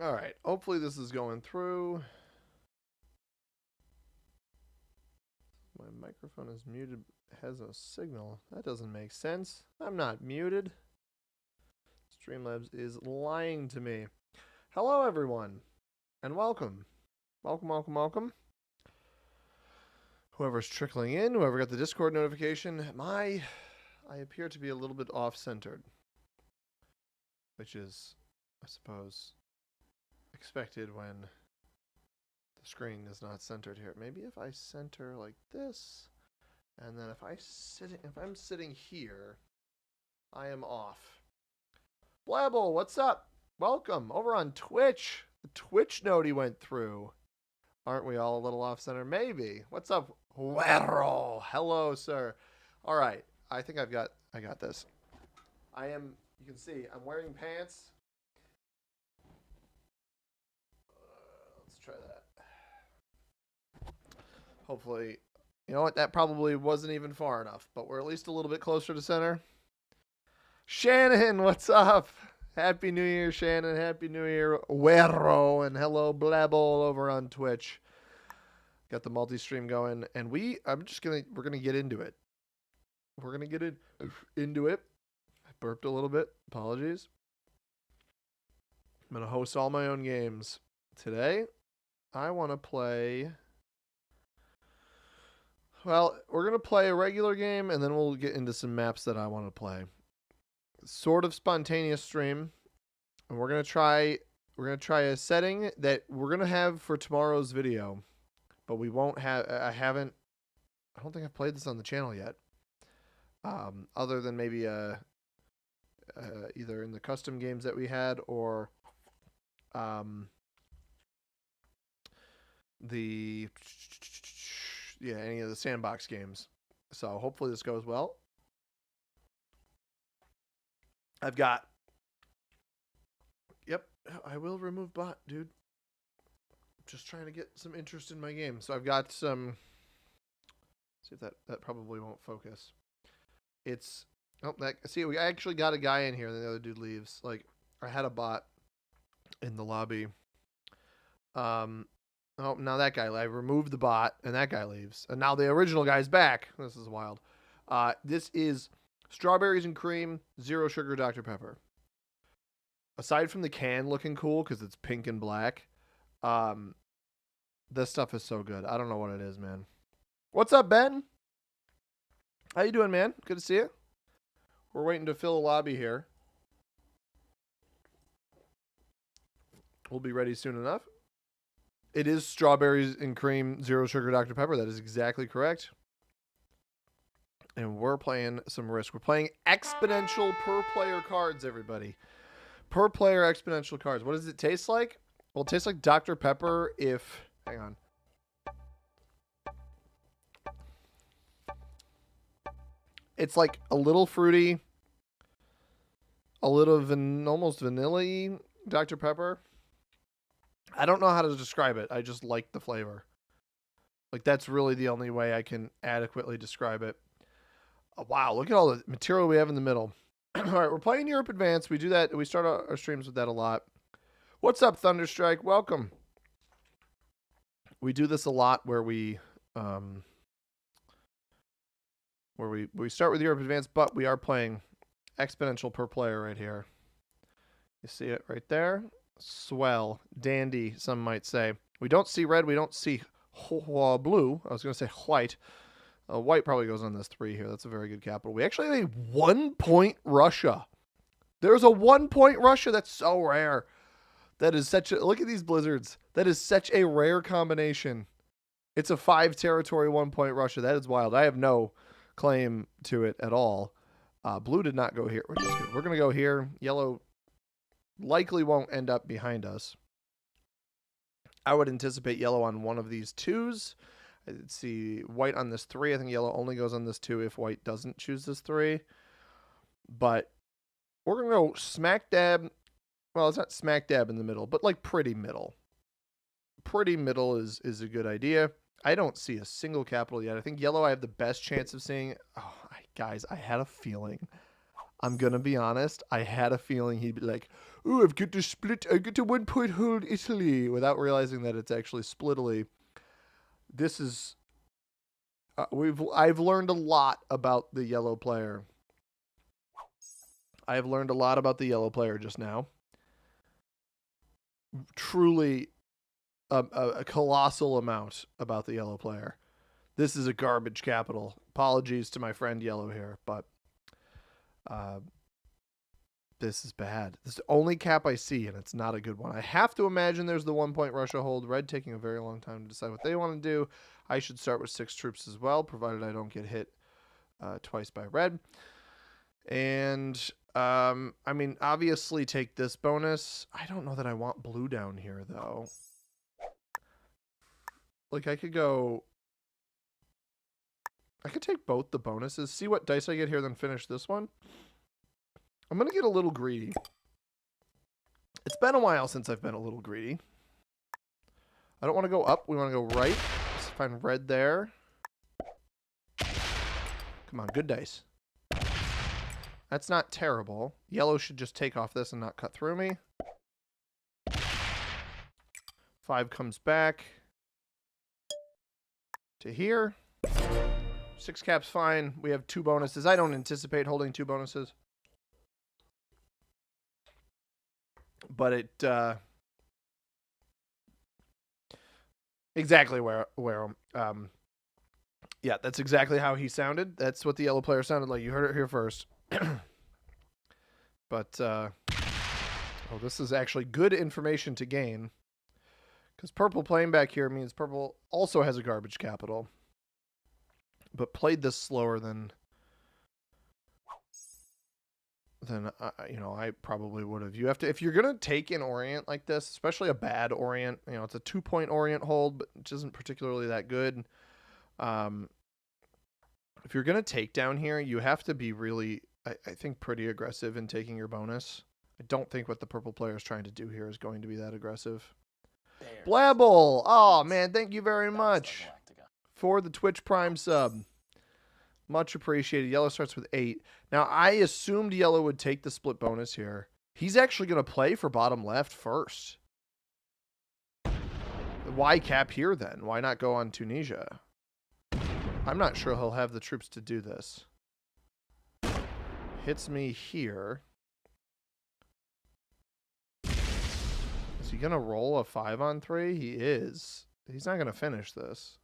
All right. Hopefully this is going through. My microphone is muted. Has no signal. That doesn't make sense. I'm not muted. Streamlabs is lying to me. Hello, everyone, and welcome. Welcome. Whoever's trickling in, whoever got the Discord notification, I appear to be a little bit off-centered, which is, I suppose, expected when the screen is not centered here. Maybe if I center like this, and then if I'm sitting here, I am off. Blabble, what's up? Welcome over on Twitch. The Twitch noti went through. Aren't we all a little off center? Maybe. What's up, Huero? Hello, sir. All right. I think I got this. You can see, I'm wearing pants. Let's try that. Hopefully, you know what? That probably wasn't even far enough, but we're at least a little bit closer to center. Shannon, what's up? Happy New Year, Shannon. Happy New Year, Huero. And hello, Blabble over on Twitch. Got the multi-stream going, and we're gonna get into it. We're gonna get into it. I burped a little bit. Apologies. I'm gonna host all my own games today. I want to play. Well, we're gonna play a regular game, and then we'll get into some maps that I want to play. Sort of spontaneous stream, and we're gonna try a setting that we're gonna have for tomorrow's video. But we won't have. I don't think I've played this on the channel yet. Other than maybe either in the custom games that we had or any of the sandbox games. So hopefully this goes well. Yep, I will remove bot, dude. Just trying to get some interest in my game. So I've got some. See if that probably won't focus. We actually got a guy in here, and then the other dude leaves. Like, I had a bot in the lobby. Now that guy, I removed the bot, and that guy leaves, and now the original guy's back. This is wild. This is strawberries and cream, zero sugar Dr. Pepper. Aside from the can looking cool because it's pink and black. This stuff is so good. I don't know what it is, man. What's up, Ben? How you doing, man? Good to see you. We're waiting to fill a lobby here. We'll be ready soon enough. It is strawberries and cream, zero sugar Dr. Pepper. That is exactly correct. And we're playing some Risk. We're playing exponential per player cards, everybody. Per player exponential cards. What does it taste like? Well, it tastes like Dr. Pepper if... Hang on. It's like a little fruity, a little almost vanilla-y Dr. Pepper. I don't know how to describe it. I just like the flavor. Like, that's really the only way I can adequately describe it. Oh, wow, look at all the material we have in the middle. All right, we're playing Europe Advanced. We do that. We start our streams with that a lot. What's up, Thunderstrike? Welcome. We do this a lot where we start with Europe Advanced, but we are playing exponential per player right here. You see it right there? Swell. Dandy, some might say. We don't see red. We don't see blue. I was going to say white. White probably goes on this 3 here. That's a very good capital. We actually have a 1-point Russia. There's a 1-point Russia. That's so rare. That is such a... Look at these blizzards. That is such a rare combination. It's a 5 territory 1-point Russia. That is wild. I have no claim to it at all. Blue did not go here, which is good. We're going to go here. Yellow likely won't end up behind us. I would anticipate yellow on one of these 2s. I'd see white on this 3. I think yellow only goes on this 2 if white doesn't choose this 3. But we're going to go smack dab. Well, it's not smack dab in the middle, but like pretty middle. Pretty middle is a good idea. I don't see a single capital yet. I think yellow I have the best chance of seeing. Oh, guys, I had a feeling. I'm going to be honest. I had a feeling he'd be like, "Oh, I've got to split. I get to 1 point hold Italy," without realizing that it's actually splittily. This is I've learned a lot about the yellow player. I have learned a lot about the yellow player just now. Truly a colossal amount about the yellow player. This is a garbage capital. Apologies to my friend Yellow here, but this is bad. This is the only cap I see, and it's not a good one. I have to imagine there's the 1 point Russia hold. Red taking a very long time to decide what they want to do. I should start with 6 troops as well, provided I don't get hit twice by red. And, I mean, obviously take this bonus. I don't know that I want blue down here, though. Like, I could take both the bonuses, see what dice I get here, then finish this one. I'm going to get a little greedy. It's been a while since I've been a little greedy. I don't want to go up. We want to go right. Let's find red there. Come on, good dice. That's not terrible. Yellow should just take off this and not cut through me. 5 comes back to here. 6 caps fine. We have 2 bonuses. I don't anticipate holding 2 bonuses. But it exactly where yeah, that's exactly how he sounded. That's what the yellow player sounded like. You heard it here first. But oh, this is actually good information to gain, because purple playing back here means purple also has a garbage capital, but played this slower than you know, I probably would have. You have to, if you're gonna take an orient like this, especially a bad orient, you know, it's a 2-point orient hold, but which isn't particularly that good. If you're gonna take down here, you have to be really, I think, pretty aggressive in taking your bonus. I don't think what the purple player is trying to do here is going to be that aggressive. Blabble! Oh man, thank you very much for the Twitch Prime sub. Much appreciated. Yellow starts with 8. Now, I assumed yellow would take the split bonus here. He's actually going to play for bottom left first. Why cap here, then? Why not go on Tunisia? I'm not sure he'll have the troops to do this. Hits me here. Is he going to roll a 5-on-3? He is. He's not going to finish this.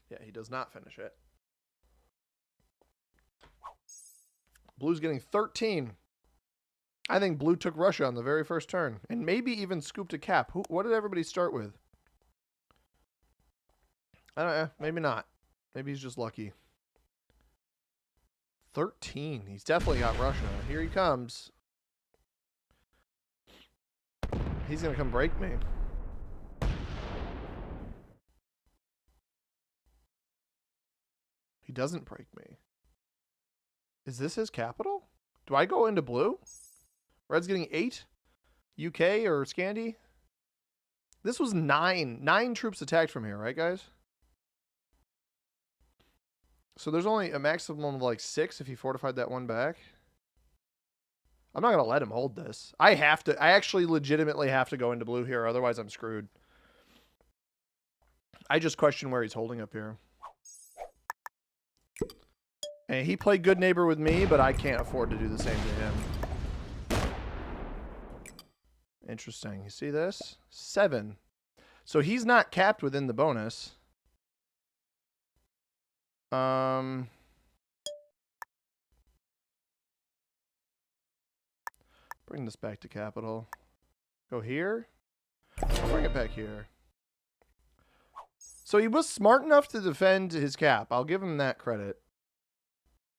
Yeah, he does not finish it. Blue's getting 13. I think blue took Russia on the very first turn, and maybe even scooped a cap. What did everybody start with? I don't know. Maybe not. Maybe he's just lucky. 13. He's definitely got Russia. Here he comes. He's going to come break me. He doesn't break me. Is this his capital? Do I go into blue? Red's getting 8. UK or Scandi? This was 9. 9 troops attacked from here, right, guys? So there's only a maximum of like 6 if he fortified that one back. I'm not going to let him hold this. I actually legitimately have to go into blue here, otherwise I'm screwed. I just question where he's holding up here. And he played good neighbor with me, but I can't afford to do the same to him. Interesting. You see this? 7. So he's not capped within the bonus. Bring this back to capital. Go here. I'll bring it back here. So he was smart enough to defend his cap. I'll give him that credit.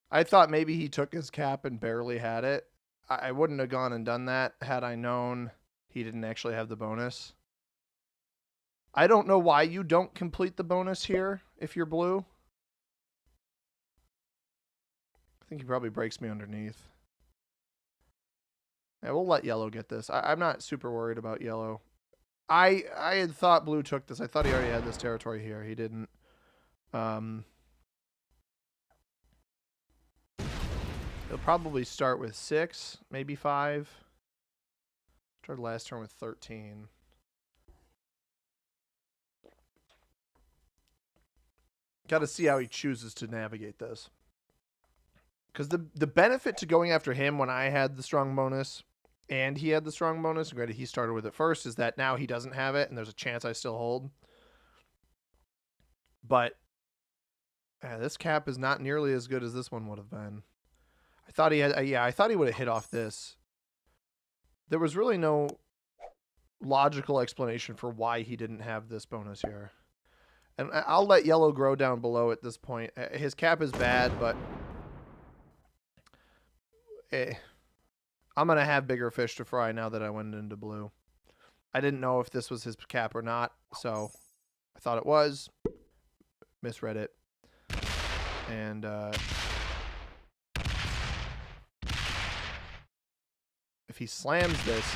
I thought maybe he took his cap and barely had it. I wouldn't have gone and done that had I known he didn't actually have the bonus. I don't know why you don't complete the bonus here if you're blue. I think he probably breaks me underneath. Yeah, we'll let yellow get this. I'm not super worried about yellow. I had thought blue took this. I thought he already had this territory here. He didn't. He'll probably start with 6, maybe 5. Started last turn with 13. Got to see how he chooses to navigate this. Because the benefit to going after him when I had the strong bonus and he had the strong bonus, and granted he started with it first, is that now he doesn't have it and there's a chance I still hold. But this cap is not nearly as good as this one would have been. I thought he had, I thought he would have hit off this. There was really no logical explanation for why he didn't have this bonus here. And I'll let yellow grow down below at this point. His cap is bad, but I'm going to have bigger fish to fry now that I went into blue. I didn't know if this was his cap or not, so I thought it was. Misread it. And if he slams this...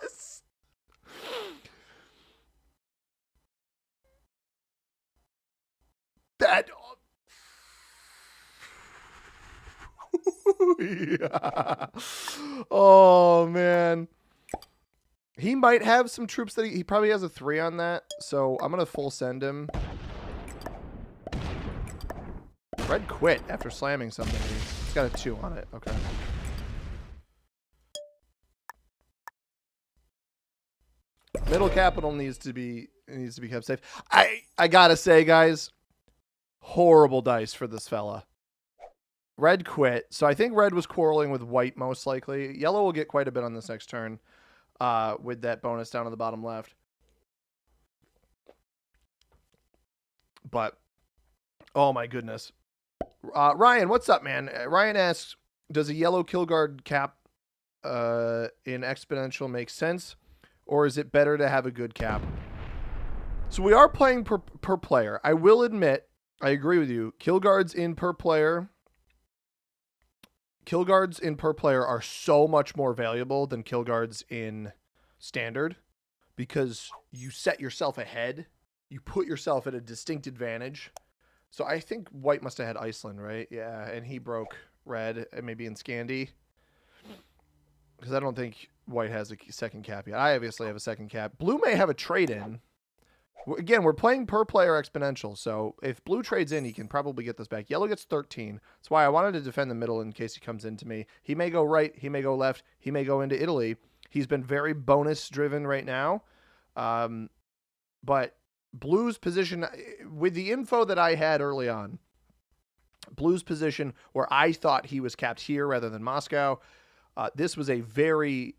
Yes! That... Yeah. Oh, man. He might have some troops that he probably has a 3 on that, so I'm going to full send him. Red quit after slamming something. He's got a 2 on it. Okay. Middle capital needs to be kept safe. I gotta say, guys, horrible dice for this fella. Red quit, so I think red was quarreling with white most likely. Yellow will get quite a bit on this next turn with that bonus down on the bottom left. But, oh my goodness. Ryan, what's up, man? Ryan asks, does a yellow kill guard cap in exponential make sense? Or is it better to have a good cap? So we are playing per player. I will admit, I agree with you. Kill guards in per player are so much more valuable than kill guards in standard because you set yourself ahead. You put yourself at a distinct advantage. So I think white must have had Iceland, right? Yeah, and he broke red, maybe in Scandi. Because I don't think white has a second cap yet. I obviously have a second cap. Blue may have a trade-in. Again, we're playing per player exponential, so if blue trades in, he can probably get this back. Yellow gets 13. That's why I wanted to defend the middle in case he comes into me. He may go right. He may go left. He may go into Italy. He's been very bonus-driven right now. But blue's position, with the info that I had early on, blue's position where I thought he was capped here rather than Moscow, this was a very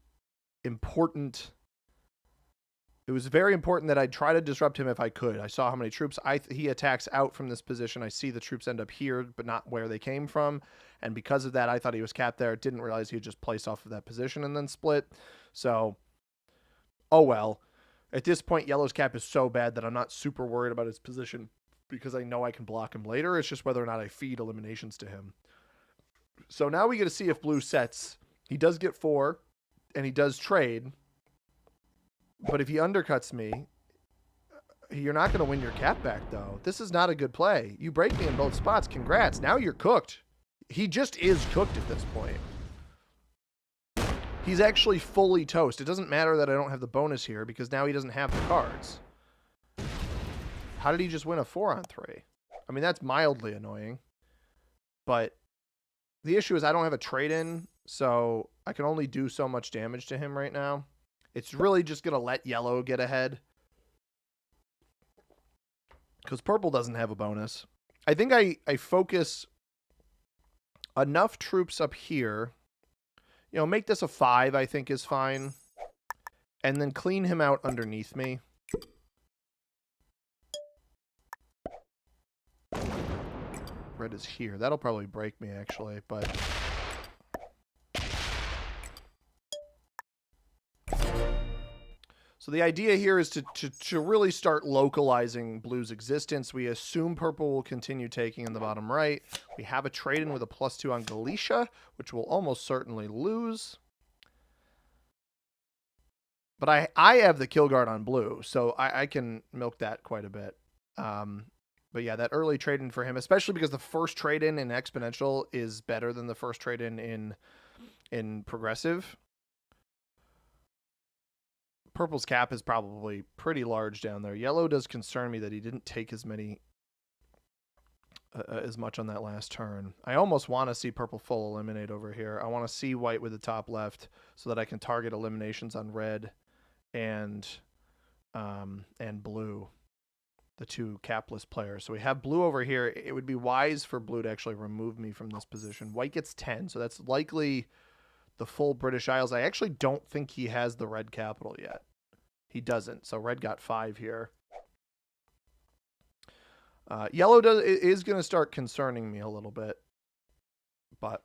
important... It was very important that I try to disrupt him if I could. I saw how many troops he attacks out from this position. I see the troops end up here, but not where they came from. And because of that, I thought he was capped there. Didn't realize he would just place off of that position and then split. So, oh well. At this point, yellow's cap is so bad that I'm not super worried about his position because I know I can block him later. It's just whether or not I feed eliminations to him. So now we get to see if blue sets. He does get 4, and he does trade. But if he undercuts me, you're not going to win your cap back, though. This is not a good play. You break me in both spots. Congrats. Now you're cooked. He just is cooked at this point. He's actually fully toast. It doesn't matter that I don't have the bonus here because now he doesn't have the cards. How did he just win a 4 on 3? I mean, that's mildly annoying. But the issue is I don't have a trade-in, so I can only do so much damage to him right now. It's really just going to let yellow get ahead. Because purple doesn't have a bonus. I think I focus enough troops up here. You know, make this a 5, I think is fine. And then clean him out underneath me. Red is here. That'll probably break me, actually, but... So the idea here is to really start localizing blue's existence. We assume purple will continue taking in the bottom right. We have a trade-in with a +2 on Galicia, which we'll almost certainly lose. But I have the kill guard on blue, so I can milk that quite a bit. But yeah, that early trade-in for him, especially because the first trade-in in Exponential is better than the first trade-in in Progressive. Purple's cap is probably pretty large down there. Yellow does concern me that he didn't take as much on that last turn. I almost want to see purple full eliminate over here. I want to see white with the top left so that I can target eliminations on red and blue, the two capless players. So we have blue over here. It would be wise for blue to actually remove me from this position. White gets 10, so that's likely the full British Isles. I actually don't think he has the red capital yet. He doesn't, so red got 5 here. Yellow is going to start concerning me a little bit. But,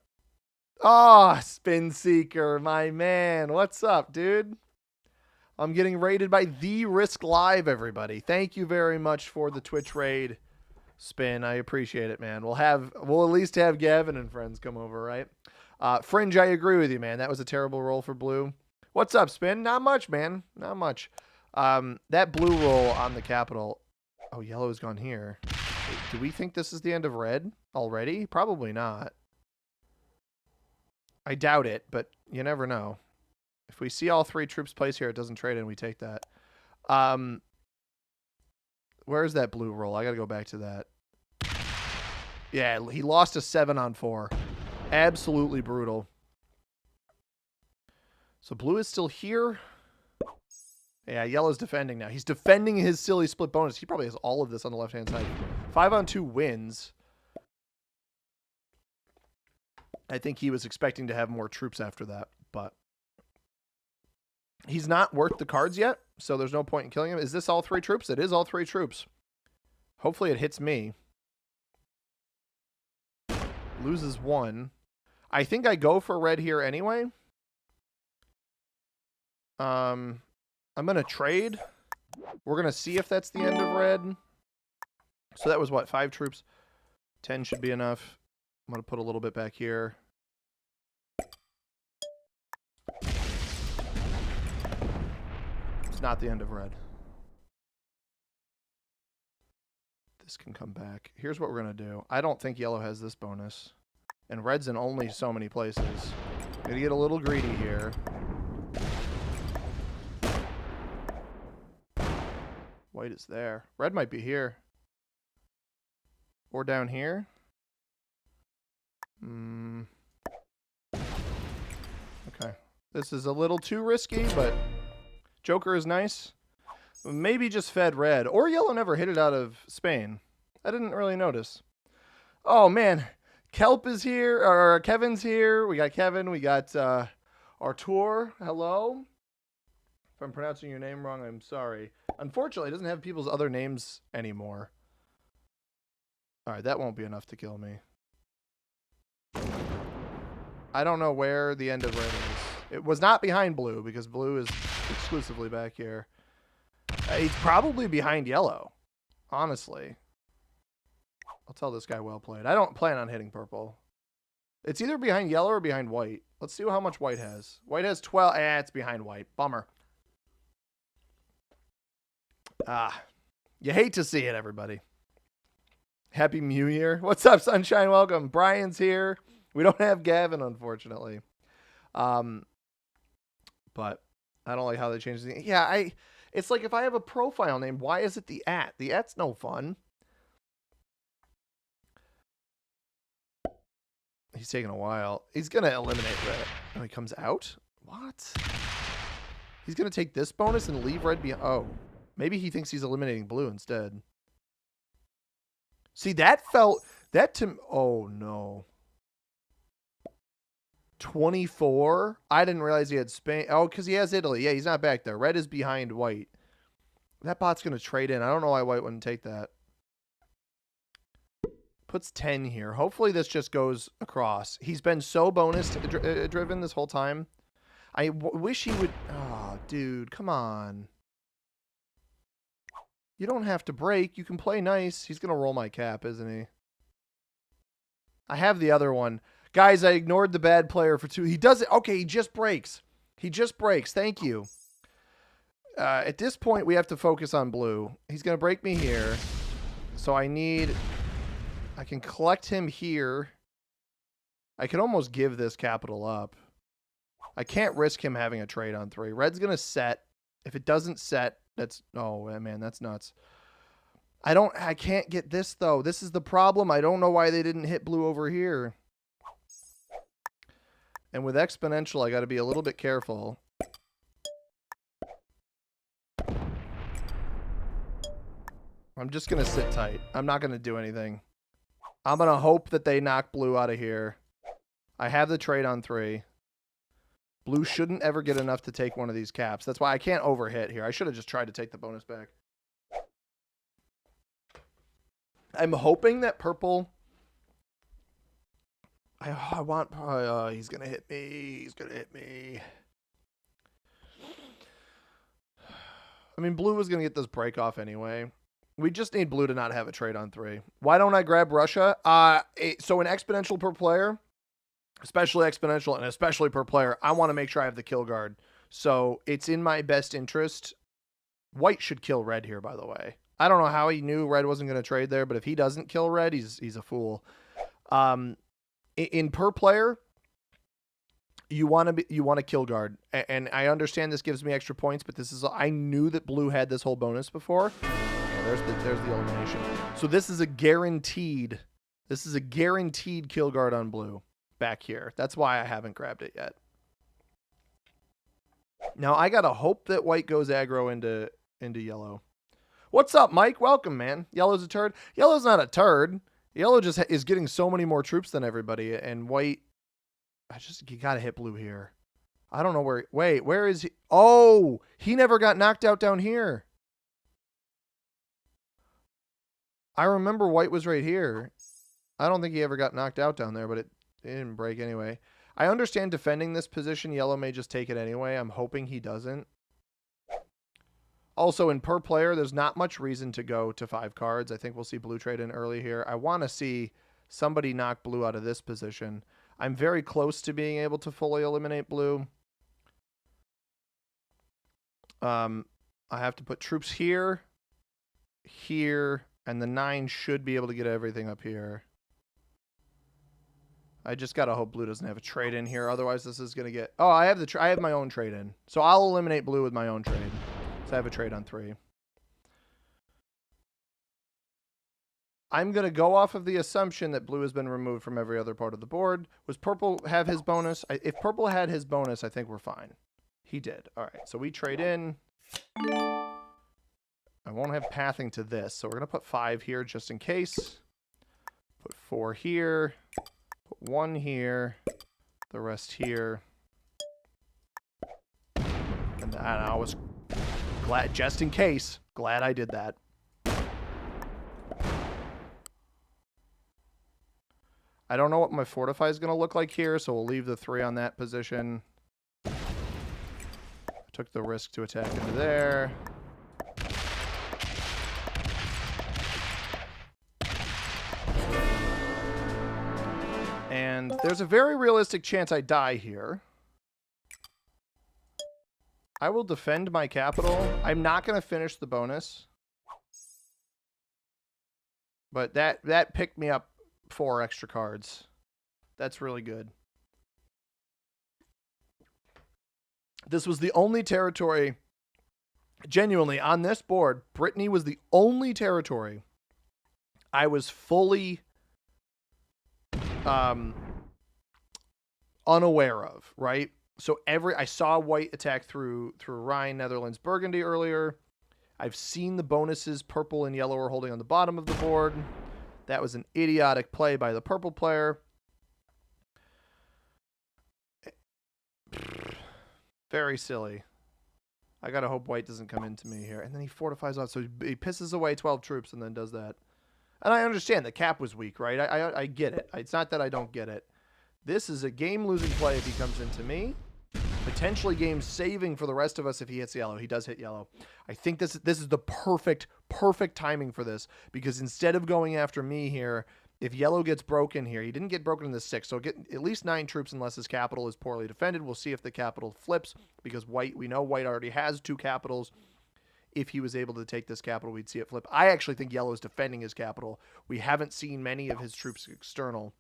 Spin Seeker, my man. What's up, dude? I'm getting raided by The Risk Live, everybody. Thank you very much for the Twitch raid, Spin. I appreciate it, man. We'll at least have Gavin and friends come over, right? Fringe, I agree with you, man. That was a terrible roll for blue. What's up, Spin? Not much, man. Not much. That blue roll on the capital. Oh, yellow's gone here. Do we think this is the end of red already? Probably not. I doubt it, but you never know. If we see all 3 troops place here, it doesn't trade in, we take that. Where's that blue roll? I got to go back to that. Yeah, he lost a 7 on 4. Absolutely brutal. So blue is still here. Yeah, yellow's defending now. He's defending his silly split bonus. He probably has all of this on the left-hand side. 5 on 2 wins. I think he was expecting to have more troops after that, but he's not worth the cards yet, so there's no point in killing him. Is this all 3 troops? It is all 3 troops. Hopefully it hits me. Loses 1. I think I go for red here anyway. I'm going to trade. We're going to see if that's the end of red. So that was what, 5 troops? 10 should be enough. I'm going to put a little bit back here. It's not the end of red. This can come back. Here's what we're going to do. I don't think yellow has this bonus. And red's in only so many places. Going to get a little greedy here. White is there. Red might be here. Or down here. Okay. This is a little too risky, but Joker is nice. Maybe just fed red. Or yellow never hit it out of Spain. I didn't really notice. Oh, man. Kelp is here. Or Kevin's here. We got Kevin. We got Artur. Hello. If I'm pronouncing your name wrong, I'm sorry. Unfortunately, it doesn't have people's other names anymore. All right, that won't be enough to kill me. I don't know where the end of red is. It was not behind blue, because blue is exclusively back here. He's probably behind yellow, honestly. I'll tell this guy well played. I don't plan on hitting purple. It's either behind yellow or behind white. Let's see how much white has. White has 12. It's behind white. Bummer. You hate to see it, everybody. Happy New Year. What's up, Sunshine? Welcome. Brian's here. We don't have Gavin, unfortunately. But I don't like how they changed the... Yeah, it's like if I have a profile name, why is it the @? The @'s no fun. He's taking a while. He's going to eliminate red. Oh, he comes out? What? He's going to take this bonus and leave red behind. Oh. Maybe he thinks he's eliminating blue instead. See, that felt... That to... Oh, no. 24? I didn't realize he had Spain. Oh, because he has Italy. Yeah, he's not back there. Red is behind white. That bot's going to trade in. I don't know why white wouldn't take that. Puts 10 here. Hopefully this just goes across. He's been so bonus driven this whole time. I wish he would... Oh, dude, come on. You don't have to break. You can play nice. He's going to roll my cap, isn't he? I have the other one. Guys, I ignored the bad player for 2. He does it. Okay, he just breaks. He just breaks. Thank you. At this point, we have to focus on blue. He's going to break me here. So I can collect him here. I could almost give this capital up. I can't risk him having a trade on 3. Red's going to set. If it doesn't set, that's... Oh, man, that's nuts. I can't get this, though. This is the problem. I don't know why they didn't hit blue over here. And with exponential, I got to be a little bit careful. I'm just going to sit tight. I'm not going to do anything. I'm going to hope that they knock blue out of here. I have the trade on 3. Blue shouldn't ever get enough to take one of these caps. That's why I can't overhit here. I should have just tried to take the bonus back. I'm hoping that purple... I want... he's going to hit me. He's going to hit me. I mean, blue was going to get this break off anyway. We just need blue to not have a trade on 3. Why don't I grab Russia? So in exponential per player... Especially exponential and especially per player, I want to make sure I have the kill guard. So it's in my best interest. White should kill red here, by the way. I don't know how he knew red wasn't going to trade there, but if he doesn't kill red, he's a fool. In per player, you want to kill guard, and I understand this gives me extra points, but this is I knew that blue had this whole bonus before. Oh, there's the elimination. So this is a guaranteed kill guard on blue. Back here. That's why I haven't grabbed it yet. Now I gotta hope that white goes aggro into yellow. What's up, Mike? Welcome, man. Yellow's a turd. Yellow's not a turd. Yellow just is getting so many more troops than everybody, and white... you gotta hit blue here. I don't know where... Wait, where is he? Oh! He never got knocked out down here. I remember white was right here. I don't think he ever got knocked out down there, but it didn't break anyway. I understand defending this position. Yellow may just take it anyway. I'm hoping he doesn't. Also, in per player, there's not much reason to go to 5 cards. I think we'll see blue trade in early here. I want to see somebody knock blue out of this position. I'm very close to being able to fully eliminate blue. I have to put troops here, here, and the 9 should be able to get everything up here. I just gotta hope blue doesn't have a trade in here. Otherwise, this is gonna get... Oh, I have my own trade in. So I'll eliminate blue with my own trade. So I have a trade on 3. I'm gonna go off of the assumption that blue has been removed from every other part of the board. Was purple have his bonus? If purple had his bonus, I think we're fine. He did. All right. So we trade in. I won't have pathing to this, so we're gonna put 5 here just in case. Put 4 here. 1 here, the rest here. And I was glad, just in case, glad I did that. I don't know what my fortify is going to look like here, so we'll leave the 3 on that position. Took the risk to attack into there. And there's a very realistic chance I die here. I will defend my capital. I'm not going to finish the bonus. But that picked me up 4 extra cards. That's really good. This was the only territory, genuinely, on this board, Brittany was the only territory I was fully unaware of, right? So I saw white attack through Rhine, Netherlands, Burgundy earlier. I've seen the bonuses purple and yellow are holding on the bottom of the board. That was an idiotic play by the purple player. Very silly. I gotta hope white doesn't come into me here. And then he fortifies off, so he pisses away 12 troops and then does that. And I understand the cap was weak, right? I get it. It's not that I don't get it. This is a game-losing play if he comes into me. Potentially game-saving for the rest of us if he hits yellow. He does hit yellow. I think this is the perfect timing for this, because instead of going after me here, if yellow gets broken here, he didn't get broken in the 6, so get at least 9 troops unless his capital is poorly defended. We'll see if the capital flips, because we know white already has 2 capitals. if he was able to take this capital, we'd see it flip. I actually think yellow is defending his capital. We haven't seen many of his troops external.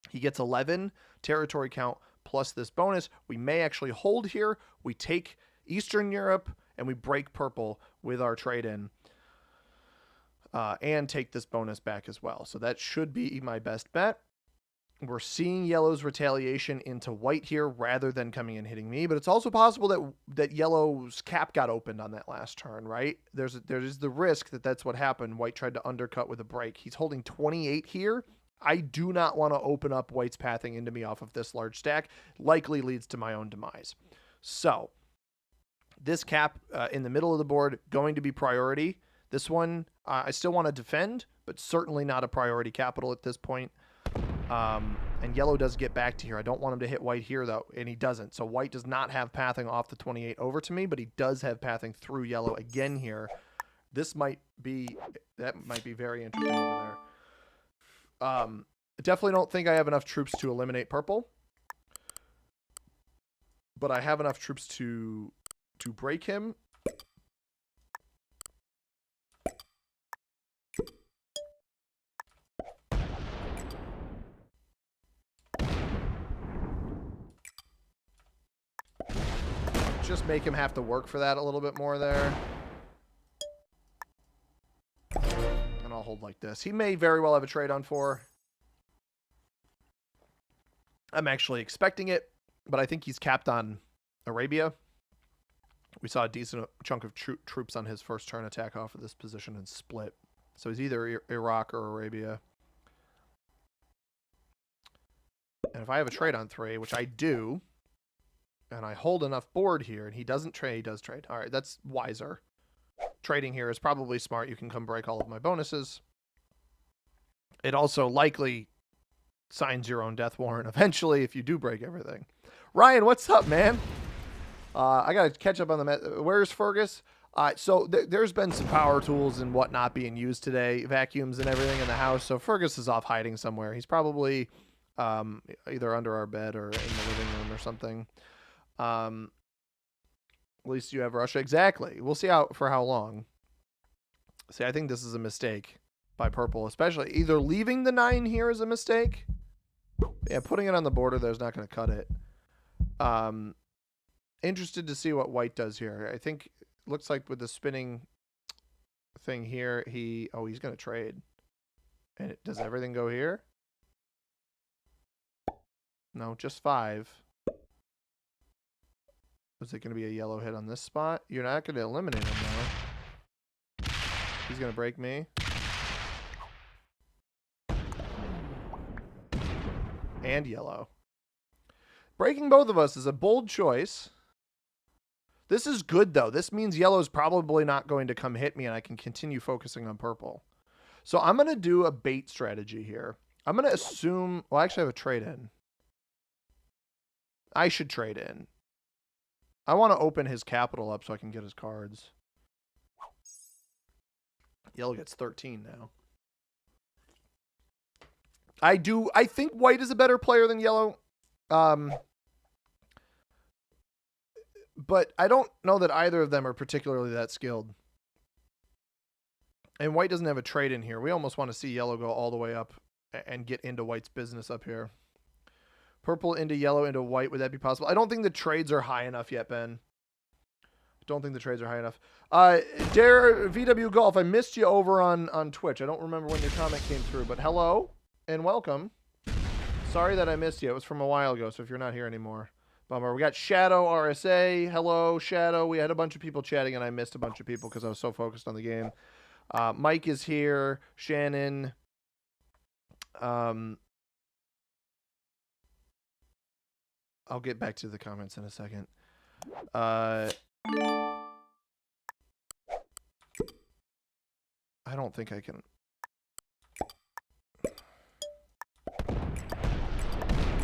He gets 11 territory count plus this bonus. We may actually hold here. We take Eastern Europe and we break purple with our trade in and take this bonus back as well. So that should be my best bet. We're seeing yellow's retaliation into white here rather than coming and hitting me, but it's also possible that yellow's cap got opened on that last turn, right? There's the risk that that's what happened. White tried to undercut with a break. He's holding 28 here. I do not want to open up white's pathing into me off of this large stack. Likely leads to my own demise. So this cap in the middle of the board going to be priority. This one I still want to defend, but certainly not a priority capital at this point. And yellow does get back to here. I don't want him to hit white here, though, and he doesn't. So white does not have pathing off the 28 over to me, but he does have pathing through yellow again here. That might be very interesting over there. I definitely don't think I have enough troops to eliminate purple, but I have enough troops to break him. Just make him have to work for that a little bit more there. And I'll hold like this. He may very well have a trade on 4. I'm actually expecting it, but I think he's capped on Arabia. We saw a decent chunk of troops on his first turn attack off of this position and split. So he's either Iraq or Arabia. And if I have a trade on 3, which I do, and I hold enough board here, and he doesn't trade, he does trade. All right, that's wiser. Trading here is probably smart. You can come break all of my bonuses. It also likely signs your own death warrant eventually if you do break everything. Ryan, what's up, man? I got to catch up on the... Where's Fergus? So there's been some power tools and whatnot being used today, vacuums and everything in the house. So Fergus is off hiding somewhere. He's probably either under our bed or in the living room or something. At least you have Russia. Exactly. We'll see for how long. See, I think this is a mistake by purple, especially either leaving the 9 here is a mistake. Yeah, putting it on the border there's not going to cut it. Interested to see what white does here. I think looks like with the spinning thing here, he's going to trade. And does everything go here? No, just 5. Is it going to be a yellow hit on this spot? You're not going to eliminate him now. He's going to break me. And yellow. Breaking both of us is a bold choice. This is good, though. This means yellow's probably not going to come hit me, and I can continue focusing on purple. So I'm going to do a bait strategy here. I'm going to assume... Well, I actually have a trade in. I should trade in. I want to open his capital up so I can get his cards. Yellow gets 13 now. I think white is a better player than yellow. But I don't know that either of them are particularly that skilled. And white doesn't have a trade in here. We almost want to see yellow go all the way up and get into white's business up here. Purple into yellow into white. Would that be possible? I don't think the trades are high enough yet, Ben. Don't think the trades are high enough. Dare VW Golf, I missed you over on Twitch. I don't remember when your comment came through, but hello and welcome. Sorry that I missed you. It was from a while ago, so if you're not here anymore, bummer. We got Shadow RSA. Hello, Shadow. We had a bunch of people chatting, and I missed a bunch of people because I was so focused on the game. Mike is here. Shannon. I'll get back to the comments in a second. I don't think I can.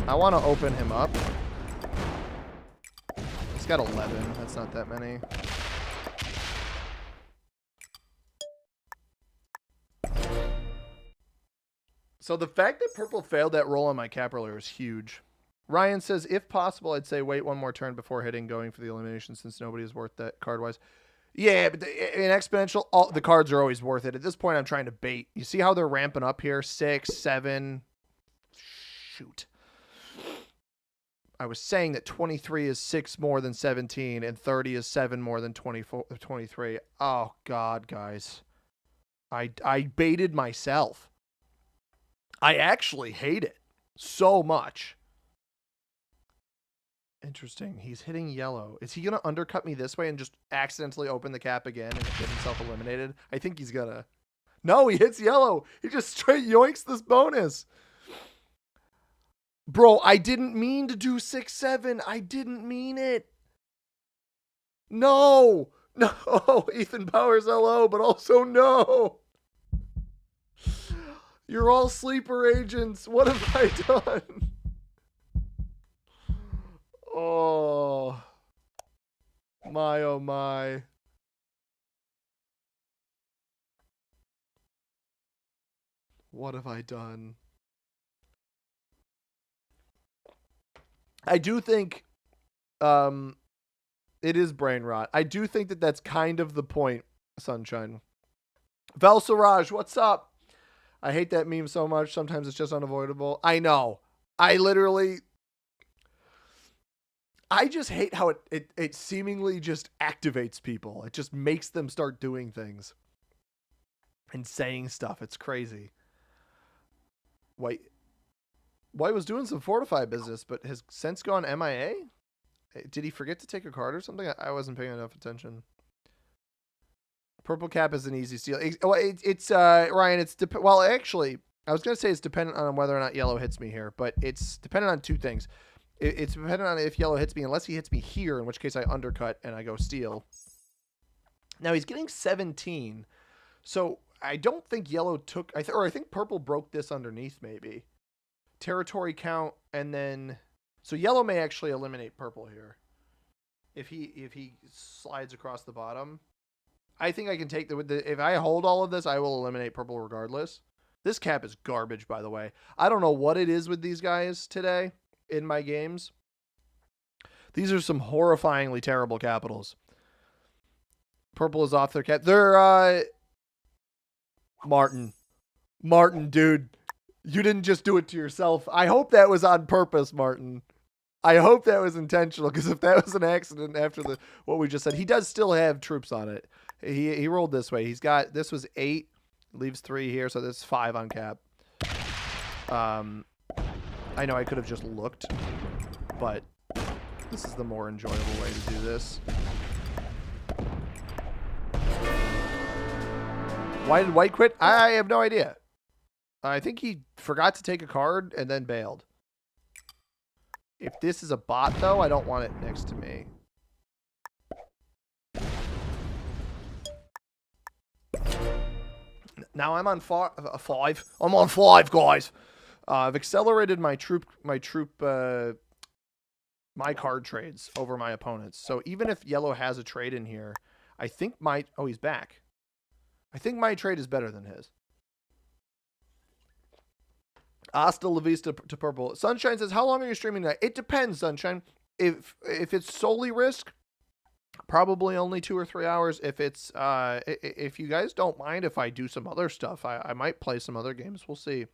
I want to open him up. He's got 11. That's not that many. So the fact that purple failed that roll on my cap earlier is huge. Ryan says, if possible, I'd say wait one more turn before hitting going for the elimination since nobody is worth that card-wise. Yeah, but in exponential, all the cards are always worth it. At this point, I'm trying to bait. You see how they're ramping up here? 6, 7. Shoot. I was saying that 23 is 6 more than 17, and 30 is 7 more than 23. Oh, God, guys. I baited myself. I actually hate it so much. Interesting. He's hitting yellow. Is he going to undercut me this way and just accidentally open the cap again and get himself eliminated? I think he's going to. No, he hits yellow. He just straight yoinks this bonus. Bro, I didn't mean to do 6, 7. I didn't mean it. No. No. Ethan Powers, hello, but also no. You're all sleeper agents. What have I done? Oh. My, oh my. What have I done? I do think it is brain rot. I do think that that's kind of the point, Sunshine. Velsiraj, what's up? I hate that meme so much. Sometimes it's just unavoidable. I know. I just hate how it seemingly just activates people. It just makes them start doing things and saying stuff. It's crazy. White was doing some Fortify business, but has since gone MIA? Did he forget to take a card or something? I wasn't paying enough attention. Purple cap is an easy steal. It's Ryan, well, actually, I was going to say it's dependent on whether or not yellow hits me here, but it's dependent on two things. It's dependent on if yellow hits me, unless he hits me here, in which case I undercut and I go steal. Now he's getting 17, so I don't think yellow took, I think purple broke this underneath maybe. Territory count, and then, so yellow may actually eliminate purple here. If he slides across the bottom. I think I can take if I hold all of this, I will eliminate purple regardless. This cap is garbage, by the way. I don't know what it is with these guys today in my games. These are some horrifyingly terrible capitals. Purple is off their cap. They're, Martin, dude, you didn't just do it to yourself. I hope that was on purpose, Martin. I hope that was intentional, because if that was an accident after what we just said, he does still have troops on it. He rolled this way. This was 8, leaves 3 here, so that's 5 on cap. I know I could have just looked, but this is the more enjoyable way to do this. Why did White quit? I have no idea. I think he forgot to take a card and then bailed. If this is a bot, though, I don't want it next to me. Now I'm on 5. I'm on 5, guys. I've accelerated my card trades over my opponents. So even if yellow has a trade in here, I think he's back. I think my trade is better than his. Hasta la vista to purple. Sunshine says, how long are you streaming tonight? It depends, Sunshine. If it's solely Risk, probably only 2 or 3 hours. If it's if you guys don't mind if I do some other stuff, I might play some other games. We'll see.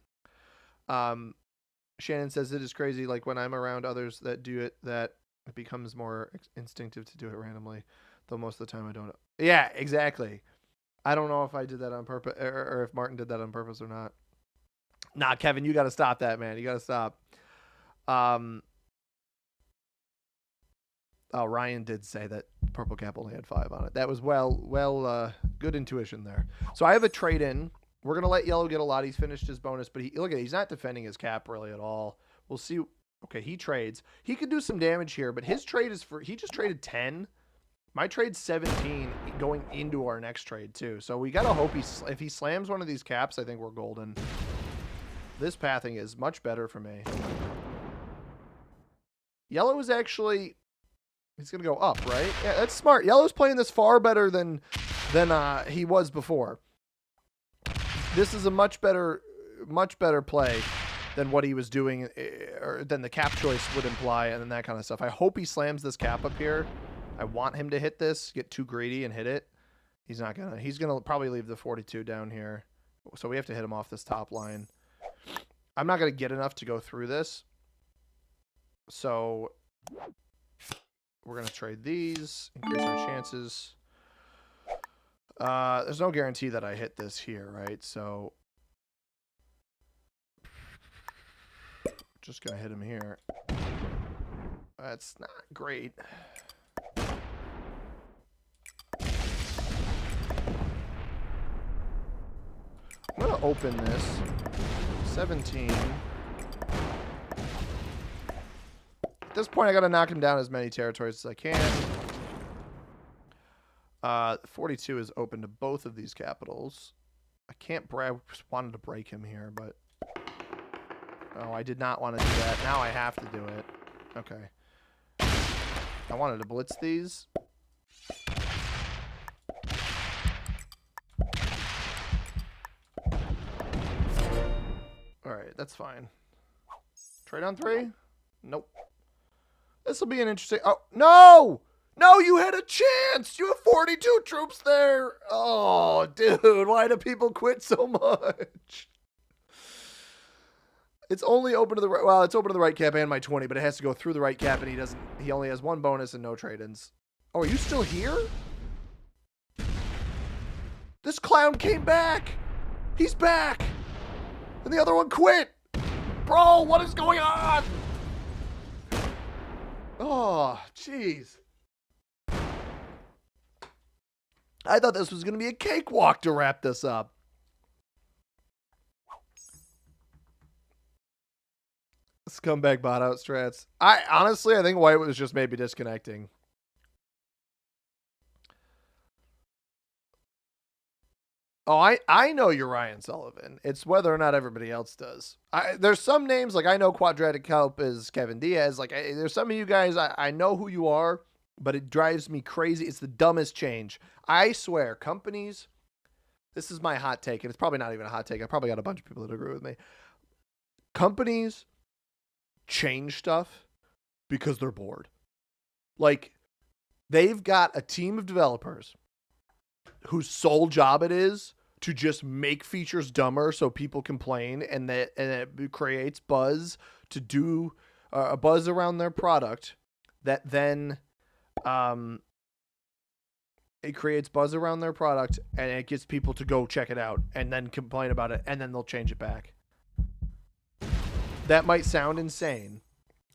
Shannon says it is crazy, like when I'm around others that do it, that it becomes more instinctive to do it randomly, though most of the time I don't. Yeah, exactly. I don't know if I did that on purpose or if Martin did that on purpose or not. Nah, Kevin, you got to stop that, man. You got to stop. Oh, Ryan did say that purple cap only had 5 on it. That was good intuition there. So I have a trade in. We're gonna let yellow get a lot. He's finished his bonus, but he's not defending his cap really at all. We'll see. Okay, he trades. He could do some damage here, but his trade is he just traded 10. My trade's 17 going into our next trade too. So we gotta hope if he slams one of these caps, I think we're golden. This pathing is much better for me. Yellow is actually, he's going to go up, right? Yeah, that's smart. Yellow's playing this far better than he was before. This is a much better play than what he was doing, or than the cap choice would imply, and then that kind of stuff. I hope he slams this cap up here. I want him to hit this, get too greedy and hit it. He's not gonna. He's gonna probably leave the 42 down here. So we have to hit him off this top line. I'm not gonna get enough to go through this. So we're gonna trade these, increase our chances. There's no guarantee that I hit this here, right? So just gonna hit him here. That's not great. I'm gonna open this. 17. At this point, I gotta knock him down as many territories as I can. 42 is open to both of these capitals. I can't brag. Just wanted to break him here, but oh, I did not want to do that. Now I have to do it. Okay. I wanted to blitz these. All right, that's fine. Trade on 3? Nope. This will be an interesting. Oh no! No, you had a chance. You have 42 troops there. Oh, dude, why do people quit so much? It's only open to the right. Well, it's open to the right cap and my 20, but it has to go through the right cap, and he doesn't. He only has 1 bonus and no trade-ins. Oh, are you still here? This clown came back. He's back, and the other one quit. Bro, what is going on? Oh, jeez. I thought this was going to be a cakewalk to wrap this up. Scumbag bot out strats. I think White was just maybe disconnecting. Oh, I know you're Ryan Sullivan. It's whether or not everybody else does. There's some names, like I know Quadratic Help is Kevin Diaz. Like there's some of you guys, I know who you are, but it drives me crazy. It's the dumbest change. I swear, companies, this is my hot take, and it's probably not even a hot take. I probably got a bunch of people that agree with me. Companies change stuff because they're bored. Like, they've got a team of developers whose sole job it is to just make features dumber so people complain, and it creates buzz to do a buzz around their product that then it creates buzz around their product, and it gets people to go check it out and then complain about it, and then they'll change it back. That might sound insane.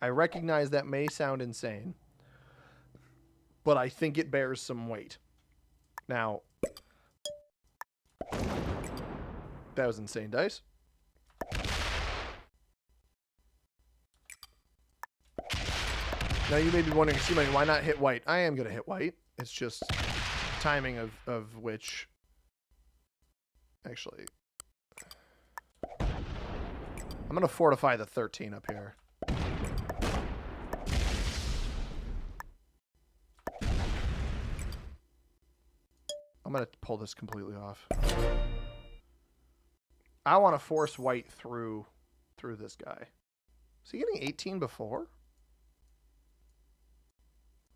I recognize that may sound insane, but I think it bears some weight. Now, that was insane dice. Now you may be wondering, Seaman, why not hit White? I am going to hit White. It's just timing of which. Actually, I'm going to fortify the 13 up here. I'm going to pull this completely off. I want to force White through this guy. Is he getting 18 before?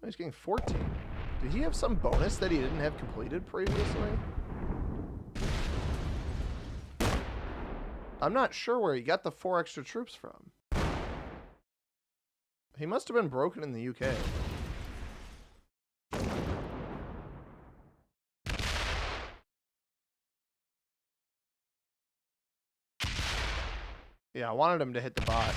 Oh, he's getting 14. Did he have some bonus that he didn't have completed previously? I'm not sure where he got the 4 extra troops from. He must have been broken in the UK. Yeah, I wanted him to hit the bot.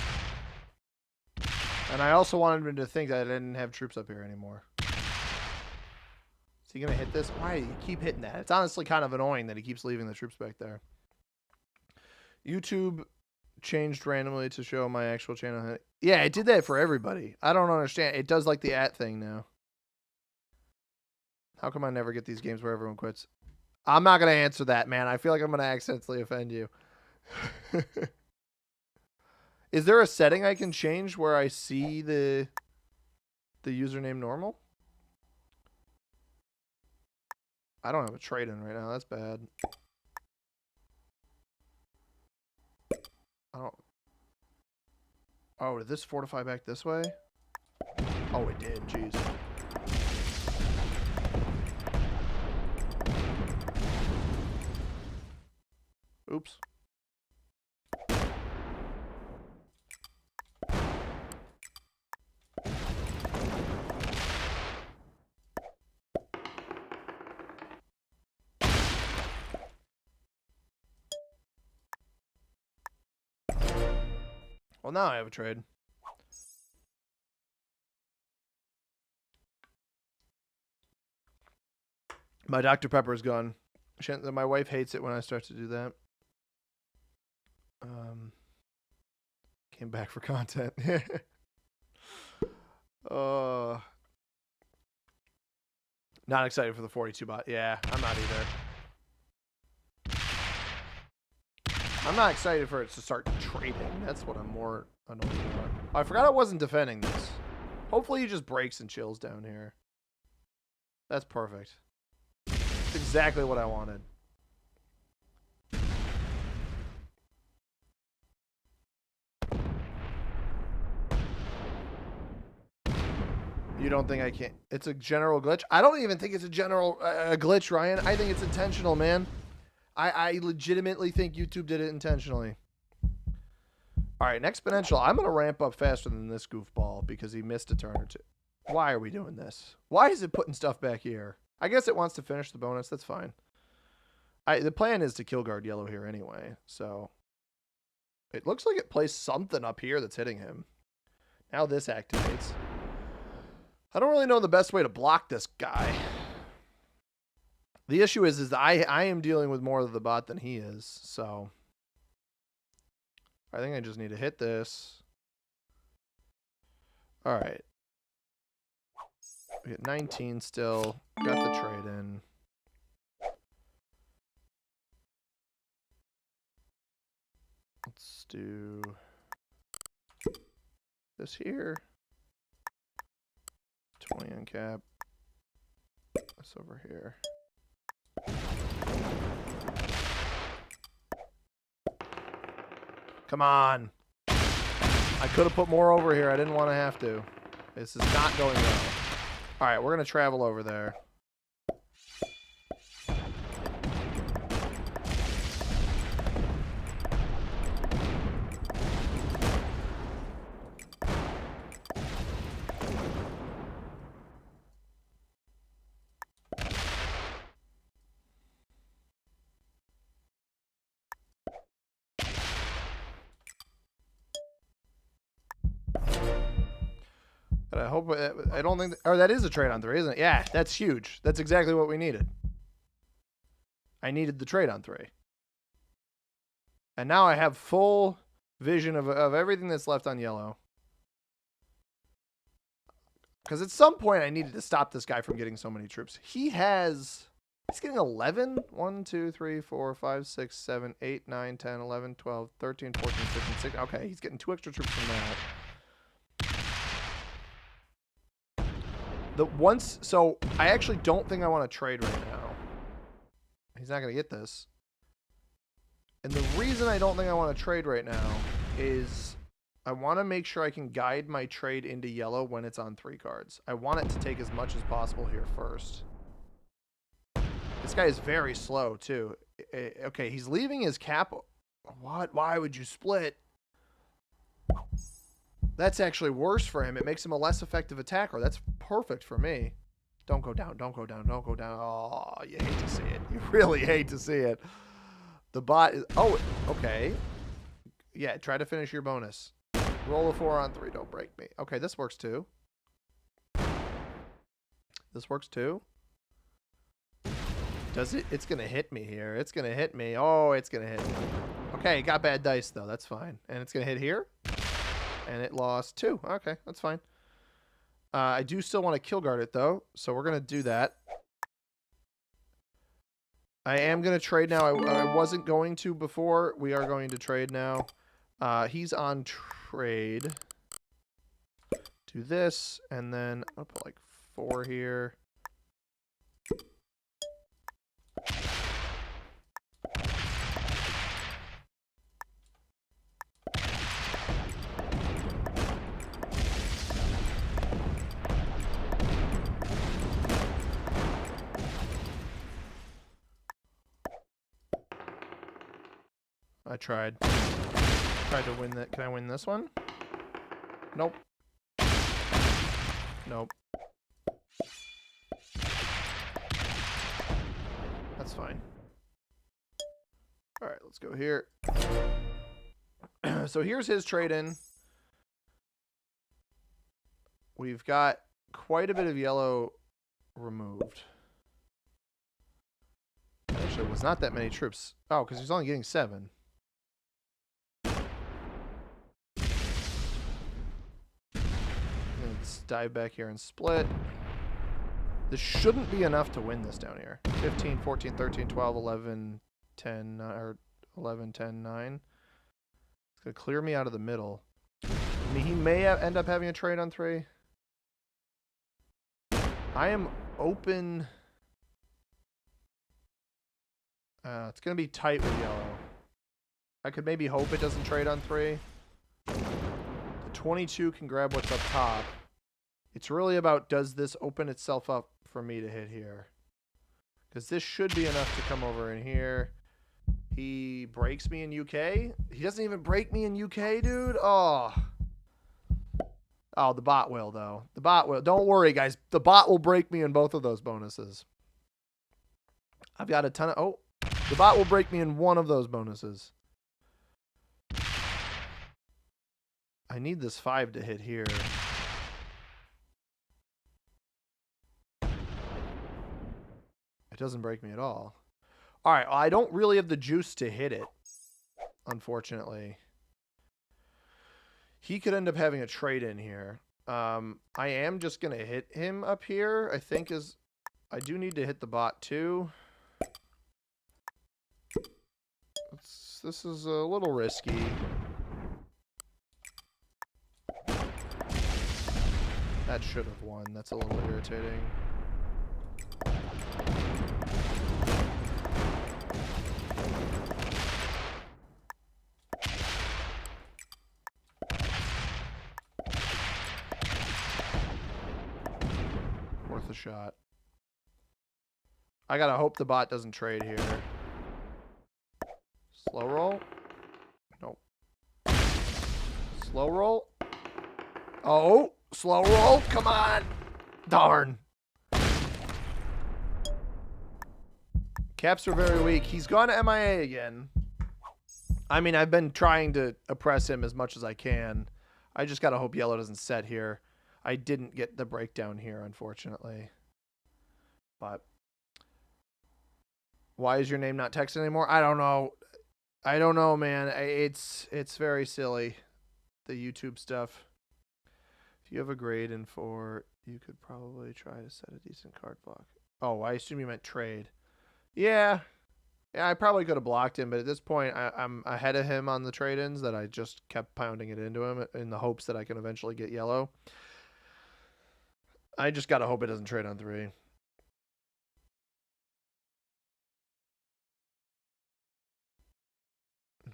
And I also wanted him to think that I didn't have troops up here anymore. Is he going to hit this? Why do you keep hitting that? It's honestly kind of annoying that he keeps leaving the troops back there. YouTube changed randomly to show my actual channel. Yeah, it did that for everybody. I don't understand. It does like the @ thing now. How come I never get these games where everyone quits? I'm not going to answer that, man. I feel like I'm going to accidentally offend you. Is there a setting I can change where I see the username normal? I don't have a trade in right now. That's bad. I don't. Oh, did this fortify back this way? Oh, it did. Jeez. Well, now I have a trade. My Dr. Pepper is gone. My wife hates it when I start to do that. Came back for content. Not excited for the 42 bot. Yeah, I'm not either. I'm not excited for it to start trading. That's what I'm more annoyed about. Oh, I forgot I wasn't defending this. Hopefully he just breaks and chills down here. That's perfect. That's exactly what I wanted. You don't think I can't? It's a general glitch? I don't even think it's a general glitch, Ryan. I think it's intentional, man. I legitimately think YouTube did it intentionally. All right, exponential. I'm going to ramp up faster than this goofball because he missed a turn or two. Why are we doing this? Why is it putting stuff back here? I guess it wants to finish the bonus. That's fine. The plan is to kill guard yellow here anyway, so it looks like it plays something up here that's hitting him. Now this activates. I don't really know the best way to block this guy. The issue is I am dealing with more of the bot than he is, so I think I just need to hit this. All right. We get 19 still. Got the trade in. Let's do this here. 20 on cap. This over here. Come on. I could have put more over here. I didn't want to have to. This is not going well. All right, we're going to travel over there. But I hope I don't think or that is a trade on 3, isn't it? Yeah, that's huge. That's exactly what we needed. I needed the trade on 3. And now I have full vision of everything that's left on yellow. Because at some point I needed to stop this guy from getting so many troops. He's getting 11. 1, 2, 3, 4, 5, 6, 7, 8, 9, 10, 11, 12, 13, 14, 15, 16. Okay, he's getting 2 extra troops from that. So I actually don't think I want to trade right now. He's not going to get this. And the reason I don't think I want to trade right now is I want to make sure I can guide my trade into yellow when it's on 3 cards. I want it to take as much as possible here first. This guy is very slow too. Okay, he's leaving his cap. What? Why would you split? That's actually worse for him. It makes him a less effective attacker. That's perfect for me. Don't go down. Don't go down. Don't go down. Oh, you hate to see it. You really hate to see it. The bot is... Oh, okay. Yeah, try to finish your bonus. Roll a 4 on 3. Don't break me. Okay, this works too. This works too. Does it? It's going to hit me here. It's going to hit me. Oh, it's going to hit me. Okay, got bad dice though. That's fine. And it's going to hit here. And it lost 2. Okay, that's fine. I do still want to kill guard it, though. So we're going to do that. I am going to trade now. I wasn't going to before. We are going to trade now. He's on trade. Do this. And then I'll put like 4 here. I tried to win that. Can I win this one? Nope. Nope. That's fine. All right, let's go here. So here's his trade-in. we've got quite a bit of yellow removed. Actually, it was not that many troops. Oh, because he's only getting 7. Let's dive back here and split. This shouldn't be enough to win this down here. 15, 14, 13, 12, 11, 10, or 11, 10, 9. It's going to clear me out of the middle. I mean, he may end up having a trade on 3. I am open. It's going to be tight with yellow. I could maybe hope it doesn't trade on 3. The 22 can grab what's up top. It's really about, does this open itself up for me to hit here? Because this should be enough to come over in here. He breaks me in UK. He doesn't even break me in UK, dude. Oh. Oh, the bot will, though. The bot will. Don't worry, guys. The bot will break me in both of those bonuses. I've got a ton of... Oh. The bot will break me in one of those bonuses. I need this 5 to hit here. It doesn't break me at all. All right, well, I don't really have the juice to hit it, unfortunately. He could end up having a trade in here. I am just going to hit him up here, I think is... I do need to hit the bot too. This is a little risky. That should have won. That's a little irritating. Worth a shot. I gotta hope the bot doesn't trade here. Slow roll? Nope. Slow roll? Oh! Slow roll? Come on! Darn. Caps are very weak. He's gone to MIA again. I mean, I've been trying to oppress him as much as I can. I just gotta hope yellow doesn't set here. I didn't get the breakdown here, unfortunately. But why is your name not text anymore? I don't know. I don't know, man. It's very silly, the YouTube stuff. If you have a grade in 4, you could probably try to set a decent card block. Oh, I assume you meant trade. Yeah. Yeah, I probably could have blocked him, but at this point, I'm ahead of him on the trade-ins that I just kept pounding it into him in the hopes that I can eventually get yellow. I just got to hope it doesn't trade on 3.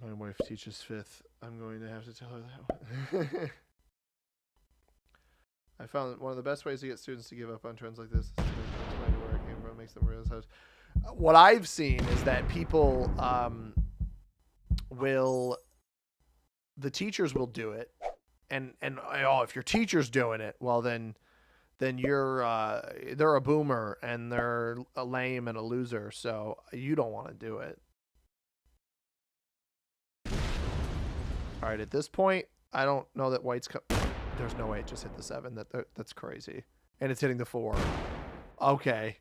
My wife teaches 5th. I'm going to have to tell her that one. I found one of the best ways to get students to give up on trends like this is to make them explain where it came from, makes them realize how. What I've seen is that people the teachers will do it, and oh, if your teacher's doing it, well then you're they're a boomer and they're a lame and a loser, so you don't want to do it. All right, at this point, I don't know that white's there's no way it just hit the 7. That's crazy. And it's hitting the 4. Okay.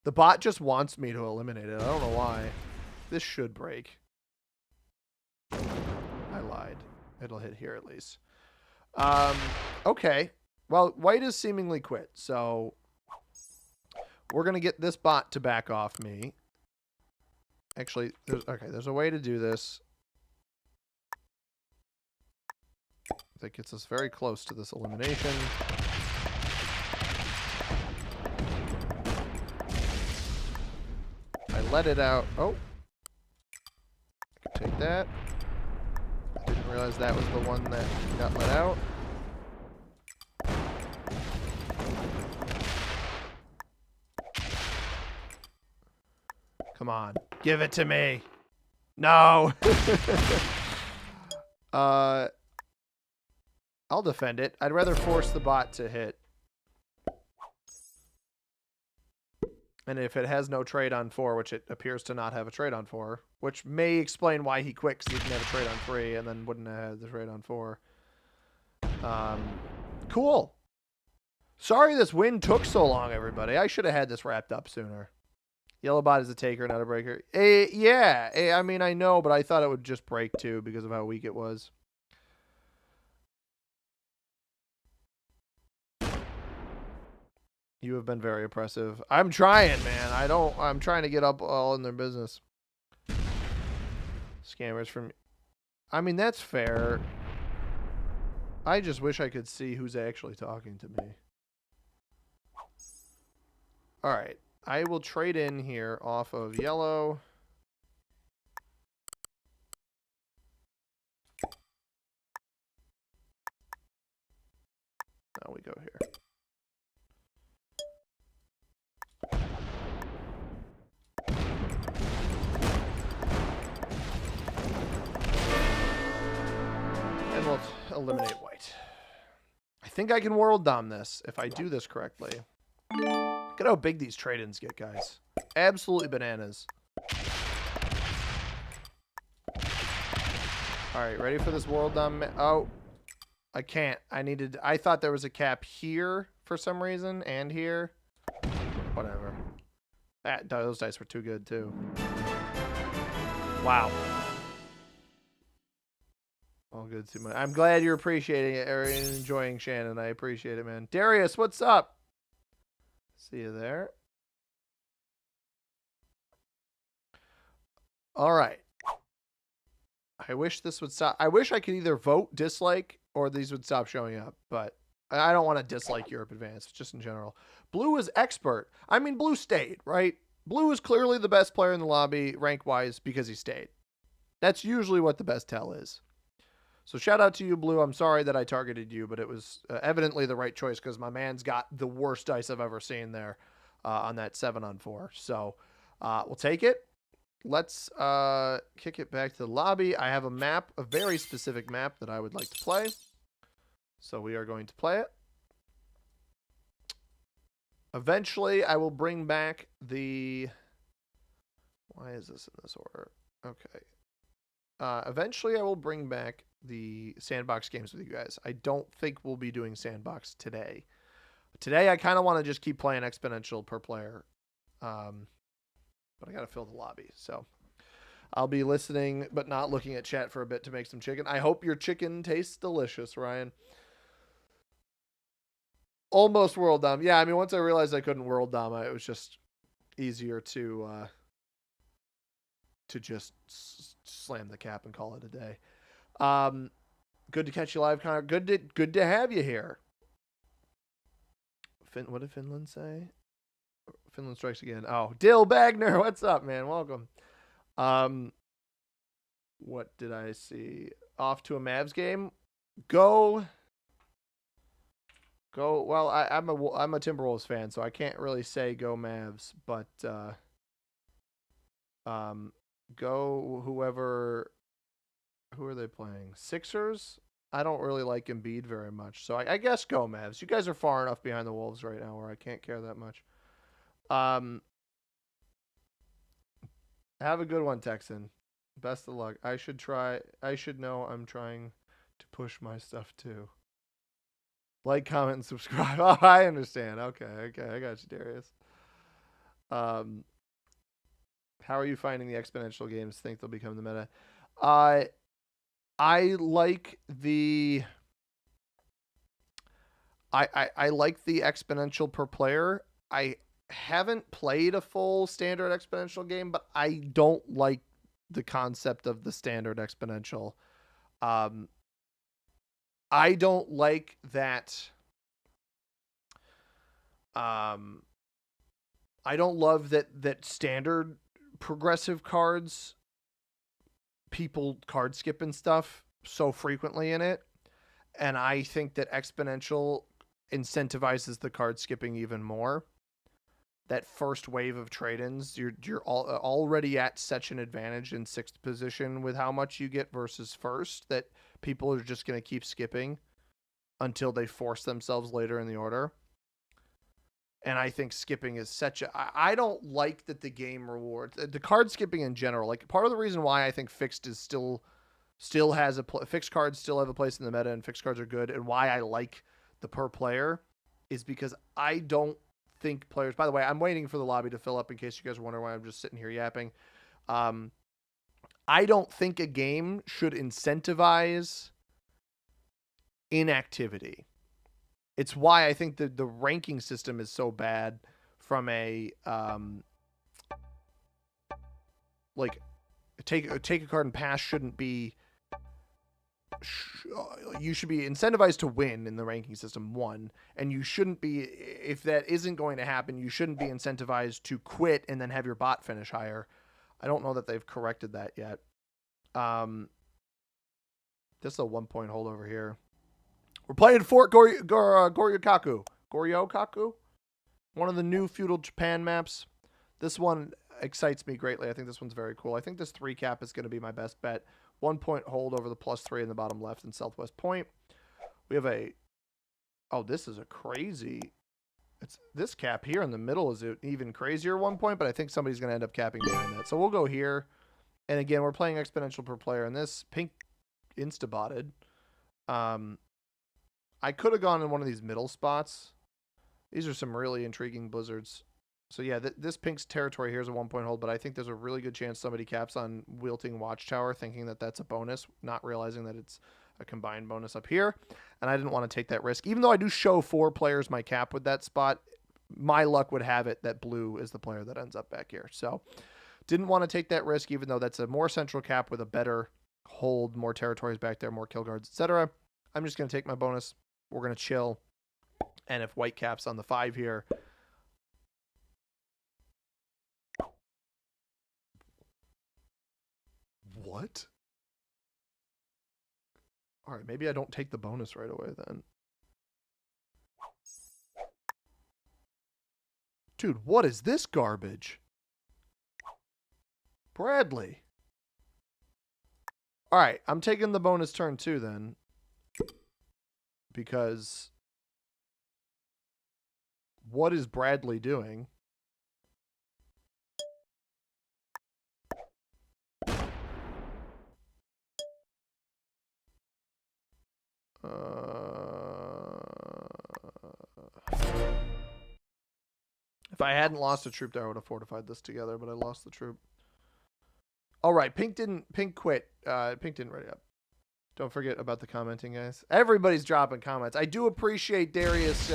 The bot just wants me to eliminate it. I don't know why. This should break. I lied. It'll hit here at least. Okay. Well, white is seemingly quit, so we're going to get this bot to back off me. Actually, there's a way to do this that gets us very close to this elimination. I let it out. Oh. I can take that. I didn't realize that was the one that got let out. Come on. Give it to me. No. I'll defend it. I'd rather force the bot to hit. And if it has no trade on 4, which it appears to not have a trade on 4, which may explain why he quit, because he didn't have a trade on 3 and then wouldn't have had the trade on 4. Cool. Sorry this win took so long, everybody. I should have had this wrapped up sooner. Yellow bot is a taker, not a breaker. Yeah. I mean, I know, but I thought it would just break too because of how weak it was. You have been very oppressive. I'm trying, man. I'm trying to get up all in their business. Scammers from... I mean, that's fair. I just wish I could see who's actually talking to me. All right. I will trade in here off of yellow. Now we go here. And we'll eliminate white. I think I can world dom this if I do this correctly. Look at how big these trade-ins get, guys. Absolutely bananas. All right, ready for this world dom? Oh, I can't. I thought there was a cap here for some reason and here. Whatever. Those dice were too good, too. Wow. All good too much. I'm glad you're appreciating it or enjoying Shannon. I appreciate it, man. Darius, what's up? See you there. All right. I wish this would stop. I wish I could either vote dislike or these would stop showing up, but I don't want to dislike Europe Advanced, just in general. Blue is expert. I mean, Blue stayed, right? Blue is clearly the best player in the lobby rank-wise because he stayed. That's usually what the best tell is. So shout out to you, Blue. I'm sorry that I targeted you, but it was evidently the right choice because my man's got the worst dice I've ever seen there on that 7-on-4. So we'll take it. Let's kick it back to the lobby. I have a map, a very specific map that I would like to play. So we are going to play it. Eventually, I will bring back the... Why is this in this order? Okay. Eventually, I will bring back the sandbox games with you guys. I don't think we'll be doing sandbox today. Today, I kind of want to just keep playing exponential per player. But I got to fill the lobby. So I'll be listening, but not looking at chat for a bit to make some chicken. I hope your chicken tastes delicious, Ryan. Almost world dom. Yeah, I mean, once I realized I couldn't world dom, it was just easier to just slam the cap and call it a day. Good to catch you live, Connor. Good to have you here. What did Finland say? Finland strikes again. Oh, Dill Bagner, what's up, man? Welcome. What did I see? Off to a Mavs game. Go. Well, I'm a Timberwolves fan, so I can't really say go Mavs, but go whoever. Who are they playing? Sixers? I don't really like Embiid very much, so I guess go Mavs. You guys are far enough behind the Wolves right now where I can't care that much. Have a good one, Texan. Best of luck. I should know I'm trying to push my stuff too. Like, comment, and subscribe. Oh, I understand. Okay. I got you, Darius. How are you finding the exponential games? Think they'll become the meta? I like the I like the exponential per player. I haven't played a full standard exponential game, but I don't like the concept of the standard exponential. I don't like that. I don't love that standard progressive cards, people card skip and stuff so frequently in it. And I think that exponential incentivizes the card skipping even more. That first wave of trade-ins, you're already at such an advantage in 6th position with how much you get versus first that people are just going to keep skipping until they force themselves later in the order. And I think skipping is such a... I don't like that the game rewards... The card skipping in general, like part of the reason why I think fixed is still has a... Fixed cards still have a place in the meta and fixed cards are good, and why I like the per player is because I don't think players. By the way, I'm waiting for the lobby to fill up in case you guys are wondering why I'm just sitting here yapping. I don't think a game should incentivize inactivity. It's why I think the ranking system is so bad from a like take a card and pass shouldn't be. You should be incentivized to win in the ranking system, one, and you shouldn't be, if that isn't going to happen, you shouldn't be incentivized to quit and then have your bot finish higher. I don't know that they've corrected that yet. Just a 1 point hold over here. We're playing Fort Goryokaku. Goryokaku? One of the new feudal Japan maps. This one excites me greatly. I think this one's very cool. I think this 3 cap is going to be my best bet. 1 point hold over the +3 in the bottom left and southwest point. We have a... Oh, this is a crazy... This cap here in the middle is an even crazier 1 point, but I think somebody's going to end up capping behind that. So we'll go here. And again, we're playing exponential per player. And this pink insta-botted. I could have gone in one of these middle spots. These are some really intriguing blizzards. So yeah, this pink's territory here is a 1 point hold, but I think there's a really good chance somebody caps on Wilting Watchtower thinking that that's a bonus, not realizing that it's a combined bonus up here. And I didn't want to take that risk. Even though I do show 4 players my cap with that spot, my luck would have it that blue is the player that ends up back here. So didn't want to take that risk, even though that's a more central cap with a better hold, more territories back there, more kill guards, etc. I'm just going to take my bonus. We're going to chill. And if white caps on the 5 here... What? All right, maybe I don't take the bonus right away then. Dude, what is this garbage? Bradley. All right, I'm taking the bonus turn 2 then. Because what is Bradley doing? If I hadn't lost a troop there, I would have fortified this together, but I lost the troop. All right, pink quit. Pink didn't ready up. Don't forget about the commenting, guys. Everybody's dropping comments. I do appreciate Darius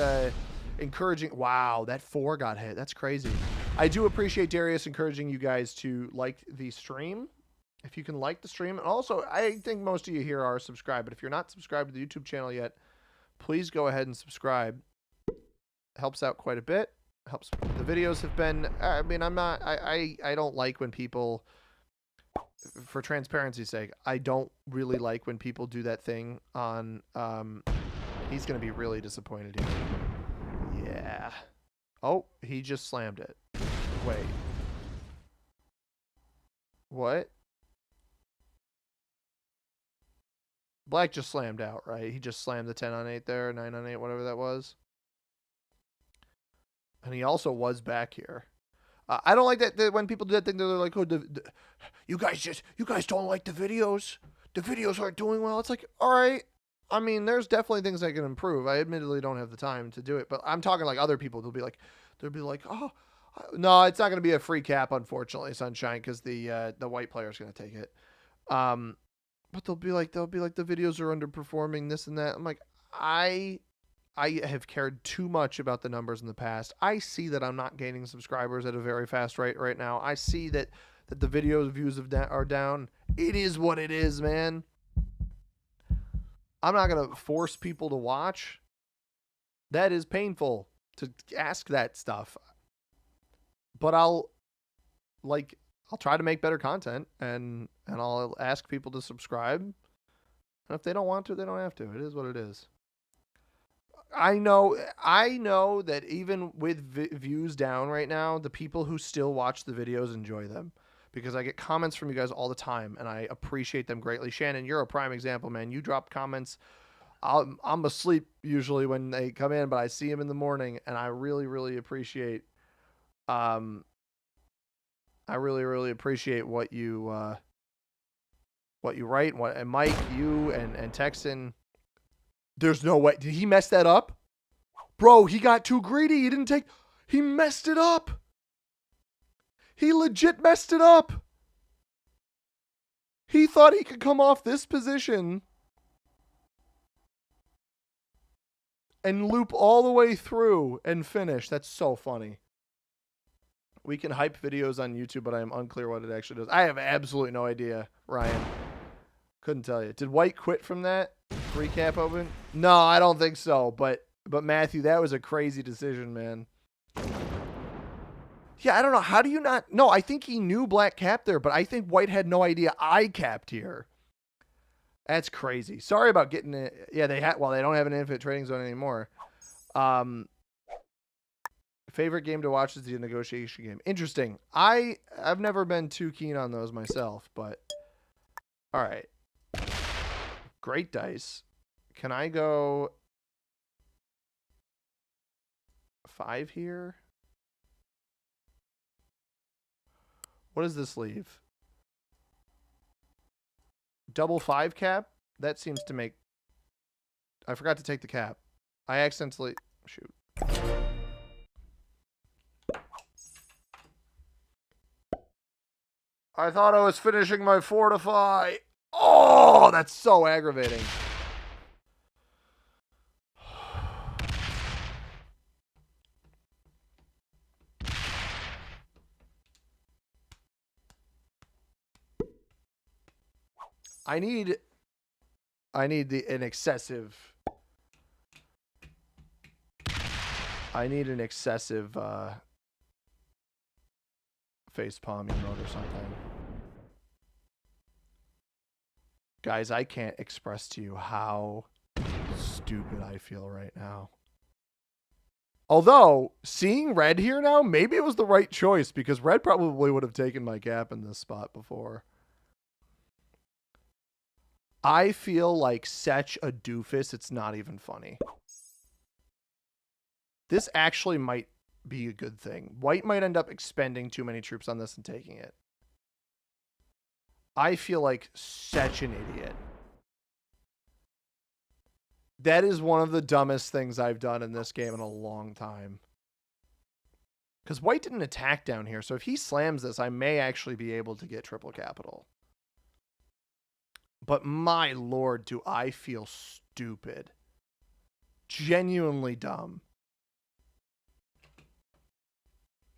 encouraging. Wow, that 4 got hit. That's crazy. I do appreciate Darius encouraging you guys to like the stream. If you can like the stream. And also, I think most of you here are subscribed. But if you're not subscribed to the YouTube channel yet, please go ahead and subscribe. Helps out quite a bit. Helps. The videos have been... I mean, I don't like when people... For transparency's sake, I don't really like when people do that thing on... he's going to be really disappointed here. Yeah. Oh, he just slammed it. Wait. What? Black just slammed out, right? He just slammed the 10 on 8 there, 9 on 8, whatever that was. And he also was back here. I don't like that when people do that thing. They're like, "Oh, you guys don't like the videos. The videos aren't doing well." It's like, all right. I mean, there's definitely things I can improve. I admittedly don't have the time to do it, but I'm talking like other people. They'll be like, "Oh, no, it's not going to be a free cap, unfortunately, Sunshine, because the white player is going to take it." But they'll be like, the videos are underperforming, this and that. I'm like, I have cared too much about the numbers in the past. I see that I'm not gaining subscribers at a very fast rate right now. I see that the video views are down. It is what it is, man. I'm not going to force people to watch. That is painful to ask that stuff. But I'll try to make better content and I'll ask people to subscribe. And if they don't want to, they don't have to. It is what it is. I know that even with views down right now, the people who still watch the videos enjoy them because I get comments from you guys all the time and I appreciate them greatly. Shannon, you're a prime example, man. You drop comments. I'm asleep usually when they come in, but I see them in the morning and I really, really appreciate, I really, really appreciate what you write. And Mike, you and Texan. There's no way. Did he mess that up? Bro, he got too greedy. He didn't take... He messed it up. He legit messed it up. He thought he could come off this position and loop all the way through and finish. That's so funny. We can hype videos on YouTube, but I am unclear what it actually does. I have absolutely no idea, Ryan. Couldn't tell you. Did White quit from that recap open? No, I don't think so. But Matthew, that was a crazy decision, man. Yeah, I don't know. How do you not? No, I think he knew Black capped there, but I think White had no idea I capped here. That's crazy. Sorry about getting it. Yeah, they had. Well, they don't have an infinite trading zone anymore. Favorite game to watch is the negotiation game. Interesting. I've never been too keen on those myself, but all right. Great dice. Can I go 5 here? What does this leave? Double 5 cap? That seems to make... I forgot to take the cap. I accidentally... Shoot. I thought I was finishing my fortify. Oh, that's so aggravating. I need an excessive face palm emote or something. Guys, I can't express to you how stupid I feel right now. Although, seeing red here now, maybe it was the right choice because red probably would have taken my gap in this spot before. I feel like such a doofus, it's not even funny. This actually might be a good thing. White might end up expending too many troops on this and taking it. I feel like such an idiot. That is one of the dumbest things I've done in this game in a long time. Because White didn't attack down here, so if he slams this, I may actually be able to get triple capital. But my lord, do I feel stupid. Genuinely dumb.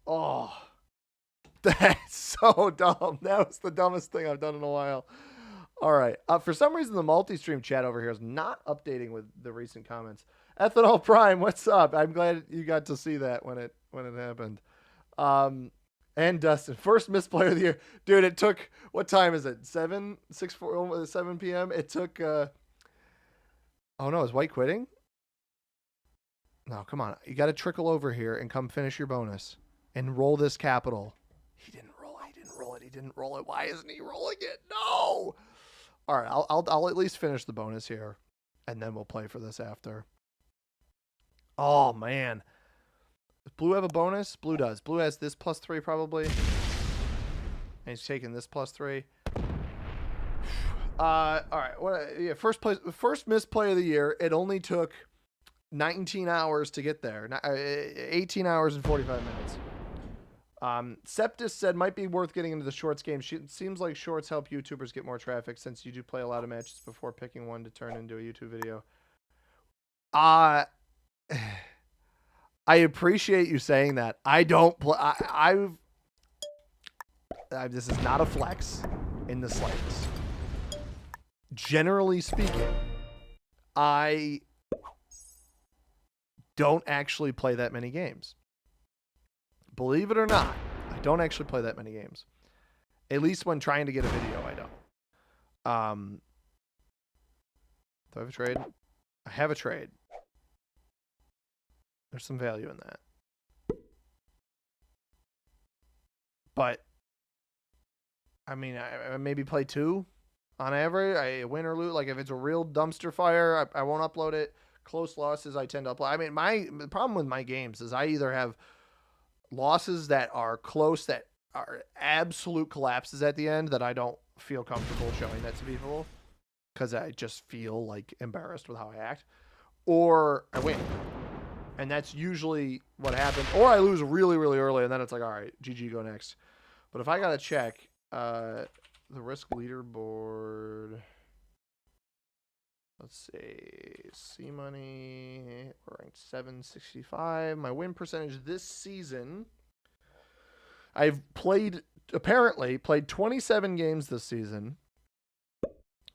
Oh, that's so dumb. That was the dumbest thing I've done in a while. All right. For some reason, the multi-stream chat over here is not updating with the recent comments. Ethanol Prime, what's up? I'm glad you got to see that when it happened. And Dustin, first missed player of the year. Dude, it took, what time is it? 7 p.m.? It took, oh no, is White quitting? No, come on. You got to trickle over here and come finish your bonus and roll this capital. He didn't roll it. He didn't roll it. He didn't roll it. Why isn't he rolling it? No. All right, I'll at least finish the bonus here, and then we'll play for this after. Oh, man. Does Blue have a bonus? Blue does. Blue has this +3 probably. And he's taking this +3. All right. Yeah, first missed play of the year. It only took 19 hours to get there. 18 hours and 45 minutes. Septus said might be worth getting into the shorts game. It seems like shorts help YouTubers get more traffic since you do play a lot of matches before picking one to turn into a YouTube video. I appreciate you saying that. I don't play. This is not a flex in the slightest. Generally speaking, I don't actually play that many games. Believe it or not, I don't actually play that many games. At least when trying to get a video, I don't. Do I have a trade? I have a trade. There's some value in that. But, I mean, I maybe play 2 on average. I win or lose. Like, if it's a real dumpster fire, I won't upload it. Close losses, I tend to upload. I mean, the problem with my games is I either have losses that are close, that are absolute collapses at the end that I don't feel comfortable showing that to people because I just feel like embarrassed with how I act, or I win. And that's usually what happens. Or I lose really, really early, and then it's like, all right, GG, go next. But if I got to check the risk leaderboard, let's see, C Money, we're ranked 765. My win percentage this season, I've apparently played 27 games this season.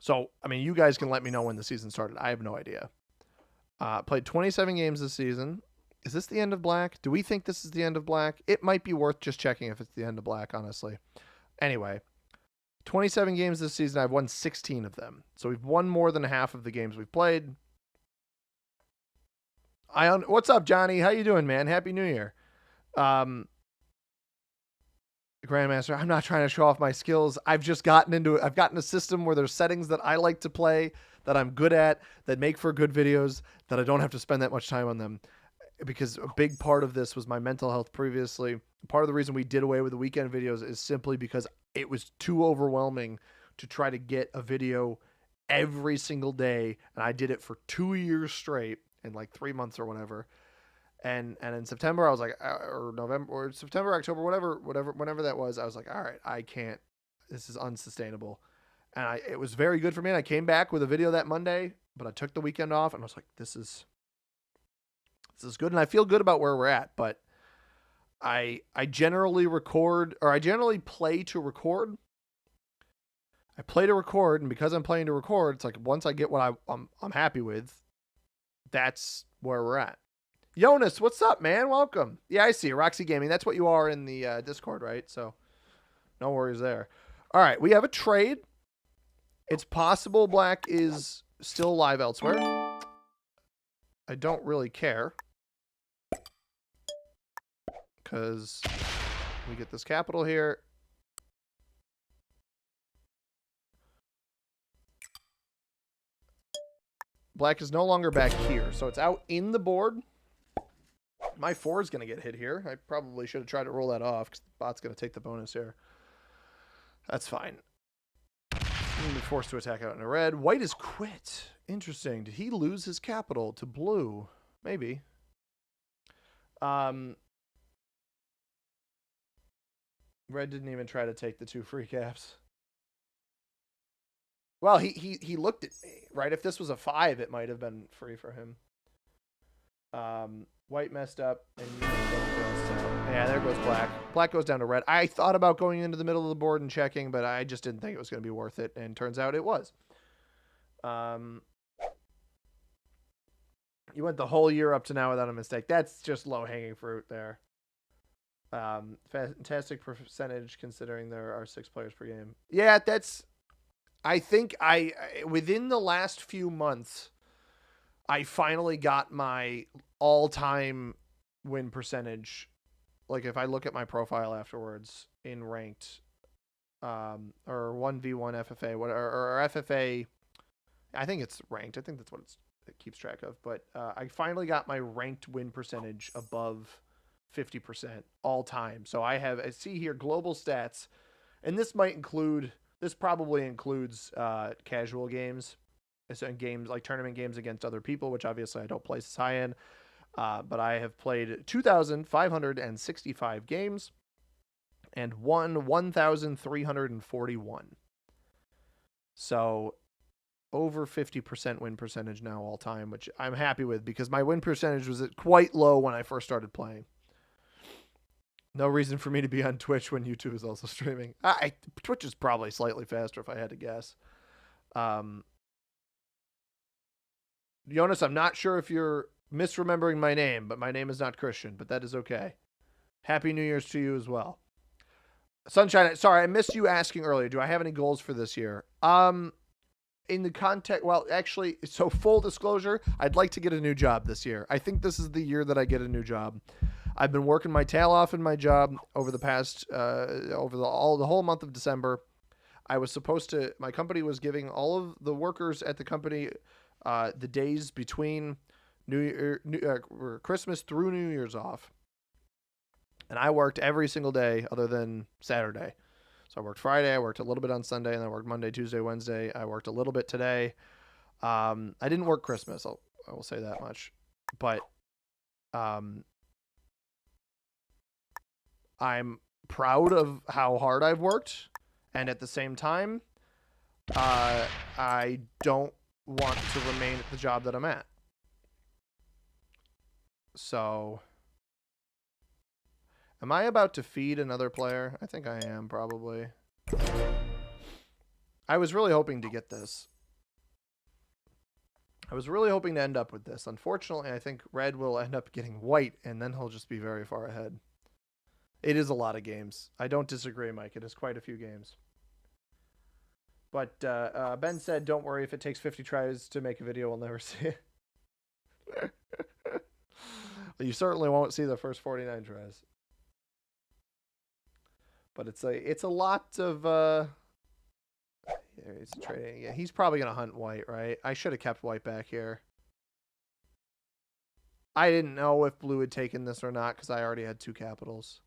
So, I mean, you guys can let me know when the season started. I have no idea. Played 27 games this season. Is this the end of Black? Do we think this is the end of Black? It might be worth just checking if it's the end of Black, honestly. Anyway, 27 games this season. I've won 16 of them. So we've won more than half of the games we've played. What's up, Johnny? How you doing, man? Happy New Year. Grandmaster, I'm not trying to show off my skills. I've just gotten into it. I've gotten a system where there's settings that I like to play, that I'm good at, that make for good videos, that I don't have to spend that much time on them. Because a big part of this was my mental health previously. Part of the reason we did away with the weekend videos is simply because it was too overwhelming to try to get a video every single day. And I did it for 2 years straight in like 3 months or whatever. And in September, I was like, or November, or September, October, whenever that was, I was like, all right, I can't, this is unsustainable. And it was very good for me. And I came back with a video that Monday, but I took the weekend off and I was like, this is good. And I feel good about where we're at, but I generally record, or I generally play to record. I play to record. And because I'm playing to record, it's like, once I get what I'm happy with, that's where we're at. Jonas, what's up, man? Welcome. Yeah, I see you. Roxy Gaming. That's what you are in the Discord, right? So no worries there. All right, we have a trade. It's possible Black is still live elsewhere. I don't really care, because we get this capital here. Black is no longer back here, so it's out in the board. My 4 is going to get hit here. I probably should have tried to roll that off because the bot's going to take the bonus here. That's fine. I'm going to be forced to attack out in a red. White is quit. Interesting. Did he lose his capital to blue? Maybe. Red didn't even try to take the 2 free caps. Well, he looked at me, right? If this was a 5, it might have been free for him. White messed up, and yeah, there goes Black. Black goes down to red. I thought about going into the middle of the board and checking, but I just didn't think it was going to be worth it, and turns out it was. You went the whole year up to now without a mistake. That's just low-hanging fruit there. Fantastic percentage considering there are 6 players per game. Yeah, that's... I think within the last few months, I finally got my all-time win percentage. Like, if I look at my profile afterwards in ranked, or 1v1 FFA, or FFA, I think it's ranked. I think that's what it keeps track of. But I finally got my ranked win percentage above 50% all time. So I see here global stats, and this probably includes casual games. So in games like tournament games against other people, which obviously I don't place as high in. But I have played 2,565 games and won 1,341. So over 50% win percentage now all time, which I'm happy with because my win percentage was quite low when I first started playing. No reason for me to be on Twitch when YouTube is also streaming. Twitch is probably slightly faster if I had to guess. Jonas, I'm not sure if you're misremembering my name, but my name is not Christian, but that is okay. Happy New Year's to you as well. Sunshine, sorry, I missed you asking earlier. Do I have any goals for this year? In the context, well, actually, so full disclosure, I'd like to get a new job this year. I think this is the year that I get a new job. I've been working my tail off in my job over the past, the whole month of December. I was supposed to, my company was giving all of the workers at the company the days between Christmas through New Year's off. And I worked every single day other than Saturday. So I worked Friday, I worked a little bit on Sunday, and I worked Monday, Tuesday, Wednesday. I worked a little bit today. I didn't work Christmas, I will say that much. But Um, I'm proud of how hard I've worked, and at the same time, I don't want to remain at the job that I'm at. So, am I about to feed another player? I think I am, probably. I was really hoping to get this. I was really hoping to end up with this. Unfortunately, I think red will end up getting white, and then he'll just be very far ahead. It is a lot of games. I don't disagree, Mike. It is quite a few games. But Ben said, don't worry, if it takes 50 tries to make a video, we'll never see it. You certainly won't see the first 49 tries. But it's a lot of he's trading. Yeah, he's probably gonna hunt white, right? I should have kept white back here. I didn't know if blue had taken this or not because I already had 2 capitals.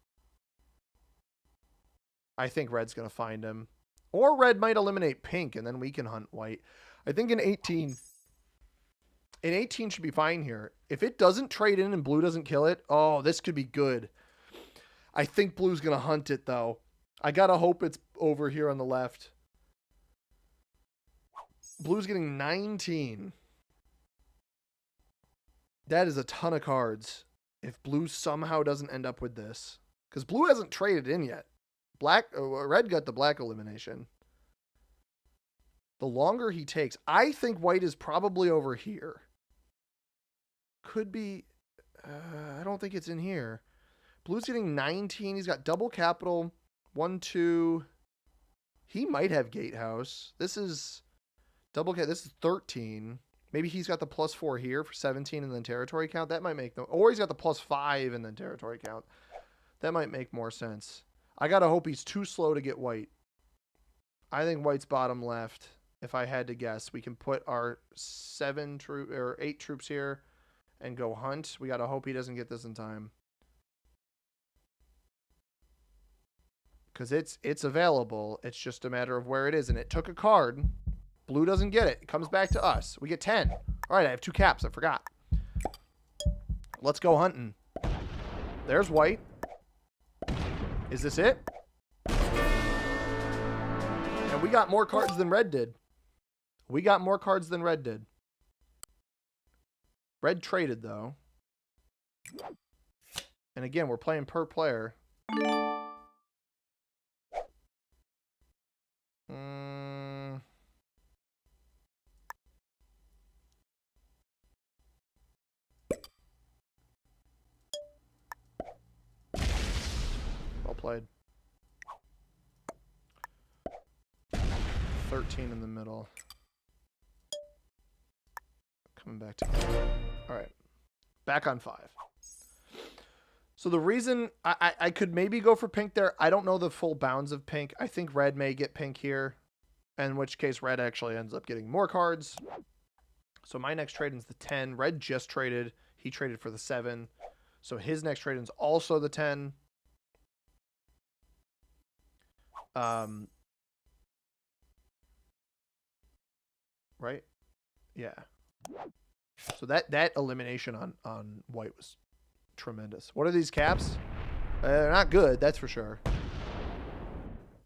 I think red's gonna find him. Or red might eliminate pink and then we can hunt white. I think in 18 should be fine here. If it doesn't trade in and blue doesn't kill it, oh, this could be good. I think blue's going to hunt it, though. I got to hope it's over here on the left. Blue's getting 19. That is a ton of cards if blue somehow doesn't end up with this. Because blue hasn't traded in yet. Red got the black elimination. The longer he takes, I think white is probably over here. Could be. I don't think it's in here. Blue's getting 19. He's got double capital. 1, 2. He might have gatehouse. This is double cap. This is 13. Maybe he's got the +4 here for 17 and then territory count. That might make no. Or he's got the +5 and then territory count. That might make more sense. I gotta hope he's too slow to get white. I think white's bottom left. If I had to guess, we can put our 8 troops here and go hunt. We gotta hope he doesn't get this in time. Because it's available. It's just a matter of where it is. And it took a card. Blue doesn't get it. It comes back to us. We get 10. All right, I have 2 caps. I forgot. Let's go hunting. There's white. Is this it? And we got more cards than red did. We got more cards than red did. Red traded, though. And again, we're playing per player. Well played. 13 in the middle. Coming back to... All right. Back on 5. So the reason I could maybe go for pink there, I don't know the full bounds of pink. I think red may get pink here, in which case red actually ends up getting more cards. So my next trade is the 10. Red just traded. He traded for the 7. So his next trade is also the 10. Right? Yeah. So that elimination on white was tremendous. What are these caps? They're not good, that's for sure.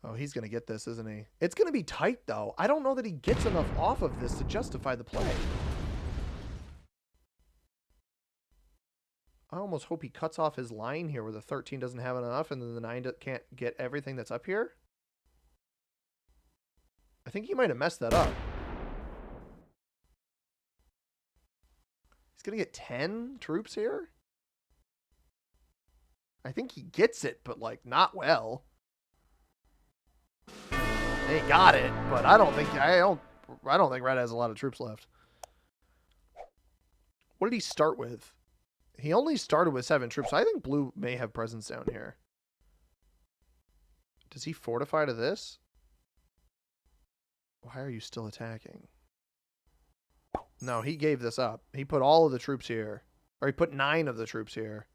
Oh, he's going to get this, isn't he? It's going to be tight, though. I don't know that he gets enough off of this to justify the play. I almost hope he cuts off his line here where the 13 doesn't have enough and then the 9 can't get everything that's up here. I think he might have messed that up. He's going to get 10 troops here? I think he gets it, but, like, not well. He got it, but I don't think Red has a lot of troops left. What did he start with? He only started with 7 troops. So I think blue may have presence down here. Does he fortify to this? Why are you still attacking? No, he gave this up. He put all of the troops here. Or he put 9 of the troops here.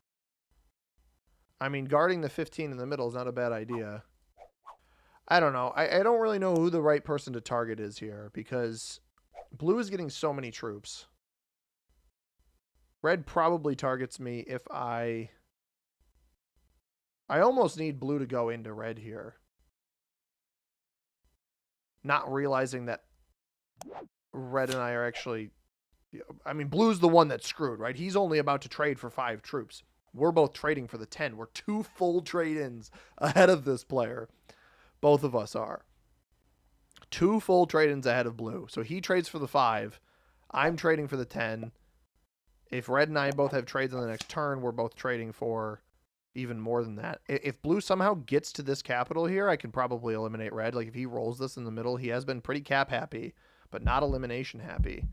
I mean, guarding the 15 in the middle is not a bad idea. I don't know. I don't really know who the right person to target is here because blue is getting so many troops. Red probably targets me if I almost need blue to go into red here. Not realizing that red and I are actually... I mean, blue's the one that's screwed, right? He's only about to trade for 5 troops. We're both trading for the 10. We're 2 full trade-ins ahead of this player. Both of us are. 2 full trade-ins ahead of blue. So he trades for the 5. I'm trading for the 10. If red and I both have trades on the next turn, we're both trading for even more than that. If blue somehow gets to this capital here, I can probably eliminate red. Like if he rolls this in the middle, he has been pretty cap happy, but not elimination happy.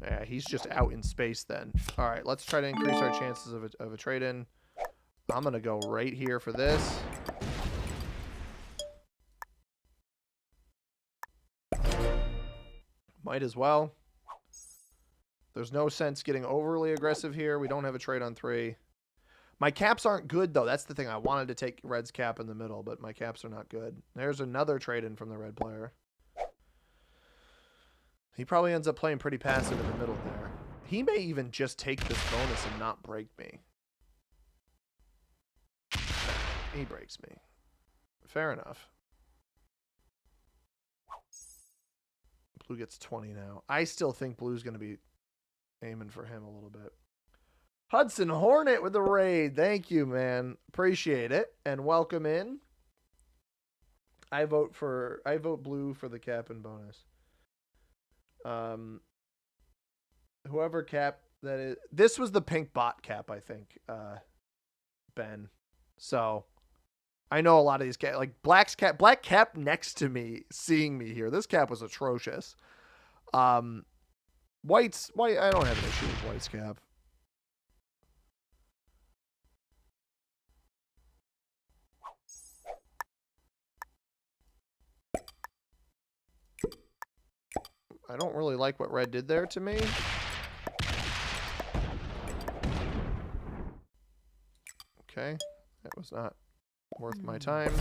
Yeah, he's just out in space then. All right, let's try to increase our chances of a trade-in. I'm going to go right here for this. Might as well. There's no sense getting overly aggressive here. We don't have a trade on 3. My caps aren't good, though. That's the thing. I wanted to take red's cap in the middle, but my caps are not good. There's another trade-in from the red player. He probably ends up playing pretty passive in the middle there. He may even just take this bonus and not break me. He breaks me. Fair enough. Blue gets 20 now. I still think blue's going to be aiming for him a little bit. Hudson Hornet with the raid. Thank you, man. Appreciate it. And welcome in. I vote blue for the cap and bonus. Whoever cap that is, this was the pink bot cap, I think, Ben. So I know a lot of these cap, like black cap next to me, seeing me here. This cap was atrocious. White, I don't have an issue with white's cap. I don't really like what red did there to me. Okay, that was not worth my time.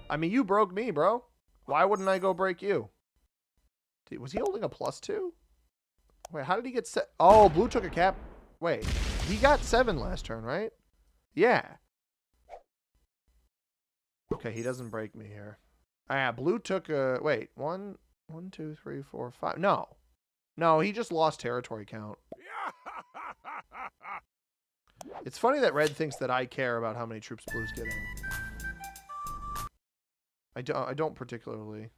I mean, you broke me, bro. Why wouldn't I go break you? Was he holding a +2? Wait, how did he get set? Oh, blue took a cap. Wait, he got 7 last turn, right? Yeah. Okay, he doesn't break me here. Ah, blue took a... Wait, 1, 2, 3, 4, 5. No, he just lost territory count. It's funny that red thinks that I care about how many troops blue's getting. I don't particularly.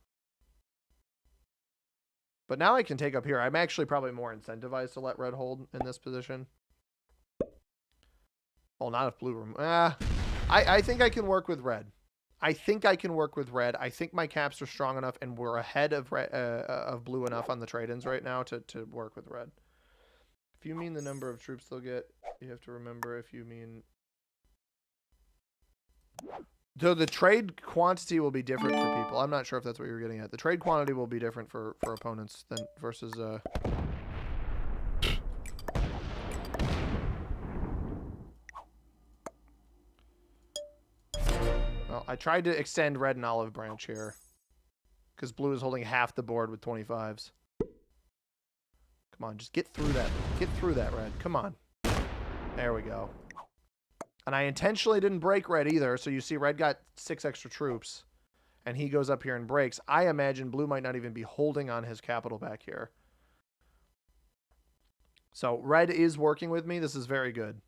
But now I can take up here. I'm actually probably more incentivized to let red hold in this position. Well, not if blue... I think I can work with red. I think I think my caps are strong enough, and we're ahead of blue enough on the trade-ins right now to work with red. If you mean the number of troops they'll get, you have to remember if you mean... So the trade quantity will be different for people. I'm not sure if that's what you're getting at. The trade quantity will be different for opponents than versus... Well, I tried to extend red and olive branch here because blue is holding half the board with 25s. Come on, just get through that. Get through that, red. Come on. There we go. And I intentionally didn't break red either, so you see red got 6 extra troops, and he goes up here and breaks. I imagine blue might not even be holding on his capital back here. So red is working with me. This is very good.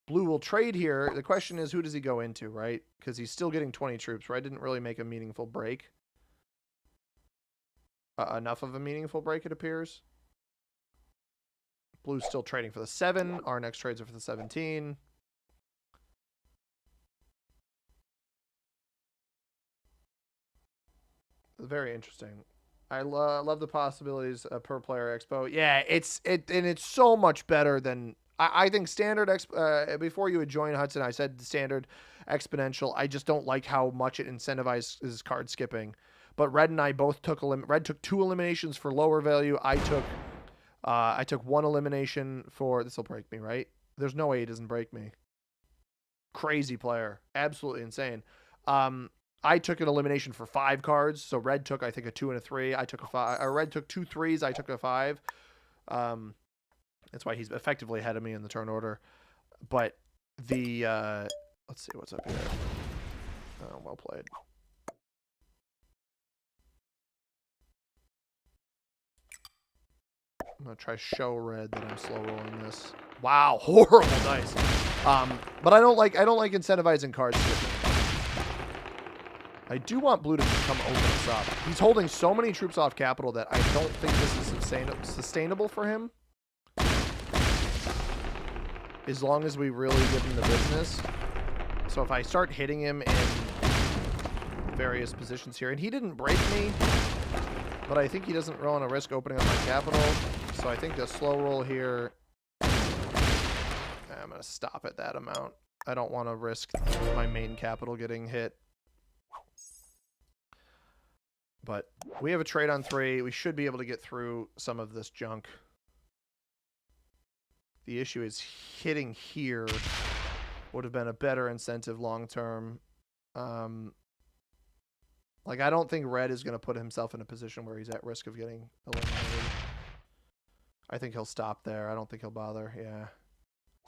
Blue will trade here. The question is, who does he go into, right? Because he's still getting 20 troops. Red didn't really make a meaningful break. Enough of a meaningful break, it appears. Blue's still trading for the 7. Our next trades are for the 17. Very interesting. I love the possibilities per player expo. Yeah, it's so much better than I think standard. Before you would join Hudson, I said standard exponential. I just don't like how much it incentivizes card skipping. But red and I both took red took 2 eliminations for lower value. I took 1 elimination for this will break me, right? There's no way he doesn't break me. Crazy player, absolutely insane. I took an elimination for 5 cards, so red took, I think, a 2 and a 3. I took a 5. Or red took 2 3s. I took a 5. That's why he's effectively ahead of me in the turn order. But the let's see what's up here. Oh, well played. I'm gonna try show red that I'm slow rolling this. Wow, horrible dice. But I don't like incentivizing cards. I do want blue to come open us up. He's holding so many troops off capital that I don't think this is sustainable for him. As long as we really give him the business. So if I start hitting him in various positions here, and he didn't break me, but I think he doesn't want to risk opening up my capital. So I think the slow roll here, I'm going to stop at that amount. I don't want to risk my main capital getting hit. But we have a trade on 3. We should be able to get through some of this junk. The issue is hitting here would have been a better incentive long term. Like, I don't think red is going to put himself in a position where he's at risk of getting eliminated. I think he'll stop there. I don't think he'll bother. Yeah.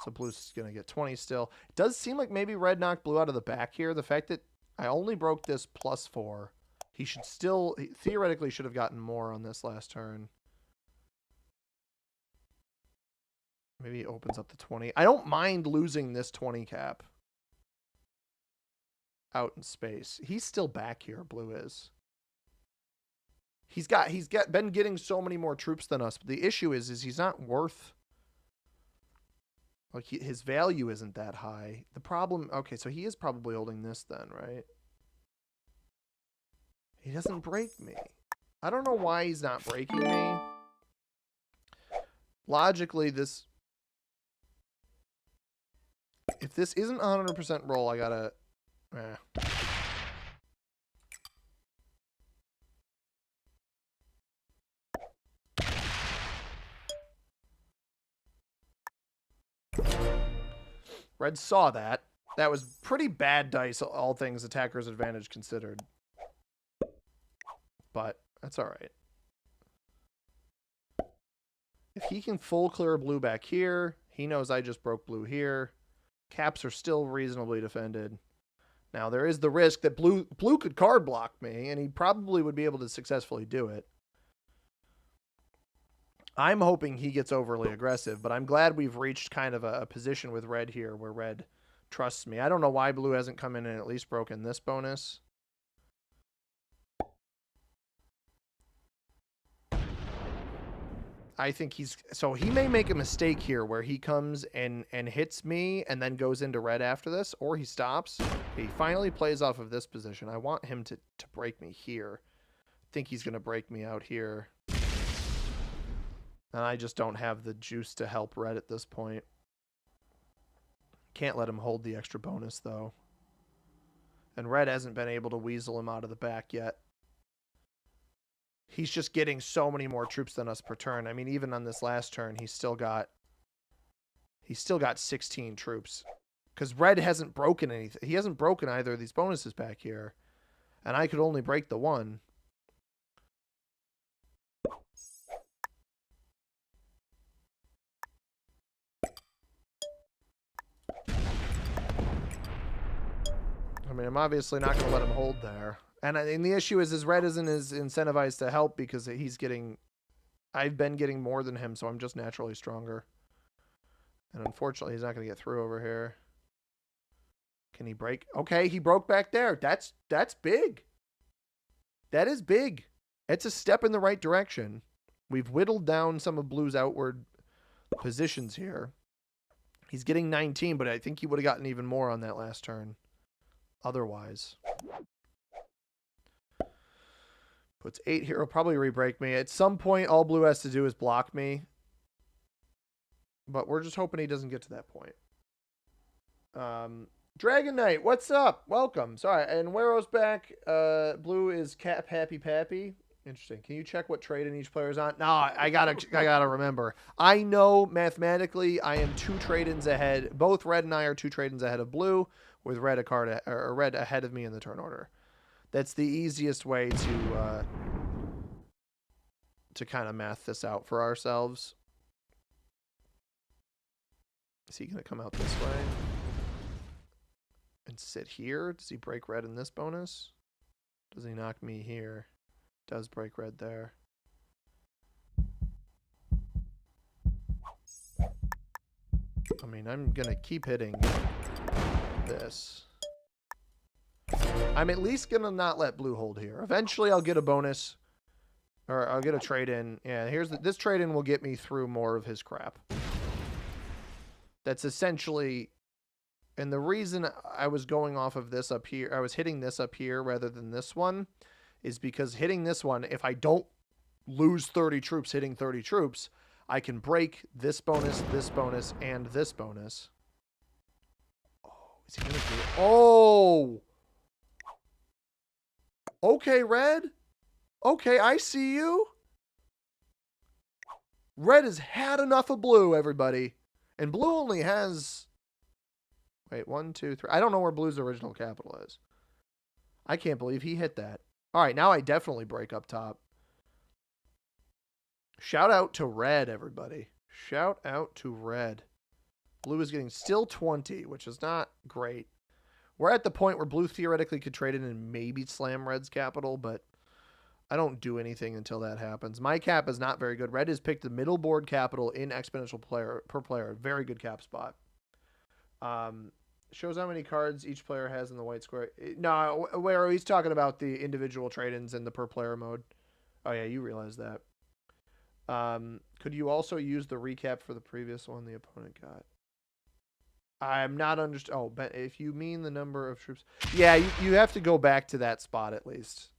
So blue's going to get 20 still. It does seem like maybe red knocked blue out of the back here. The fact that I only broke this +4. He should still, he theoretically should have gotten more on this last turn. Maybe he opens up the 20. I don't mind losing this 20 cap out in space. He's still back here, blue is. He's been getting so many more troops than us. But the issue is he's not worth, like, his value isn't that high. The problem, okay, so he is probably holding this then, right? He doesn't break me. I don't know why he's not breaking me. Logically, this, if this isn't 100% roll, I gotta, Red saw that. That was pretty bad dice, all things attacker's advantage considered. But that's all right. If he can full clear blue back here, he knows I just broke blue here. Caps are still reasonably defended. Now, there is the risk that blue could card block me, and he probably would be able to successfully do it. I'm hoping he gets overly aggressive, but I'm glad we've reached kind of a position with red here where red trusts me. I don't know why blue hasn't come in and at least broken this bonus. I think so he may make a mistake here where he comes and hits me and then goes into red after this, or he stops. He finally plays off of this position. I want him to break me here. I think he's going to break me out here. And I just don't have the juice to help red at this point. Can't let him hold the extra bonus, though. And red hasn't been able to weasel him out of the back yet. He's just getting so many more troops than us per turn. I mean, even on this last turn, he's still got 16 troops. Because red hasn't broken anything. He hasn't broken either of these bonuses back here. And I could only break the one. I mean, I'm obviously not going to let him hold there. And the issue is red isn't as incentivized to help because I've been getting more than him, so I'm just naturally stronger. And unfortunately, he's not going to get through over here. Can he break? Okay, he broke back there. That's big. That is big. It's a step in the right direction. We've whittled down some of blue's outward positions here. He's getting 19, but I think he would have gotten even more on that last turn. Otherwise. Puts 8 here. He'll probably re-break me. At some point, all blue has to do is block me. But we're just hoping he doesn't get to that point. Dragon Knight, what's up? Welcome. Sorry, and Wero's back. Blue is Cap Happy Pappy. Interesting. Can you check what trade in each player's on? No, I gotta remember. I know mathematically I am 2 trade-ins ahead. Both red and I are 2 trade-ins ahead of blue, with red red ahead of me in the turn order. That's the easiest way to kind of math this out for ourselves. Is he going to come out this way and sit here? Does he break red in this bonus? Does he knock me here? Does break red there. I mean, I'm going to keep hitting this. I'm at least going to not let blue hold here. Eventually, I'll get a bonus. Or I'll get a trade-in. Yeah, this trade-in will get me through more of his crap. That's essentially... And the reason I was going off of this up here, I was hitting this up here rather than this one, is because hitting this one, if I don't lose 30 troops hitting 30 troops, I can break this bonus, and this bonus. Oh, is he going to do it? Oh! Okay, red. Okay, I see you. Red has had enough of blue, everybody. And blue only has... Wait, 1, 2, 3. I don't know where blue's original capital is. I can't believe he hit that. All right, now I definitely break up top. Shout out to red, everybody. Shout out to red. Blue is getting still 20, which is not great. We're at the point where blue theoretically could trade in and maybe slam red's capital, but I don't do anything until that happens. My cap is not very good. Red has picked the middle board capital in exponential per player. Very good cap spot. Shows how many cards each player has in the white square. No, where he's talking about the individual trade-ins in the per player mode. Oh yeah, you realize that. Could you also use the recap for the previous one the opponent got? I'm not oh, but if you mean the number of troops, yeah, you have to go back to that spot at least.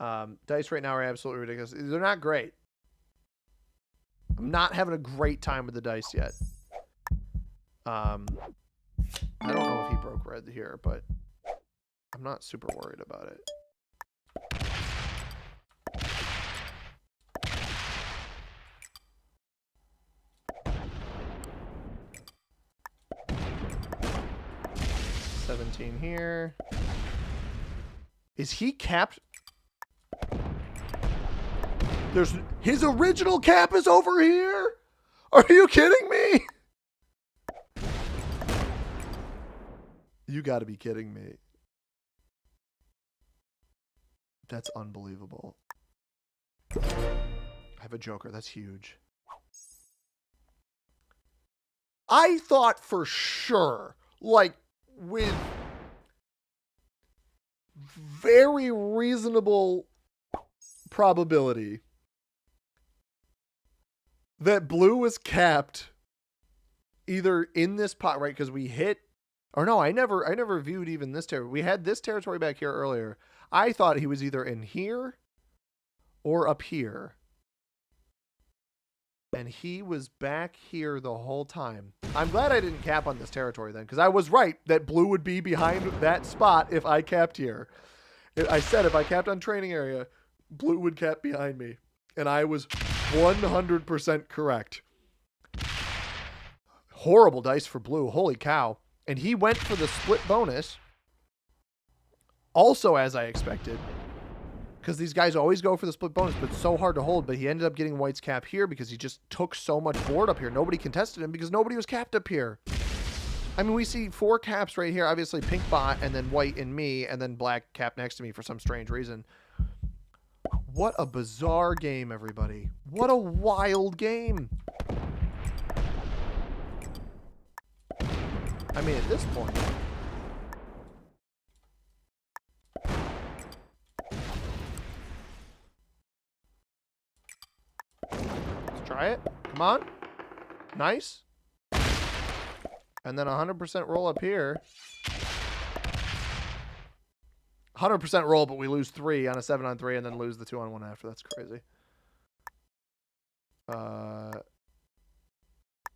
Dice right now are absolutely ridiculous. They're not great. I'm not having a great time with the dice yet. I don't know if he broke red here, but I'm not super worried about it. $17 here. Is he capped? His original cap is over here? Are you kidding me? You got to be kidding me. That's unbelievable. I have a joker. That's huge. I thought for sure, like with very reasonable probability, that blue was capped either in this pot, right? Because we hit, or no, I never viewed even this territory. We had this territory back here earlier. I thought he was either in here or up here. And he was back here the whole time. I'm glad I didn't cap on this territory then, because I was right that blue would be behind that spot if I capped here. I said if I capped on training area, blue would cap behind me. And I was 100% correct. Horrible dice for blue. Holy cow. And he went for the split bonus. Also as I expected. Because these guys always go for the split bonus, but it's so hard to hold. But he ended up getting white's cap here because he just took so much board up here. Nobody contested him because nobody was capped up here. I mean, we see 4 caps right here. Obviously, pink bot, and then white and me, and then black cap next to me for some strange reason. What a bizarre game, everybody. What a wild game. I mean, at this point... Try it. Come on. Nice. And then 100% roll up here. 100% roll, but we lose 3 on a 7-on-3 and then lose the 2-on-1 after. That's crazy. I'm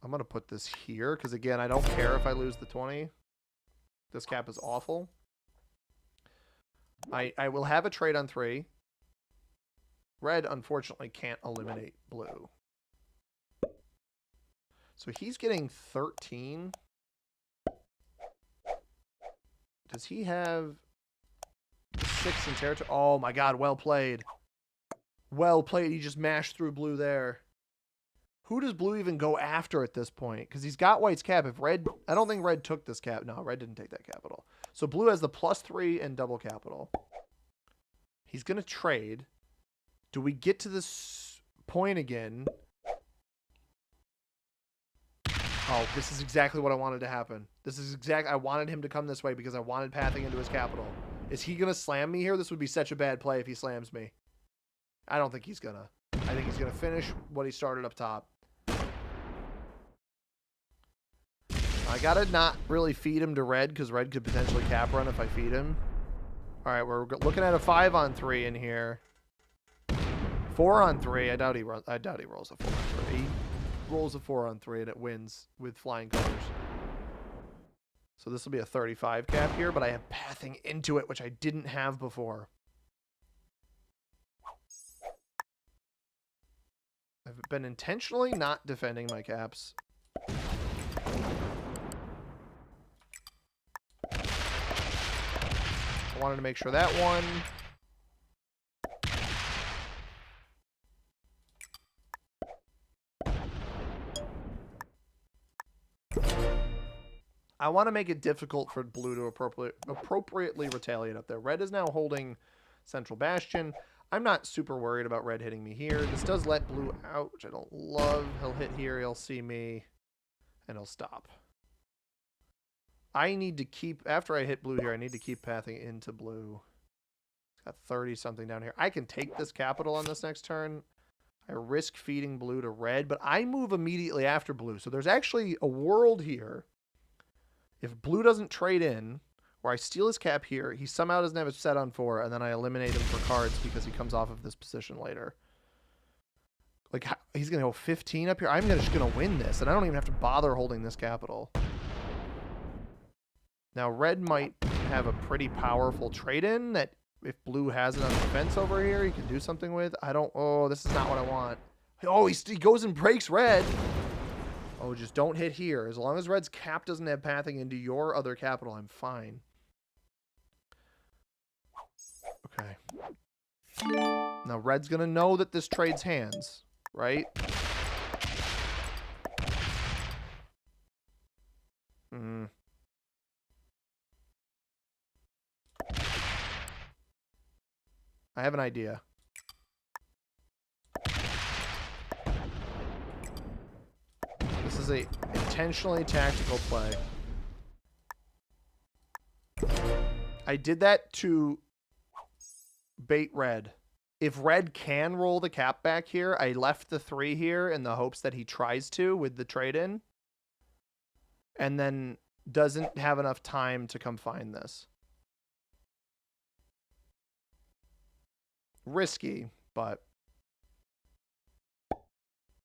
going to put this here because, again, I don't care if I lose the 20. This cap is awful. I will have a trade on 3. Red, unfortunately, can't eliminate blue. So he's getting 13. Does he have... 6 in territory. Oh my god, well played. Well played. He just mashed through blue there. Who does blue even go after at this point? Because he's got white's cap. If red, I don't think red took this cap. No, red didn't take that capital. So blue has the +3 and double capital. He's going to trade. Do we get to this point again? Oh, this is exactly what I wanted to happen. This is I wanted him to come this way because I wanted pathing into his capital. Is he going to slam me here? This would be such a bad play if he slams me. I don't think he's going to. I think he's going to finish what he started up top. I got to not really feed him to red because red could potentially cap run if I feed him. All right, we're looking at a 5-on-3 in here. 4-on-3. I doubt he rolls a 4-on-3. He rolls a 4-on-3 and it wins with flying colors. So this will be a 35 cap here, but I have pathing into it, which I didn't have before. I've been intentionally not defending my caps. I wanted to make sure that one. I want to make it difficult for blue to appropriately retaliate up there. Red is now holding Central Bastion. I'm not super worried about red hitting me here. This does let blue out, which I don't love. He'll hit here, he'll see me, and he'll stop. I need to keep, after I hit blue here, I need to keep pathing into blue. It's got 30-something down here. I can take this capital on this next turn. I risk feeding blue to red, but I move immediately after blue. So there's actually a world here. If blue doesn't trade in, where I steal his cap here, he somehow doesn't have a set on 4, and then I eliminate him for cards because he comes off of this position later. Like, he's going to go 15 up here. I'm just going to win this, and I don't even have to bother holding this capital. Now, red might have a pretty powerful trade-in that if blue has it on defense over here, he can do something with. Oh, this is not what I want. Oh, he goes and breaks red. Oh, just don't hit here. As long as red's cap doesn't have pathing into your other capital, I'm fine. Okay. Now, red's going to know that this trades hands, right? I have an idea. This is a intentionally tactical play. I did that to bait red. If red can roll the cap back here, I left the 3 here in the hopes that he tries to with the trade-in. And then doesn't have enough time to come find this. Risky, but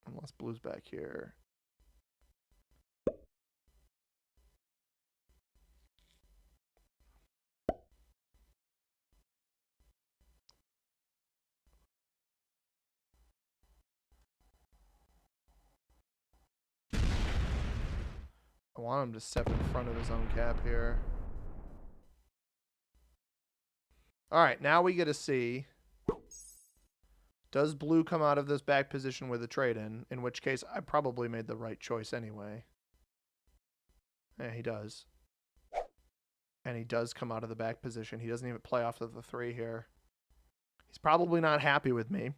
unless blue's back here. I want him to step in front of his own cap here. All right, now we get to see, does blue come out of this back position with a trade-in? In which case, I probably made the right choice anyway. Yeah, he does. And he does come out of the back position. He doesn't even play off of the 3 here. He's probably not happy with me.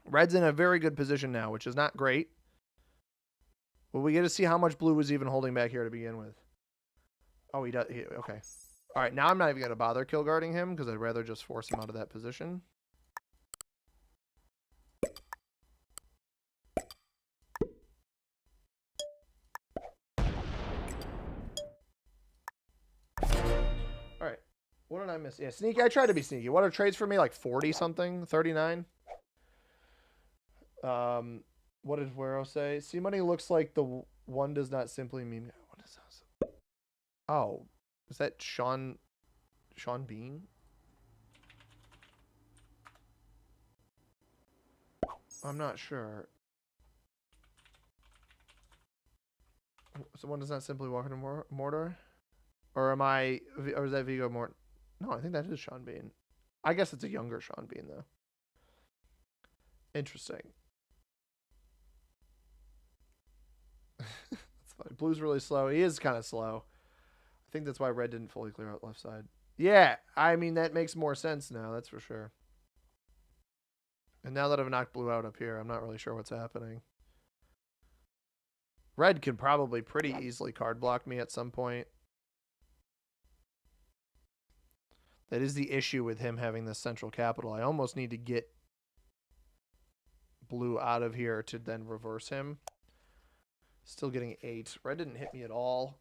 Red's in a very good position now, which is not great. Well, we get to see how much blue was even holding back here to begin with. Oh, he does. Okay. All right, now I'm not even going to bother kill guarding him because I'd rather just force him out of that position. All right. What did I miss? Yeah, sneaky. I tried to be sneaky. What are trades for me? Like 40-something? 39? What did Wero say? See, money looks like the one does not simply mean. What is that? Oh, is that Sean Bean? I'm not sure. So one does not simply walk into Mordor, or am I? Or is that Viggo Mortensen? No, I think that is Sean Bean. I guess it's a younger Sean Bean, though. Interesting. That's funny. Blue's really slow. He is kind of slow. I think that's why red didn't fully clear out left side. Yeah, I mean, that makes more sense now. That's for sure. And now that I've knocked blue out up here, I'm not really sure what's happening. Red can probably pretty easily card block me at some point. That is the issue with him having this central capital. I almost need to get blue out of here to then reverse him. Still getting 8. Red didn't hit me at all,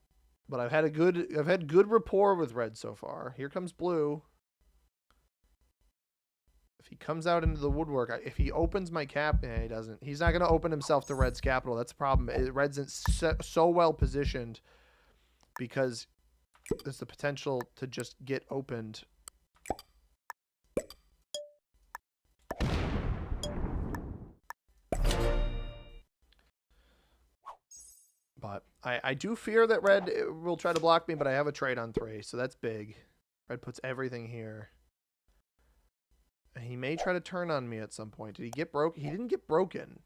but I've had good rapport with red so far. Here comes blue. If he comes out into the woodwork, if he opens my cap, he doesn't. He's not going to open himself to red's capital. That's the problem. Red's so well positioned because there's the potential to just get opened. But I do fear that red will try to block me, but I have a trade on 3, so that's big. Red puts everything here. And he may try to turn on me at some point. Did he get broke? He didn't get broken.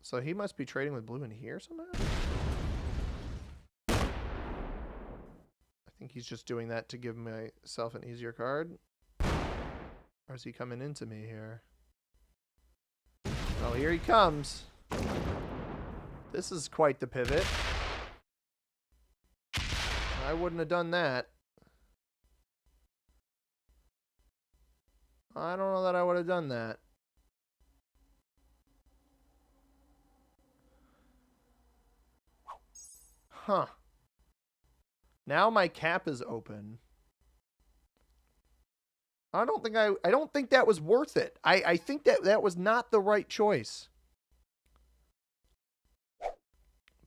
So he must be trading with blue in here somehow. I think he's just doing that to give myself an easier card. Or is he coming into me here? Oh, here he comes. This is quite the pivot. I wouldn't have done that. I don't know that I would have done that. Huh. Now my cap is open. I don't think that was worth it. I think that was not the right choice.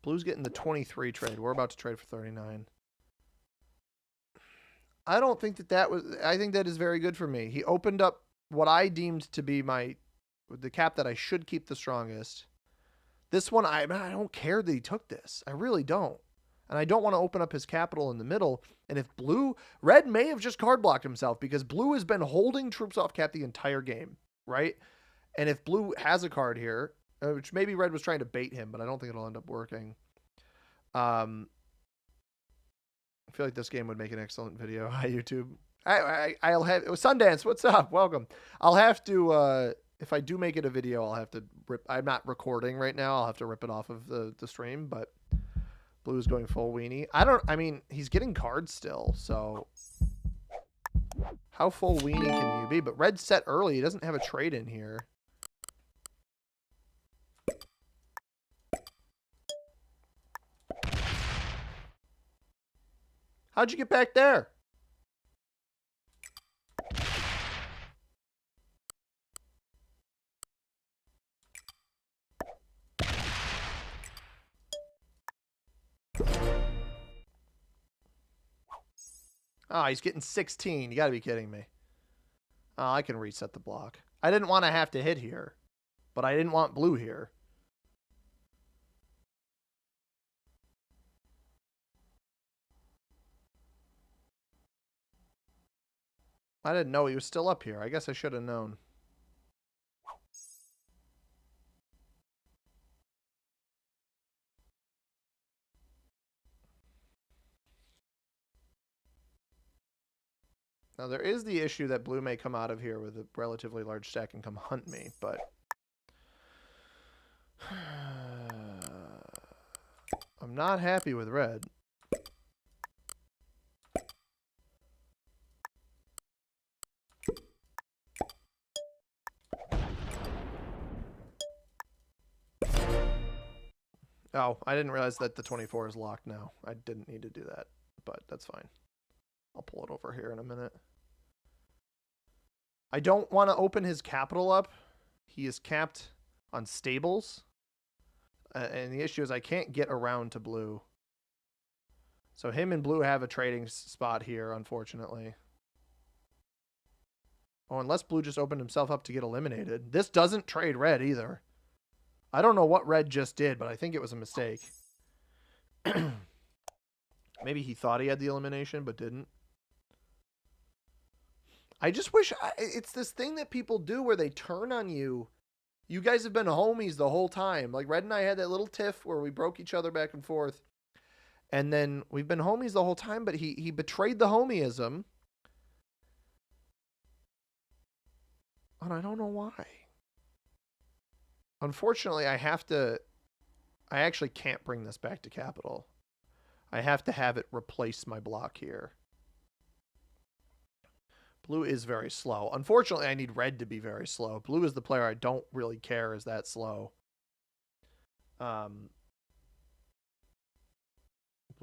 Blue's getting the 23 trade. We're about to trade for 39. I don't think that was... I think that is very good for me. He opened up what I deemed to be the cap that I should keep the strongest. This one, I don't care that he took this. I really don't. And I don't want to open up his capital in the middle. And if red may have just card blocked himself because blue has been holding troops off cap the entire game, right? And if blue has a card here, which maybe red was trying to bait him, but I don't think it'll end up working. I feel like this game would make an excellent video. Hi, YouTube. I'll have Sundance. What's up? Welcome. I'll have to if I do make it a video, I'll have to rip. I'm not recording right now. I'll have to rip it off of the stream. But Blue's going full weenie. I mean, he's getting cards still. So how full weenie can you be? But red set early. He doesn't have a trade in here. How'd you get back there? Oh, he's getting 16. You got to be kidding me. Oh, I can reset the block. I didn't want to have to hit here, but I didn't want blue here. I didn't know he was still up here. I guess I should have known. Now, there is the issue that blue may come out of here with a relatively large stack and come hunt me, but... I'm not happy with red. Oh, I didn't realize that the 24 is locked now. I didn't need to do that, but that's fine. I'll pull it over here in a minute. I don't want to open his capital up. He is capped on stables. And the issue is I can't get around to blue. So him and blue have a trading spot here, unfortunately. Oh, unless blue just opened himself up to get eliminated. This doesn't trade red either. I don't know what red just did, but I think it was a mistake. Maybe he thought he had the elimination, but didn't. I just wish it's this thing that people do where they turn on you. You guys have been homies the whole time. Like Red and I had that little tiff where we broke each other back and forth. And then we've been homies the whole time, but he betrayed the homieism. And I don't know why. Unfortunately, I actually can't bring this back to capital. I have to have it replace my block here. Blue is very slow. Unfortunately, I need red to be very slow. Blue is the player I don't really care is that slow. Blue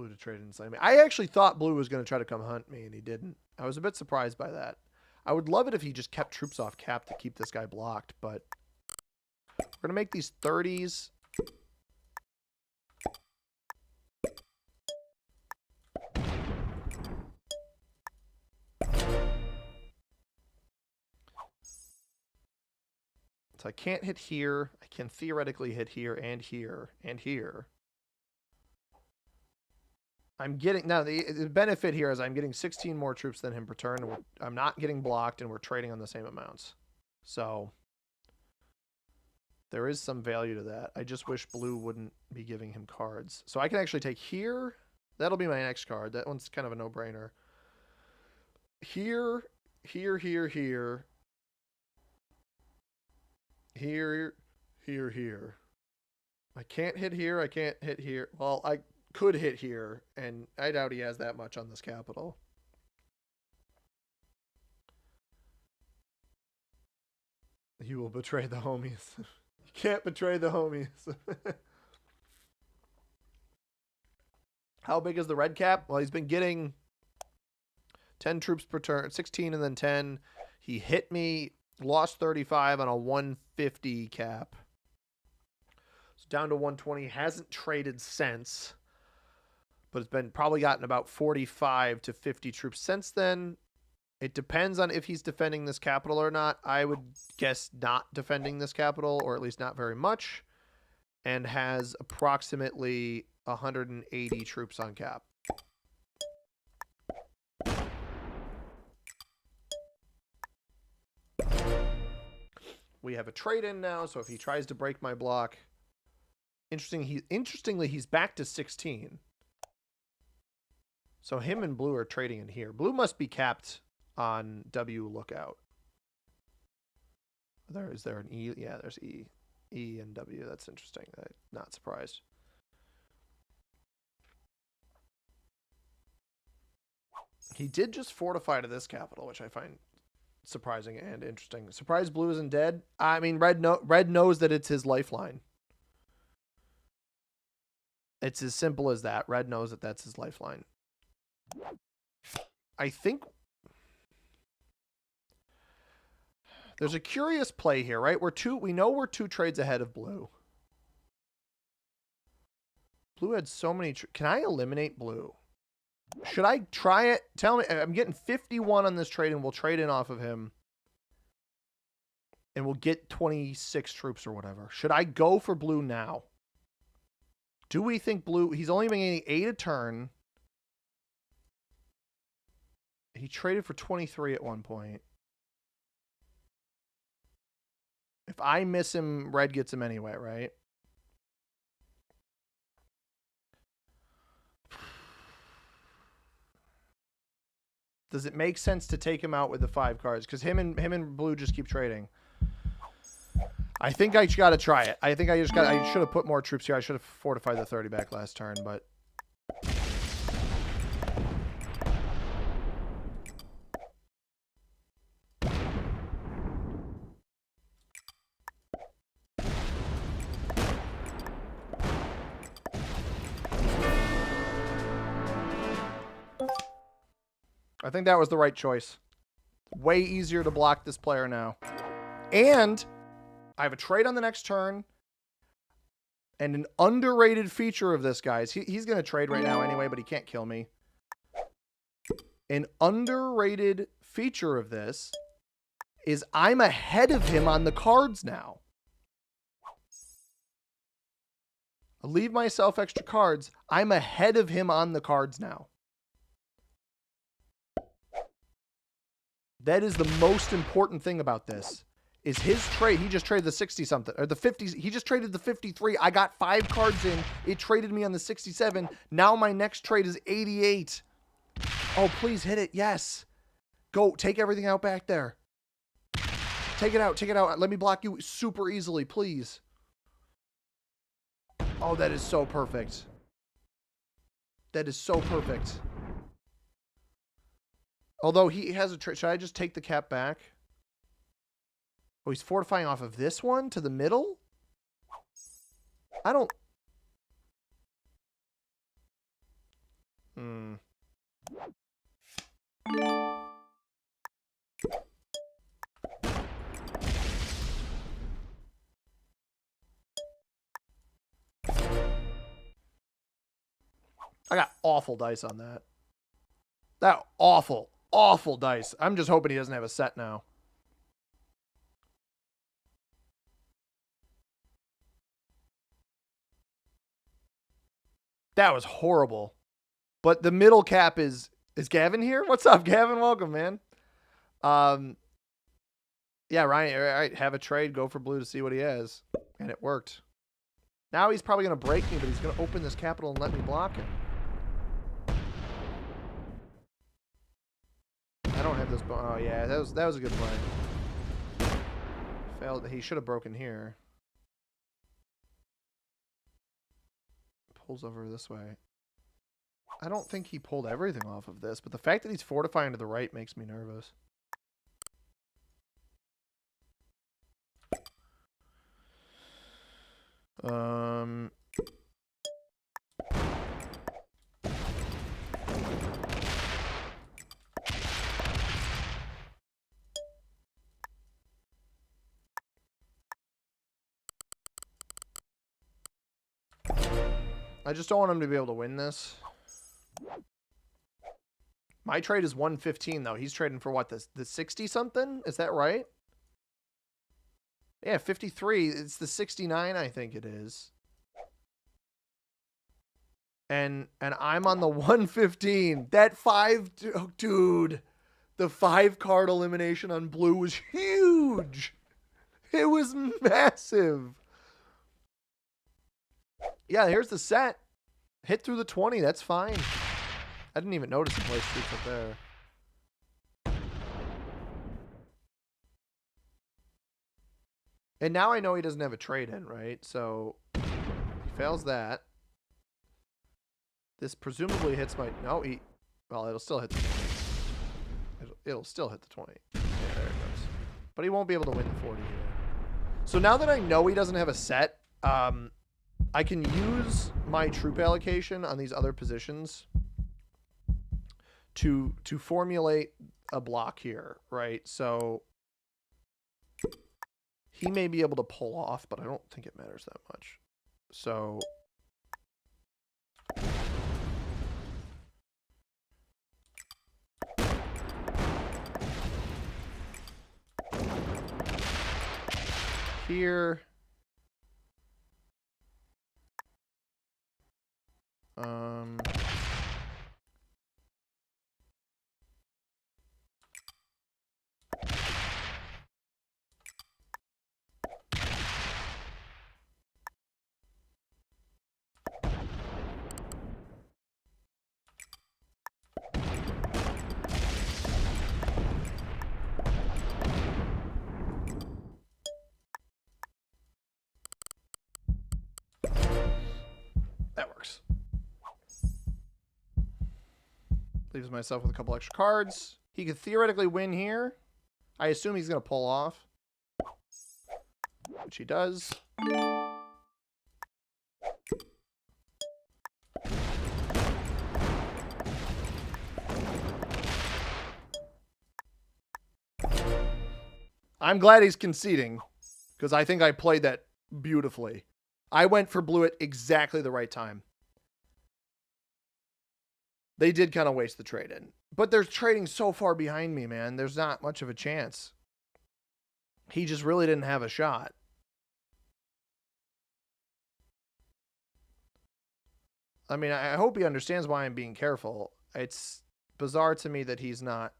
to trade inside me. I actually thought blue was going to try to come hunt me, and he didn't. I was a bit surprised by that. I would love it if he just kept troops off cap to keep this guy blocked, but we're going to make these 30s. So I can't hit here. I can theoretically hit here and here and here. I'm getting... Now, the benefit here is I'm getting 16 more troops than him per turn. I'm not getting blocked, and we're trading on the same amounts. So there is some value to that. I just wish blue wouldn't be giving him cards. So I can actually take here. That'll be my next card. That one's kind of a no-brainer. Here, here, here, here. Here, here, here. I can't hit here. I can't hit here. Well, I could hit here, and I doubt he has that much on this capital. You will betray the homies. You can't betray the homies. How big is the red cap? Well, he's been getting 10 troops per turn, 16 and then 10. He hit me, lost 35 on a 150 cap. So down to 120. Hasn't traded since, but it's been probably gotten about 45 to 50 troops since then. It depends on if he's defending this capital or not. I would guess not defending this capital, or at least not very much, and has approximately 180 troops on cap. We have a trade-in now, so if he tries to break my block... Interestingly, he's back to 16. So him and blue are trading in here. Blue must be capped on W lookout. Is there an E? Yeah, there's E. E and W. That's interesting. I'm not surprised. He did just fortify to this capital, which I find surprising and interesting. Surprised blue isn't dead. I mean, red knows that it's his lifeline. It's as simple as that. Red knows that that's his lifeline. I think there's a curious play here, right? We know we're 2 trades ahead of blue. Blue had so many. Can I eliminate blue? Should I try it? Tell me. I'm getting 51 on this trade, and we'll trade in off of him. And we'll get 26 troops or whatever. Should I go for blue now? Do we think blue... He's only been getting 8 a turn. He traded for 23 at one point. If I miss him, red gets him anyway, right? Does it make sense to take him out with the 5 cards? Because him and blue just keep trading. I think I got to try it. I think I should have put more troops here. I should have fortified the 30 back last turn, but... I think that was the right choice. Way easier to block this player now. And I have a trade on the next turn. And an underrated feature of this, guys. He's going to trade right now anyway, but he can't kill me. An underrated feature of this is I'm ahead of him on the cards now. I'll leave myself extra cards. I'm ahead of him on the cards now. That is the most important thing about this. Is his trade. He just traded the 60-something. Or the 50s. He just traded the 53. I got 5 cards in. It traded me on the 67. Now my next trade is 88. Oh, please hit it. Yes. Go. Take everything out back there. Take it out. Take it out. Let me block you super easily, please. Oh, that is so perfect. That is so perfect. Although he has a trade. Should I just take the cap back? Oh, he's fortifying off of this one to the middle? I don't... I got awful dice on that. That awful, awful dice. I'm just hoping he doesn't have a set now. That was horrible. But the middle cap is Gavin here? What's up, Gavin? Welcome, man. Yeah, Ryan, all right, have a trade, go for blue to see what he has. And it worked. Now he's probably going to break me, but he's going to open this capital and let me block him. I don't have this. Oh, yeah, that was a good play. Failed. He should have broken here. Pulls over this way. I don't think he pulled everything off of this, but the fact that he's fortifying to the right makes me nervous. I just don't want him to be able to win this. My trade is 115 though. He's trading for what, the 60 something? Is that right? Yeah, 53. It's the 69, I think it is. And I'm on the 115. That 5, oh, dude. The 5 card elimination on blue was huge. It was massive. Yeah, here's the set. Hit through the 20. That's fine. I didn't even notice the play streaks up there. And now I know he doesn't have a trade in, right? So he fails that. This presumably hits my... No, he... Well, it'll still hit the 20. It'll still hit the 20. Yeah, there it goes. But he won't be able to win the 40 here. So now that I know he doesn't have a set, I can use my troop allocation on these other positions to formulate a block here, right? So he may be able to pull off, but I don't think it matters that much. So here, that works. Leaves myself with a couple extra cards. He could theoretically win here. I assume he's going to pull off, which he does. I'm glad he's conceding because I think I played that beautifully. I went for blue at exactly the right time. They did kind of waste the trade in. But they're trading so far behind me, man. There's not much of a chance. He just really didn't have a shot. I mean, I hope he understands why I'm being careful. It's bizarre to me that he's not.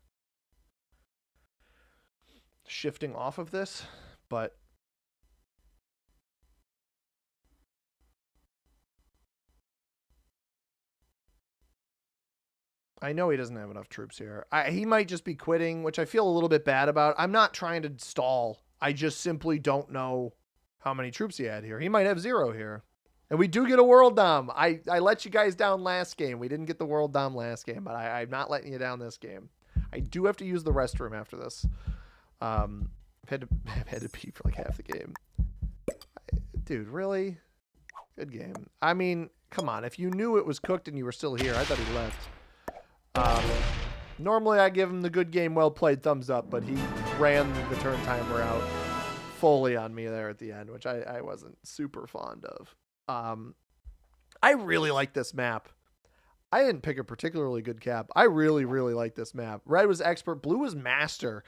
shifting off of this, but I know he doesn't have enough troops here. He might just be quitting, which I feel a little bit bad about. I'm not trying to stall. I just simply don't know how many troops he had here. He might have 0 here. And we do get a world dom. I let you guys down last game. We didn't get the world dom last game, but I'm not letting you down this game. I do have to use the restroom after this. I've had to pee for like half the game. Dude, really? Good game. I mean, come on. If you knew it was cooked and you were still here, I thought he left. Normally I give him the good game, well played thumbs up, but he ran the turn timer out fully on me there at the end, which I wasn't super fond of. I really like this map. I didn't pick a particularly good cap. I really, really like this map. Red was expert. Blue was master.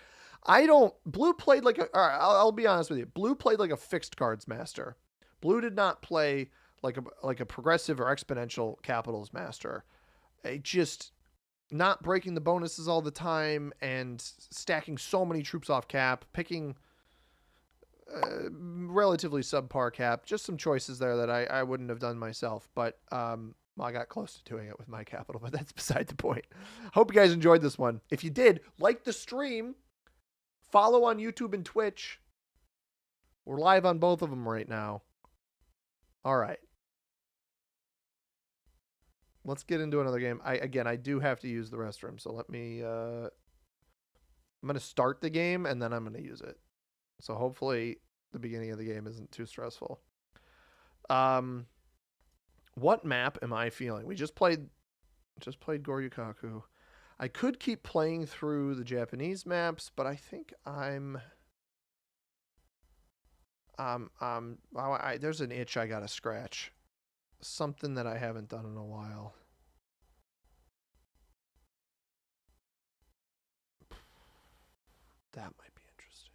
Blue played like all right, I'll be honest with you. Blue played like a fixed cards master. Blue did not play like a progressive or exponential capitals master. It just not breaking the bonuses all the time and stacking so many troops off cap, picking relatively subpar cap. Just some choices there that I wouldn't have done myself, but well, I got close to doing it with my capital, but that's beside the point. Hope you guys enjoyed this one. If you did, like the stream, follow on YouTube and Twitch. We're live on both of them right now. All right. Let's get into another game. I do have to use the restroom, so let me I'm going to start the game and then I'm going to use it. So hopefully the beginning of the game isn't too stressful. What map am I feeling? We just played Goryukaku. I could keep playing through the Japanese maps, but I think there's an itch I got to scratch. Something that I haven't done in a while. That might be interesting.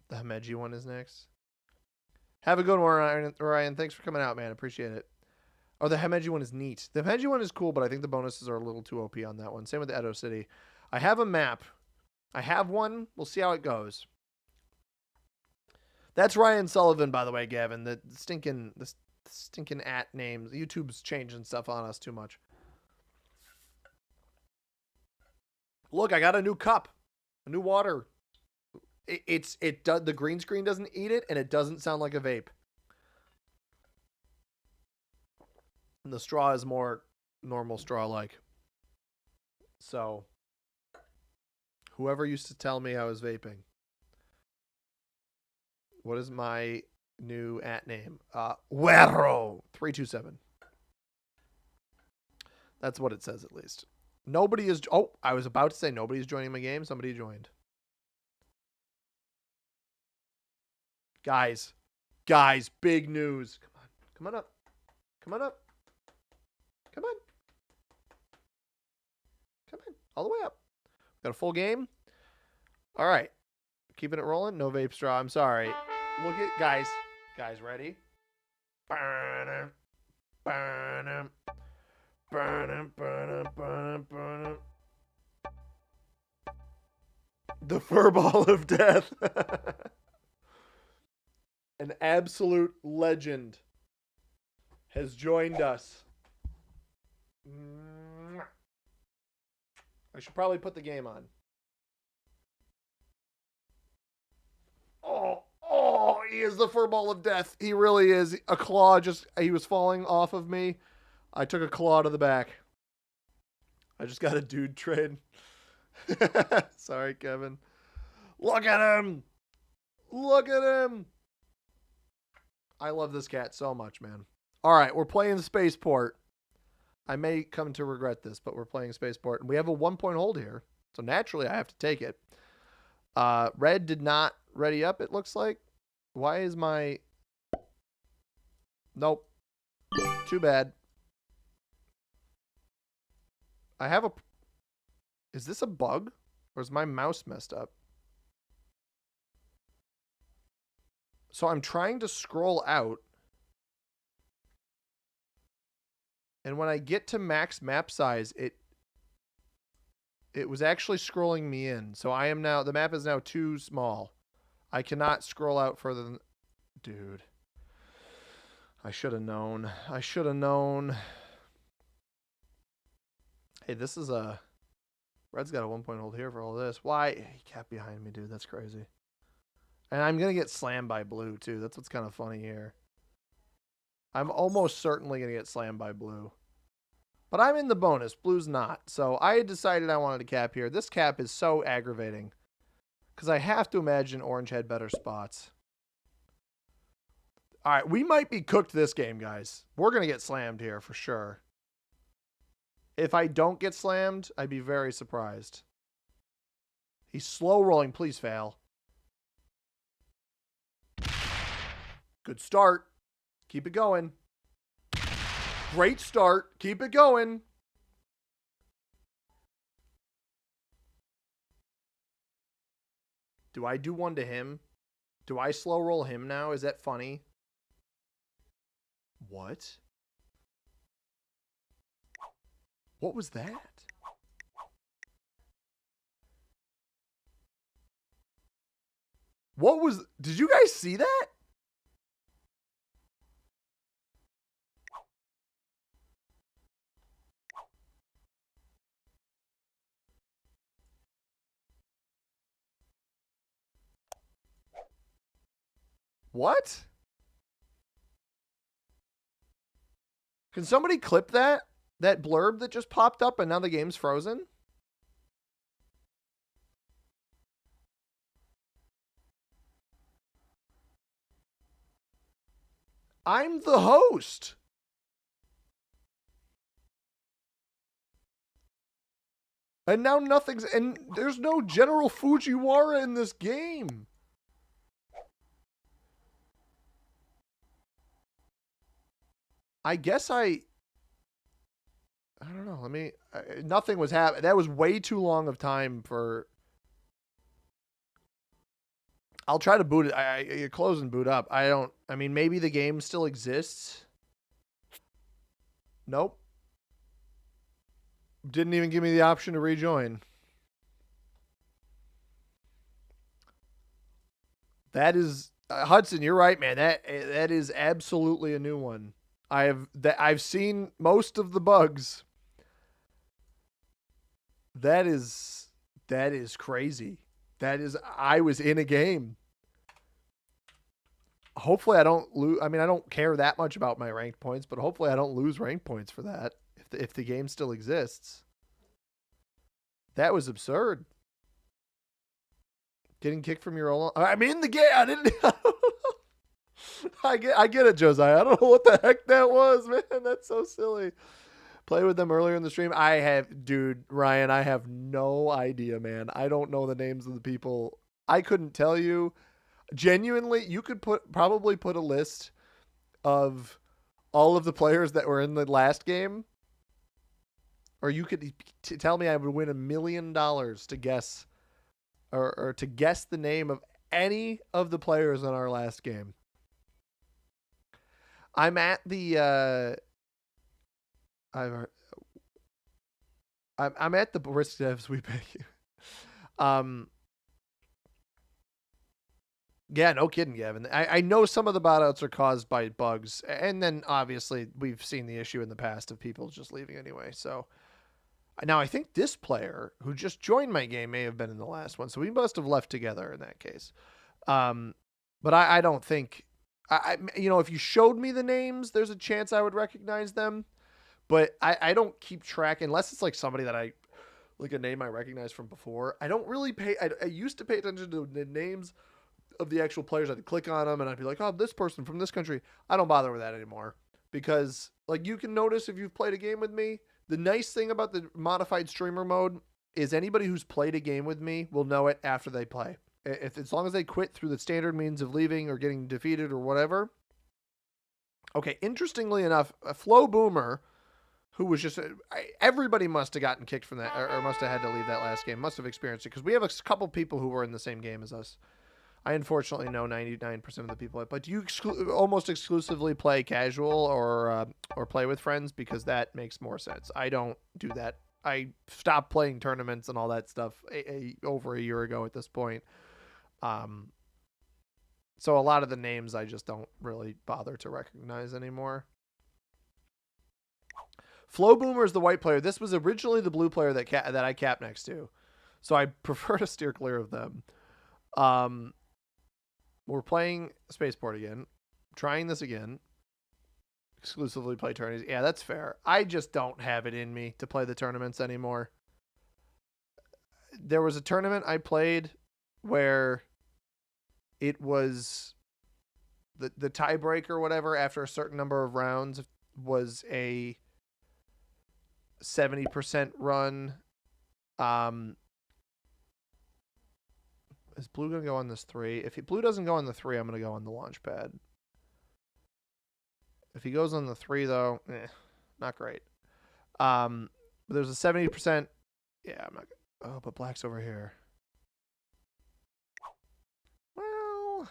The Himeji one is next. Have a good one, Ryan. Thanks for coming out, man. Appreciate it. Oh, the Himeji one is neat. The Himeji one is cool, but I think the bonuses are a little too OP on that one. Same with the Edo City. I have a map. I have one. We'll see how it goes. That's Ryan Sullivan, by the way, Gavin. The stinking at names. YouTube's changing stuff on us too much. Look, I got a new cup, a new water. The green screen doesn't eat it, and it doesn't sound like a vape. And the straw is more normal straw-like. So, whoever used to tell me I was vaping. What is my new at name? Wero327. That's what it says, at least. Nobody is... Oh, I was about to say nobody's joining my game. Somebody joined. Guys, big news. Come on up. Come on, all the way up. Got a full game. All right, keeping it rolling. No vape straw. I'm sorry. Look at guys, ready? The furball of death. An absolute legend has joined us. I should probably put the game on. Oh, he is the furball of death. He really is. A claw he was falling off of me. I took a claw to the back. I just got a dude trade. Sorry, Kevin. Look at him. I love this cat so much, man. All right, we're playing Spaceport. I may come to regret this, but we're playing Spaceport. And we have a 1-point hold here. So naturally, I have to take it. Red did not ready up, it looks like. Why is my... Nope. Too bad. I have a... Is this a bug? Or is my mouse messed up? So I'm trying to scroll out. And when I get to max map size, It was actually scrolling me in. So I am now, the map is now too small. I cannot scroll out further than, dude. I should have known. I should have known. Hey, this is a, Red's got a 1-point hold here for all this. Why? He kept behind me, dude. That's crazy. And I'm going to get slammed by blue, too. That's what's kind of funny here. I'm almost certainly going to get slammed by blue. But I'm in the bonus. Blue's not. So I had decided I wanted to cap here. This cap is so aggravating. Because I have to imagine orange had better spots. All right, we might be cooked this game, guys. We're going to get slammed here for sure. If I don't get slammed, I'd be very surprised. He's slow rolling. Please fail. Good start. Keep it going. Great start. Keep it going. Do I do one to him? Do I slow roll him now? Is that funny? What? What was that? What was... Did you guys see that? What? Can somebody clip that? That blurb that just popped up and now the game's frozen? I'm the host. And now nothing's... And there's no General Fujiwara in this game. I guess I don't know. Let me... nothing was happening. That was way too long of time for... I'll try to boot it. I close and boot up. I mean, maybe the game still exists. Nope. Didn't even give me the option to rejoin. That is... Hudson, you're right, man. That is absolutely a new one. I've seen most of the bugs. That is crazy. I was in a game. Hopefully I don't lose. I mean, I don't care that much about my ranked points, but hopefully I don't lose ranked points for that if the game still exists. That was absurd. Getting kicked from your own... I'm in the game. I didn't... I get it, Josiah. I don't know what the heck that was, man. That's so silly. Play with them earlier in the stream. Dude, Ryan, I have no idea, man. I don't know the names of the people. I couldn't tell you. Genuinely, you could probably put a list of all of the players that were in the last game, or you could tell me I would win $1 million to guess, or to guess the name of any of the players in our last game. I'm at the I'm at the risk devs we pay you. Yeah, no kidding, Gavin. I know some of the bot outs are caused by bugs, and then obviously we've seen the issue in the past of people just leaving anyway. So now I think this player who just joined my game may have been in the last one, so we must have left together in that case. But I don't think if you showed me the names, there's a chance I would recognize them. But I don't keep track unless it's like somebody that like a name I recognize from before. I don't really I used to pay attention to the names of the actual players. I'd click on them and I'd be like, oh, this person from this country. I don't bother with that anymore because like you can notice if you've played a game with me, the nice thing about the modified streamer mode is anybody who's played a game with me will know it after they play. As long as they quit through the standard means of leaving or getting defeated or whatever. Okay, interestingly enough, a Flo Boomer, who was just... everybody must have gotten kicked from that, or must have had to leave that last game, must have experienced it, because we have a couple people who were in the same game as us. I unfortunately know 99% of the people I play. Do you almost exclusively play casual or play with friends? Because that makes more sense. I don't do that. I stopped playing tournaments and all that stuff over a year ago at this point. So a lot of the names I just don't really bother to recognize anymore. Flow Boomer is the white player. This was originally the blue player that I cap next to, so I prefer to steer clear of them. We're playing Spaceport again, trying this again. Exclusively play tourneys. Yeah, that's fair. I just don't have it in me to play the tournaments anymore. There was a tournament I played where it was the tiebreaker or whatever after a certain number of rounds was a 70% run. Is blue going to go on this 3? If blue doesn't go on the 3, I'm going to go on the launch pad. If he goes on the 3, though, not great. But there's a 70%. Yeah, I'm not. Oh, but black's over here. Well.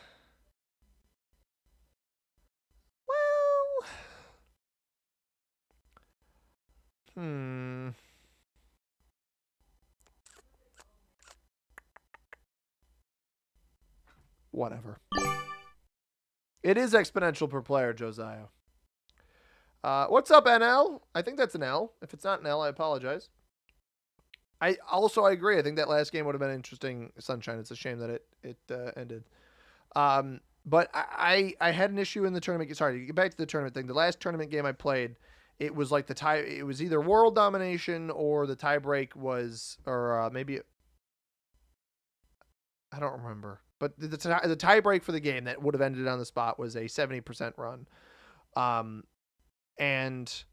Whatever. It is exponential per player, Josiah. What's up, NL? I think that's an L. If it's not an L, I apologize. I agree. I think that last game would have been interesting, Sunshine. It's a shame that it ended. But I had an issue in the tournament. Sorry, to get back to the tournament thing. The last tournament game I played, it was like it was either World Domination or the tiebreak was, or maybe, I don't remember. But the tiebreak for the game that would have ended on the spot was a 70% run. And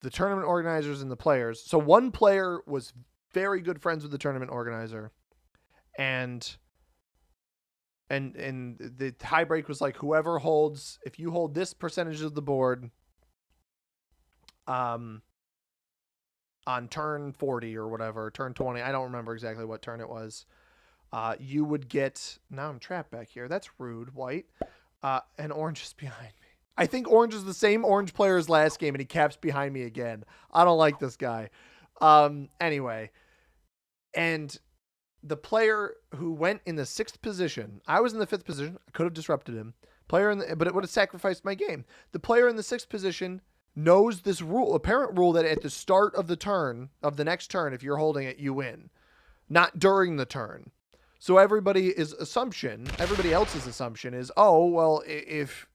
the tournament organizers and the players. So one player was very good friends with the tournament organizer. And the tiebreak was like, whoever holds, if you hold this percentage of the board on turn 40 or whatever, turn 20, I don't remember exactly what turn it was, you would get, now I'm trapped back here. That's rude, white. And orange is behind me. I think orange is the same orange player as last game, and he caps behind me again. I don't like this guy. Anyway, and the player who went in the 6th position, I was in the 5th position. I could have disrupted him. But it would have sacrificed my game. The player in the 6th position knows this rule, apparent rule, that at the start of the turn, of the next turn, if you're holding it, you win. Not during the turn. So everybody else's assumption is, oh, well, if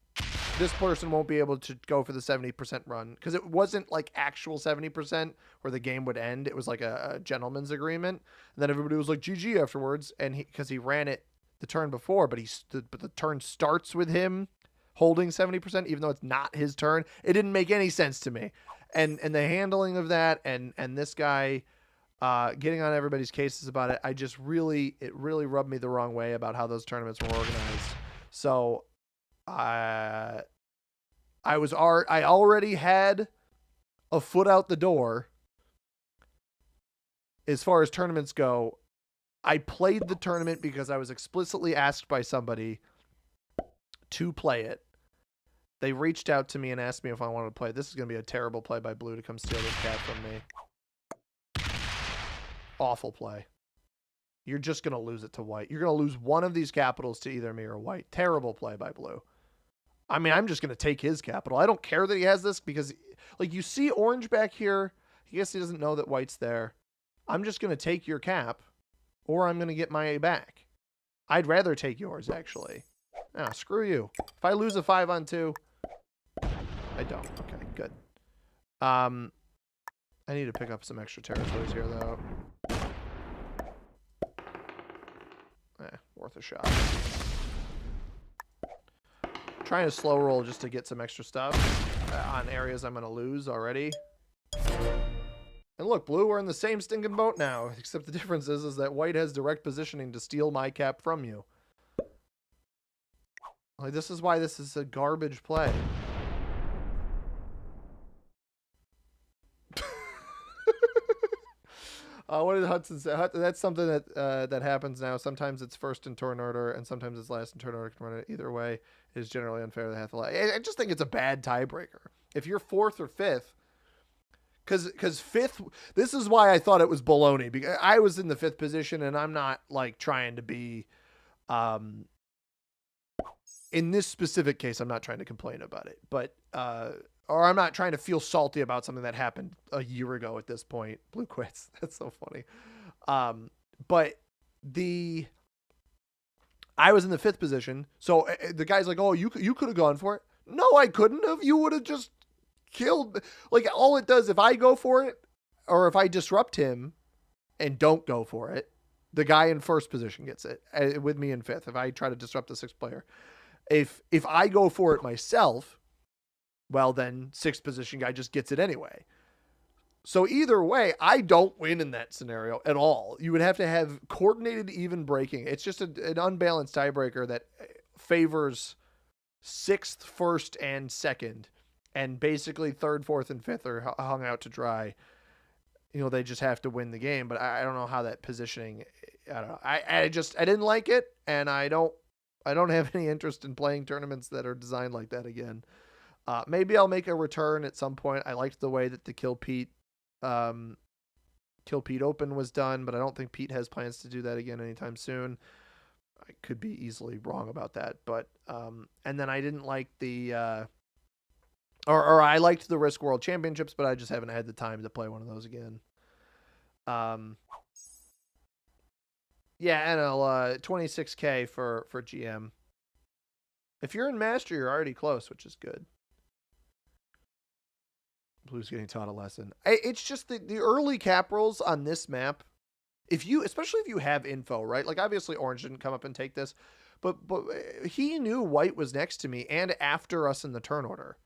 this person won't be able to go for the 70% run, because it wasn't like actual 70% where the game would end. It was like a gentleman's agreement. And then everybody was like GG afterwards, and because he ran it the turn before, but the turn starts with him holding 70%, even though it's not his turn. It didn't make any sense to me. And the handling of that, and this guy getting on everybody's cases about it, it really rubbed me the wrong way about how those tournaments were organized. So I already had a foot out the door as far as tournaments go. I played the tournament because I was explicitly asked by somebody to play it. They reached out to me and asked me if I wanted to play. This is going to be a terrible play by blue to come steal this cat from me. Awful play. You're just going to lose it to white. You're going to lose one of these capitals to either me or white. Terrible play by blue. I mean, I'm just going to take his capital. I don't care that he has this because, like, you see orange back here. I guess he doesn't know that white's there. I'm just going to take your cap, or I'm going to get my A back. I'd rather take yours, actually. Ah, screw you. If I lose a 5-on-2, I don't. Okay, good. I need to pick up some extra territories here, though. Worth a shot. Trying to slow roll just to get some extra stuff on areas I'm going to lose already. And look, blue, we're in the same stinking boat now, except the difference is that white has direct positioning to steal my cap from you. Like, this is why this is a garbage play. What did Hudson say? That's something that happens now. Sometimes it's first in turn order, and sometimes it's last in turn order. Either way, it is generally unfair to have to lie. I just think it's a bad tiebreaker. If you're 4th or 5th, Because fifth, this is why I thought it was baloney, because I was in the fifth position, and I'm not like trying to be, in this specific case, I'm not trying to complain about it, but or I'm not trying to feel salty about something that happened a year ago at this point. Blue quits. That's so funny. But I was in the fifth position, so the guy's like, "Oh, you could have gone for it." No, I couldn't have. You would have just killed. Like, all it does, if I go for it, or if I disrupt him and don't go for it, the guy in first position gets it with me in fifth. If I try to disrupt the sixth player, if I go for it myself, well, then sixth position guy just gets it anyway. So either way, I don't win in that scenario at all. You would have to have coordinated even breaking. It's just an unbalanced tiebreaker that favors sixth, first, and second. And basically third, fourth, and fifth are hung out to dry. You know, they just have to win the game. But I don't know how that positioning, I don't know. I didn't like it, and I don't have any interest in playing tournaments that are designed like that again. Maybe I'll make a return at some point. I liked the way that the Kill Pete Open was done, but I don't think Pete has plans to do that again anytime soon. I could be easily wrong about that, but and then I didn't like the or I liked the Risk World Championships, but I just haven't had the time to play one of those again. Yeah, NL 26K for GM. If you're in Master, you're already close, which is good. Blue's getting taught a lesson. It's just the early cap rolls on this map. Especially if you have info, right? Like, obviously Orange didn't come up and take this, but he knew White was next to me and after us in the turn order.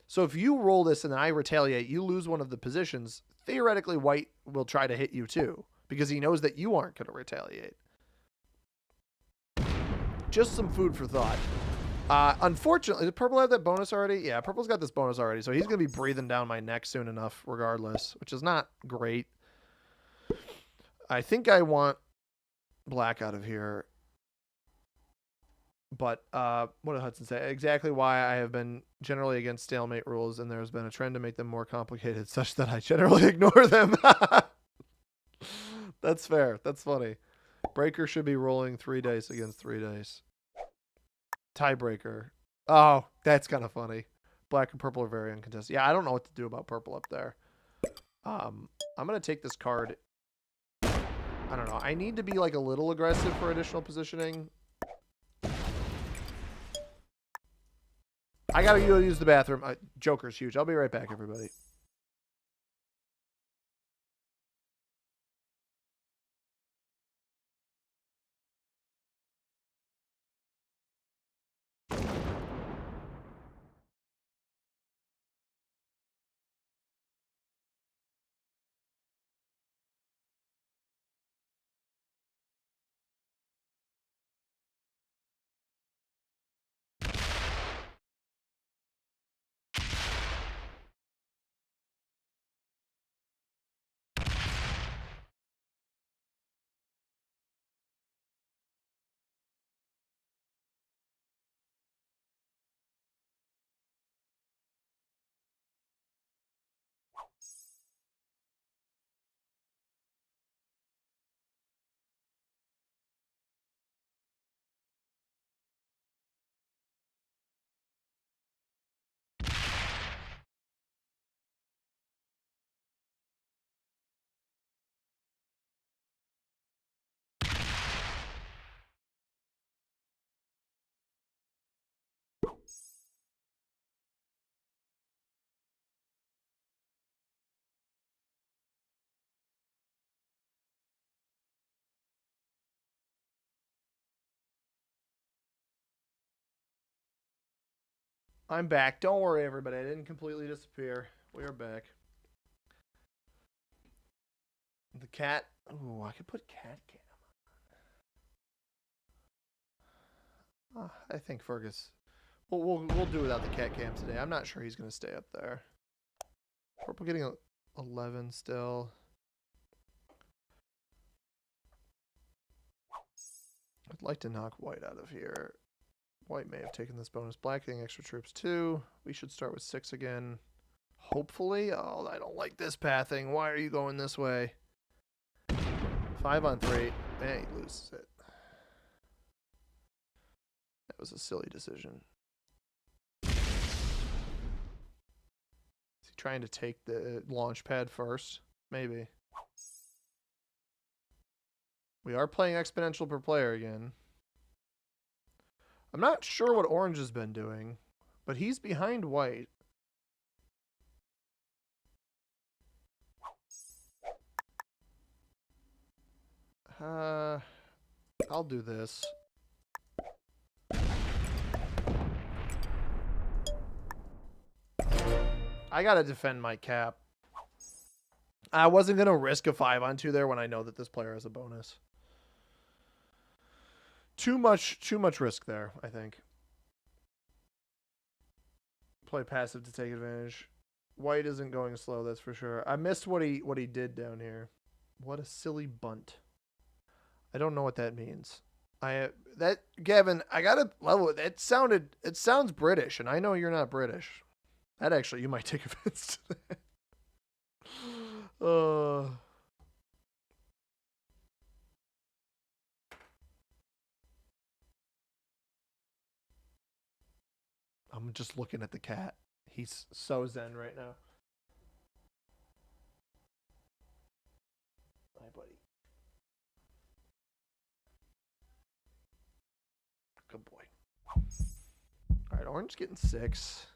So if you roll this and I retaliate, you lose one of the positions. Theoretically, White will try to hit you too, because he knows that you aren't going to retaliate. Just some food for thought. Unfortunately, did Purple have that bonus already? Yeah, Purple's got this bonus already, so he's going to be breathing down my neck soon enough regardless, which is not great. I think I want Black out of here. But what did Hudson say? Exactly why I have been generally against stalemate rules, and there has been a trend to make them more complicated such that I generally ignore them. That's fair. That's funny. Breaker should be rolling 3 dice against 3 dice. Tiebreaker. Oh, that's kind of funny. Black and purple are very uncontested. Yeah, I don't know what to do about purple up there. I'm going to take this card. I don't know. I need to be like a little aggressive for additional positioning. I got to go use the bathroom. Joker's huge. I'll be right back, everybody. I'm back. Don't worry, everybody. I didn't completely disappear. We are back. The cat. Ooh, I could put cat cam. I think Fergus. We'll do without the cat cam today. I'm not sure he's going to stay up there. Purple getting 11 still. I'd like to knock White out of here. White may have taken this bonus. Black getting extra troops too. We should start with 6 again. Hopefully. Oh, I don't like this pathing. Why are you going this way? 5-on-3. Man, he loses it. That was a silly decision. Is he trying to take the launch pad first? Maybe. We are playing exponential per player again. I'm not sure what orange has been doing, but he's behind white. I'll do this. I gotta defend my cap. I wasn't gonna risk a 5-on-2 there when I know that this player has a bonus. Too much risk there, I think. Play passive to take advantage. White isn't going slow, that's for sure. I missed what he did down here. What a silly bunt. I don't know what that means. Gavin, I gotta level it. It sounds British, and I know you're not British. That actually, you might take offense to that. I'm just looking at the cat. He's so zen right now. Hi, buddy. Good boy. All right, orange getting 6.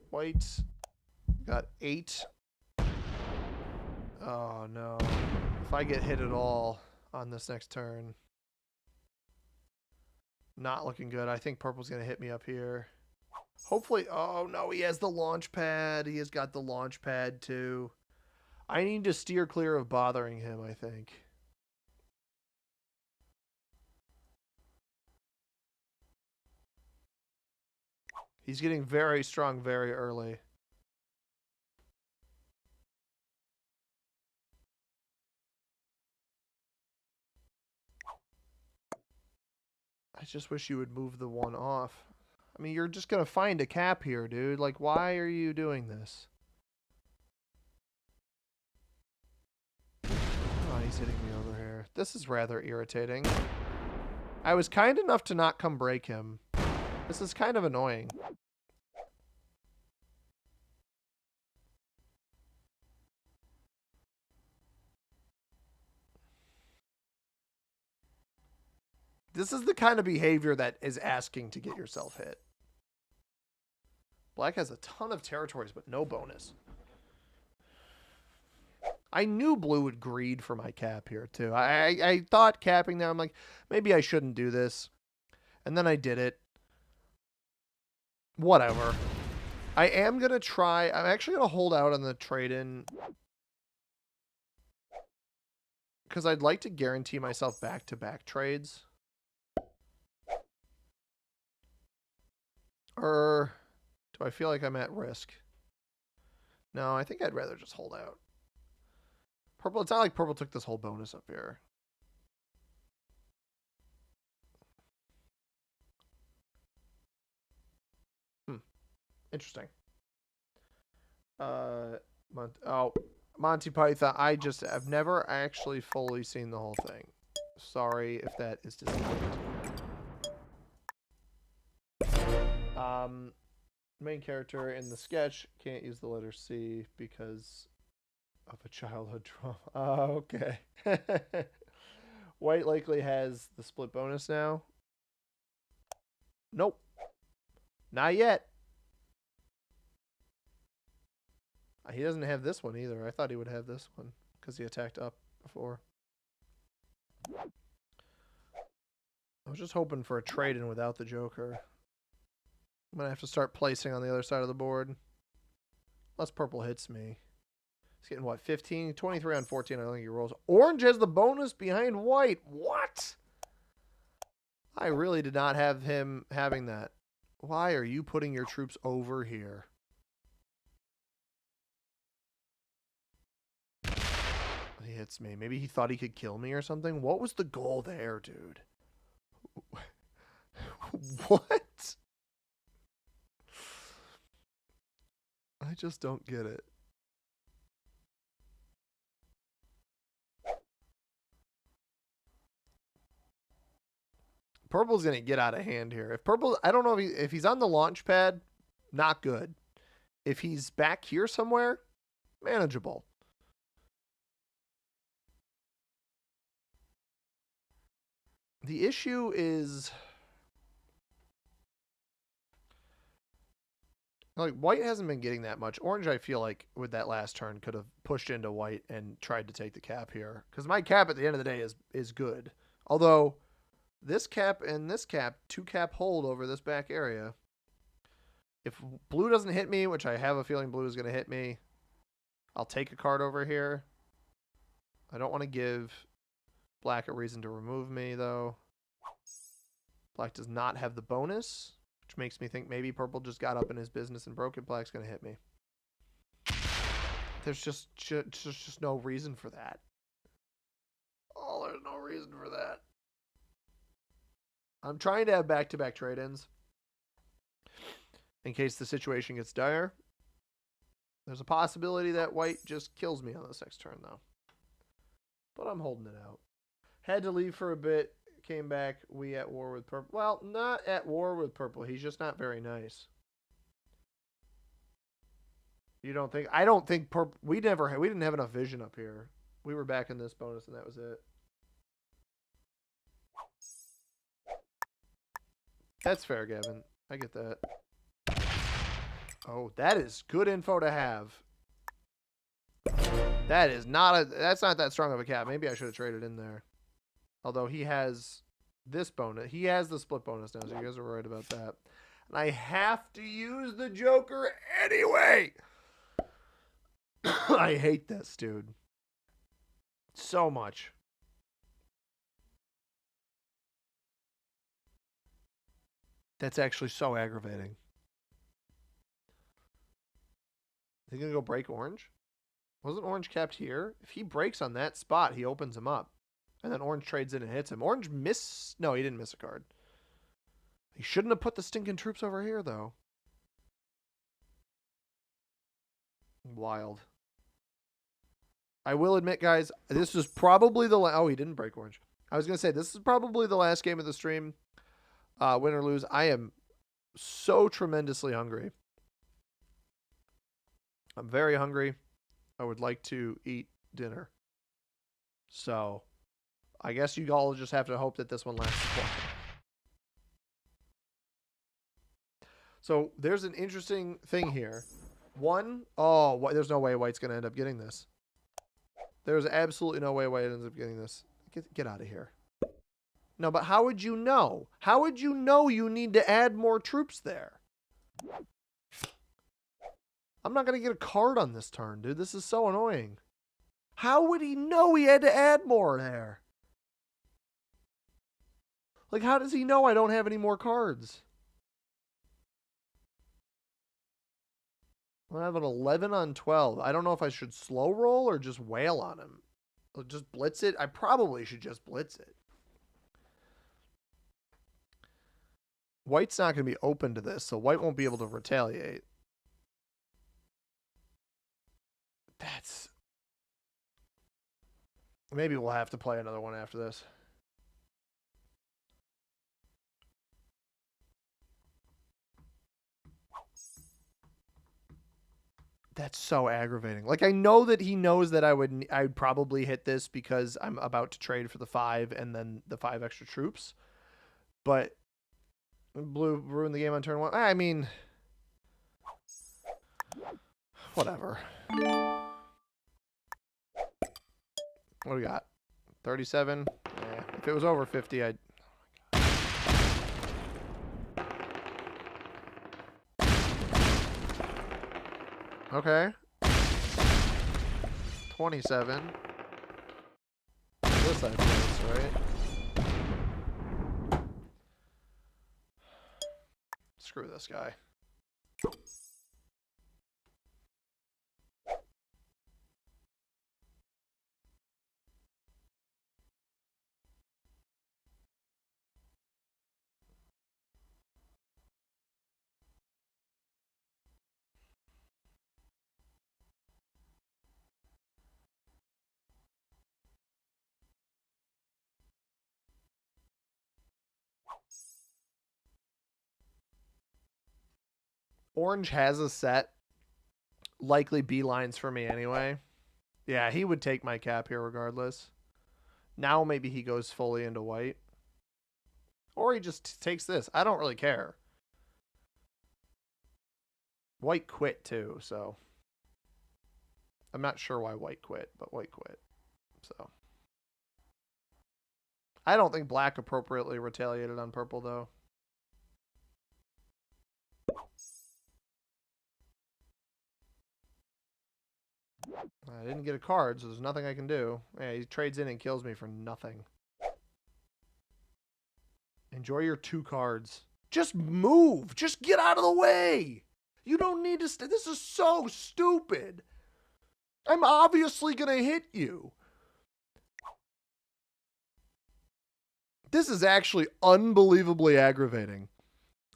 White got 8. Oh, no. If I get hit at all on this next turn, not looking good. I think purple's going to hit me up here. Hopefully. Oh, no, he has the launch pad. He has got the launch pad, too. I need to steer clear of bothering him, I think. He's getting very strong very early. I just wish you would move the 1 off. I mean, you're just going to find a cap here, dude. Like, why are you doing this? Oh, he's hitting me over here. This is rather irritating. I was kind enough to not come break him. This is kind of annoying. This is the kind of behavior that is asking to get yourself hit. Black has a ton of territories, but no bonus. I knew blue would greed for my cap here, too. I thought capping there, I'm like, maybe I shouldn't do this. And then I did it. Whatever. I am going to try. I'm actually going to hold out on the trade-in, because I'd like to guarantee myself back-to-back trades. Or do I feel like I'm at risk? No, I think I'd rather just hold out. Purple, it's not like purple took this whole bonus up here. Interesting. Monty Python. I've never actually fully seen the whole thing. Sorry if that is disappointing. Main character in the sketch can't use the letter C because of a childhood trauma. Okay. White likely has the split bonus now. Nope. Not yet. He doesn't have this one either. I thought he would have this one because he attacked up before. I was just hoping for a trade-in without the Joker. I'm going to have to start placing on the other side of the board. Unless purple hits me. He's getting, what, 15? 23 on 14. I don't think he rolls. Orange has the bonus behind white. What? I really did not have him having that. Why are you putting your troops over here? He hits me. Maybe he thought he could kill me or something. What was the goal there, dude? What? I just don't get it. Purple's going to get out of hand here. If Purple, I don't know if he's on the launch pad, not good. If he's back here somewhere, manageable. The issue is, like, white hasn't been getting that much. Orange, I feel like, with that last turn, could have pushed into white and tried to take the cap here. Because my cap at the end of the day is good. Although, this cap and this cap, 2-cap hold over this back area. If blue doesn't hit me, which I have a feeling blue is going to hit me, I'll take a card over here. I don't want to give black a reason to remove me, though. Black does not have the bonus, which makes me think maybe purple just got up in his business and broke it. Black's going to hit me. There's just no reason for that. Oh, there's no reason for that. I'm trying to have back-to-back trade-ins in case the situation gets dire. There's a possibility that white just kills me on this next turn, though. But I'm holding it out. Had to leave for a bit. Came back. We at war with purple. Well, not at war with purple. He's just not very nice. You don't think? I don't think purple. We didn't have enough vision up here. We were back in this bonus, and that was it. That's fair, Gavin. I get that. Oh, that is good info to have. That is not a. That's not that strong of a cap. Maybe I should have traded in there. Although he has this bonus. He has the split bonus now, so you guys are right about that. And I have to use the Joker anyway. I hate this, dude. So much. That's actually so aggravating. Is he going to go break orange? Wasn't orange capped here? If he breaks on that spot, he opens him up. And then orange trades in and hits him. Orange miss... No, he didn't miss a card. He shouldn't have put the stinking troops over here, though. Wild. I will admit, guys, this was probably the... Oh, he didn't break orange. I was going to say, this is probably the last game of the stream. Win or lose. I am so tremendously hungry. I'm very hungry. I would like to eat dinner. So, I guess you all just have to hope that this one lasts. So, there's an interesting thing here. One, oh, there's no way white's going to end up getting this. There's absolutely no way white ends up getting this. Get out of here. No, but how would you know? How would you know you need to add more troops there? I'm not going to get a card on this turn, dude. This is so annoying. How would he know he had to add more there? Like, how does he know I don't have any more cards? I have an 11 on 12. I don't know if I should slow roll or just wail on him. Or just blitz it. I probably should just blitz it. White's not going to be open to this, so white won't be able to retaliate. That's... Maybe we'll have to play another one after this. That's so aggravating. Like, I know that he knows that I'd probably hit this because I'm about to trade for the 5 and then the 5 extra troops. But blue ruined the game on turn 1. I mean, whatever. What do we got? 37? Yeah. If it was over 50, I'd... Okay. 27. This side place, right? Screw this guy. Orange has a set. Likely B lines for me anyway. Yeah, he would take my cap here regardless. Now maybe he goes fully into white. Or he just takes this. I don't really care. White quit too, so. I'm not sure why white quit, but white quit. So. I don't think black appropriately retaliated on purple, though. I didn't get a card, so there's nothing I can do. Yeah, he trades in and kills me for nothing. Enjoy your 2 cards. Just move. Just get out of the way. You don't need to stay. This is so stupid. I'm obviously going to hit you. This is actually unbelievably aggravating.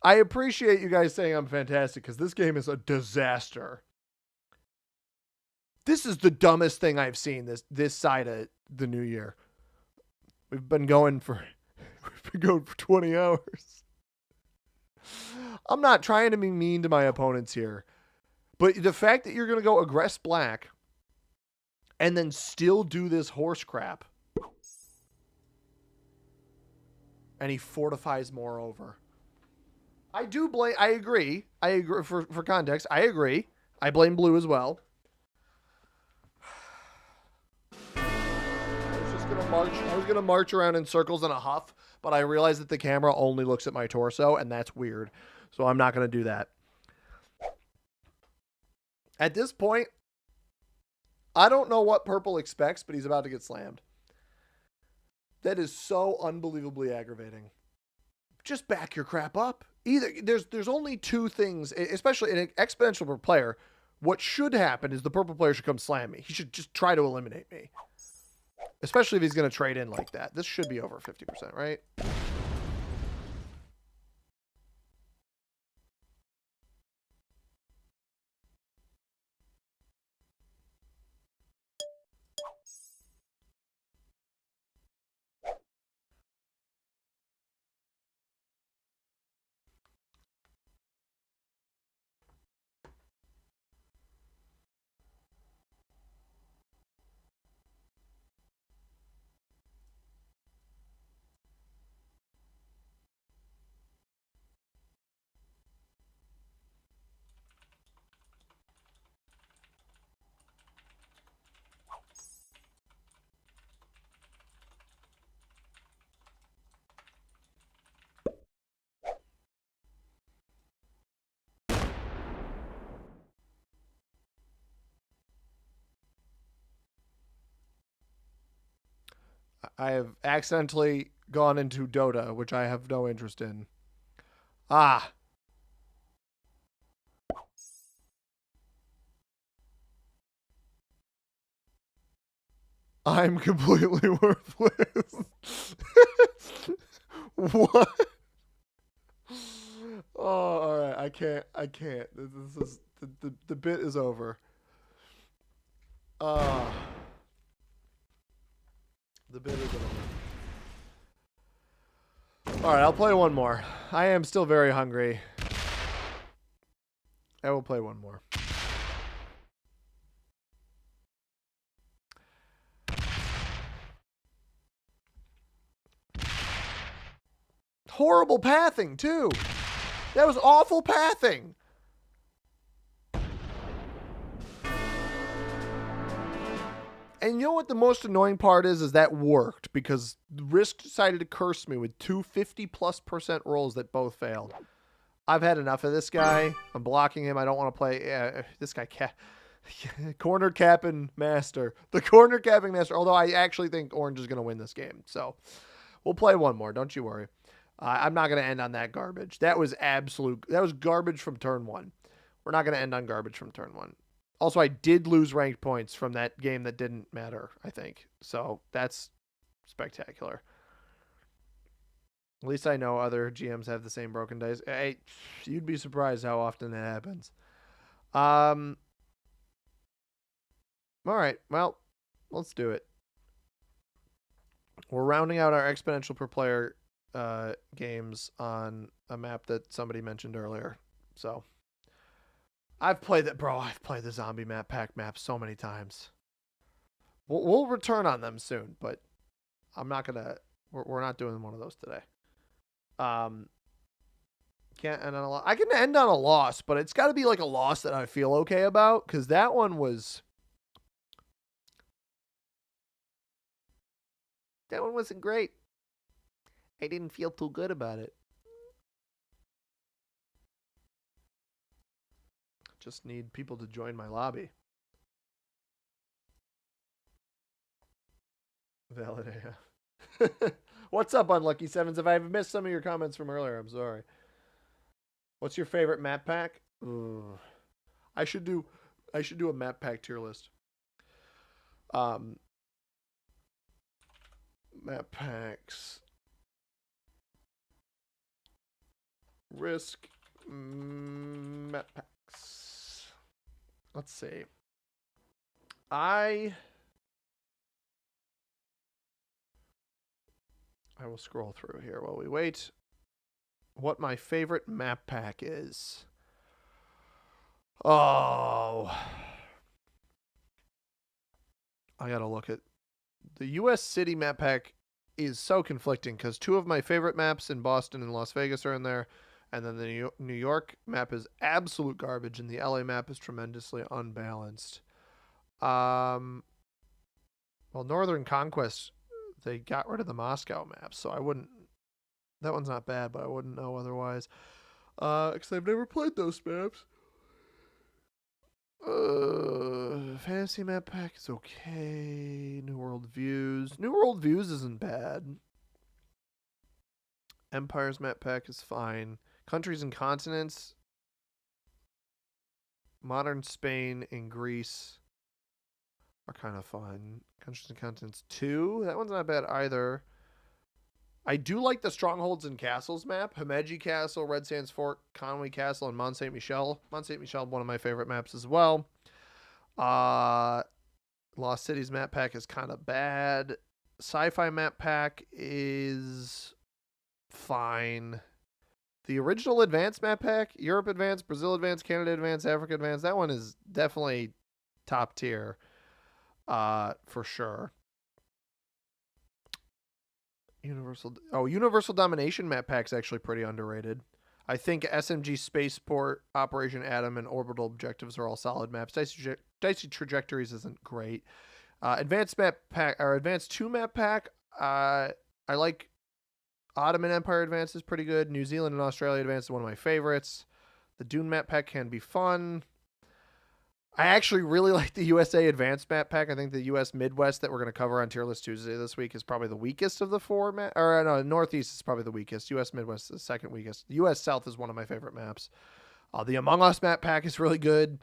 I appreciate you guys saying I'm fantastic because this game is a disaster. This is the dumbest thing I've seen this side of the new year. We've been going for 20 hours. I'm not trying to be mean to my opponents here, but the fact that you're going to go aggress black and then still do this horse crap, and he fortifies moreover. I agree for context. I agree. I blame blue as well. I was gonna march around in circles in a huff, but I realized that the camera only looks at my torso, and that's weird. So I'm not gonna do that. At this point, I don't know what purple expects, but he's about to get slammed. That is so unbelievably aggravating. Just back your crap up. Either there's only 2 things, especially in an exponential per player. What should happen is the purple player should come slam me. He should just try to eliminate me. Especially if he's going to trade in like that. This should be over 50%, right? I have accidentally gone into Dota, which I have no interest in. Ah. I'm completely worthless. What? Oh, all right. I can't. This is the bit is over. The bit is over. All right, I'll play one more. I am still very hungry. I will play one more. Horrible pathing, too. That was awful pathing. And you know what the most annoying part is that worked because Risk decided to curse me with 250+% rolls that both failed. I've had enough of this guy. I'm blocking him. I don't want to play. This guy corner capping master. The corner capping master. Although I actually think Orange is going to win this game. So we'll play one more. Don't you worry. I'm not going to end on that garbage. That was garbage from turn 1. We're not going to end on garbage from turn 1. Also, I did lose ranked points from that game that didn't matter, I think. So that's spectacular. At least I know other GMs have the same broken dice. Hey, you'd be surprised how often that happens. All right, well, let's do it. We're rounding out our exponential per player games on a map that somebody mentioned earlier. So I've played that, bro. I've played the zombie map pack map so many times. We'll return on them soon, but I'm not gonna. We're not doing one of those today. Um, can't end on a loss. I can end on a loss, but it's got to be like a loss that I feel okay about, because that one wasn't great. I didn't feel too good about it. Just need people to join my lobby. Valid AF. What's up, Unlucky Sevens? If I've missed some of your comments from earlier, I'm sorry. What's your favorite map pack? Ugh. I should do a map pack tier list. Um, map packs. Risk map packs. Let's see. I will scroll through here while we wait. What my favorite map pack is. Oh. I gotta look at the U.S. City map pack is so conflicting because two of my favorite maps in Boston and Las Vegas are in there, and then the New York map is absolute garbage, and the LA map is tremendously unbalanced. Well, Northern Conquest, they got rid of the Moscow map, so I wouldn't. That one's not bad, but I wouldn't know otherwise. Because I've never played those maps. Fantasy map pack is okay. New World Views. New World Views isn't bad. Empire's map pack is fine. Countries and Continents. Modern Spain and Greece are kind of fun. Countries and Continents 2. That one's not bad either. I do like the Strongholds and Castles map. Himeji Castle, Red Sands Fort, Conway Castle, and Mont Saint Michel. Mont Saint Michel, one of my favorite maps as well. Lost Cities map pack is kind of bad. Sci-fi map pack is fine. The original Advanced map pack, Europe Advanced, Brazil Advanced, Canada Advanced, Africa Advanced, that one is definitely top tier, for sure. Universal Domination map pack's actually pretty underrated. I think SMG Spaceport, Operation Atom, and Orbital Objectives are all solid maps. Dicey Trajectories isn't great. Advanced map pack or Advanced 2 map pack. I like Ottoman Empire Advanced is pretty good. New Zealand and Australia Advanced is one of my favorites. The Dune map pack can be fun. I actually really like the USA Advanced map pack. I think the US Midwest that we're going to cover on Tier List Tuesday this week is probably the weakest of the four. Northeast is probably the weakest. US Midwest is the second weakest. US South is one of my favorite maps. The Among Us map pack is really good.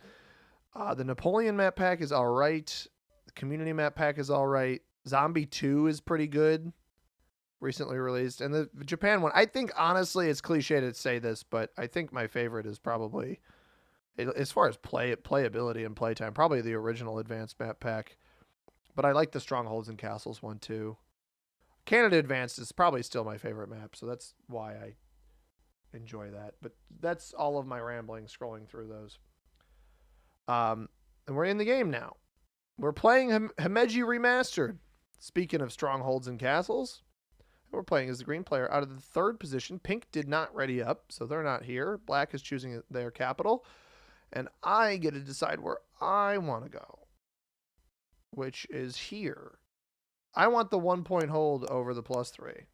The Napoleon map pack is all right. The Community map pack is all right. Zombie 2 is pretty good. Recently released. And the Japan one, I think, honestly, it's cliche to say this, but I think my favorite is probably, as far as playability and playtime, probably the original Advanced map pack. But I like the Strongholds and Castles one too. Canada Advanced is probably still my favorite map, so that's why I enjoy that. But that's all of my rambling scrolling through those. And we're in the game now. We're playing Himeji Remastered. Speaking of Strongholds and Castles, we're playing as the green player out of the third position. Pink did not ready up, so they're not here. Black is choosing their capital. And I get to decide where I want to go, which is here. I want the 1 point hold over the +3.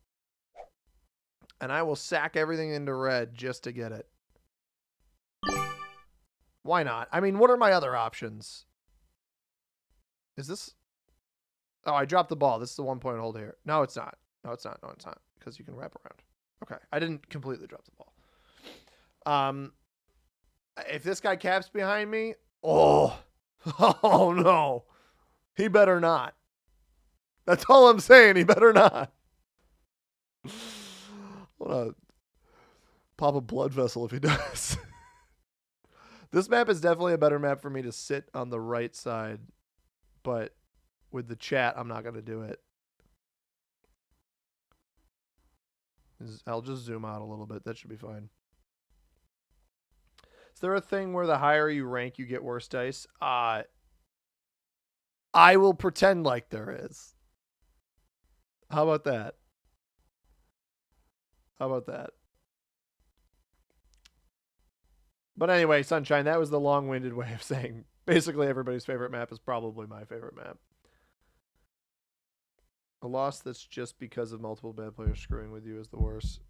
And I will sack everything into red just to get it. Why not? I mean, what are my other options? Is this... Oh, I dropped the ball. This is the 1 point hold here. No, it's not. No, it's not. Because you can wrap around. Okay. I didn't completely drop the ball. If this guy caps behind me, oh no. He better not. That's all I'm saying. He better not. I'm gonna pop a blood vessel if he does. This map is definitely a better map for me to sit on the right side, but with the chat, I'm not going to do it. I'll just zoom out a little bit. That should be fine. Is there a thing where the higher you rank, you get worse dice? I will pretend like there is. How about that? How about that? But anyway, Sunshine, that was the long-winded way of saying basically everybody's favorite map is probably my favorite map. A loss that's just because of multiple bad players screwing with you is the worst.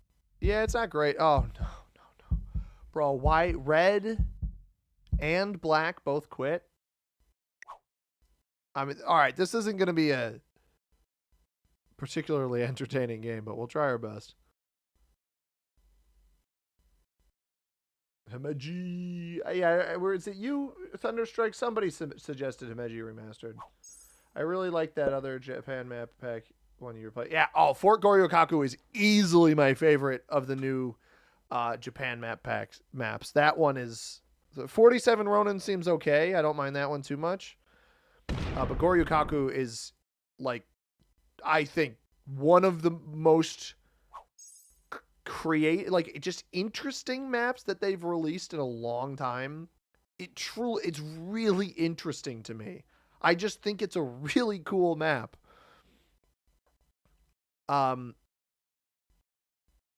Yeah, it's not great. Oh, no. Bro, white, red, and black both quit. I mean, all right, this isn't going to be a particularly entertaining game, but we'll try our best. Himeji. Yeah, where is it? You, Thunderstrike? Somebody suggested Himeji Remastered. I really like that other Japan map pack one you were playing. Yeah, Fort Goryokaku is easily my favorite of the new Japan maps. That one is... 47 Ronin seems okay. I don't mind that one too much. But Goryokaku is, like, I think, one of the most... just interesting maps that they've released in a long time. It's really interesting to me. I just think it's a really cool map.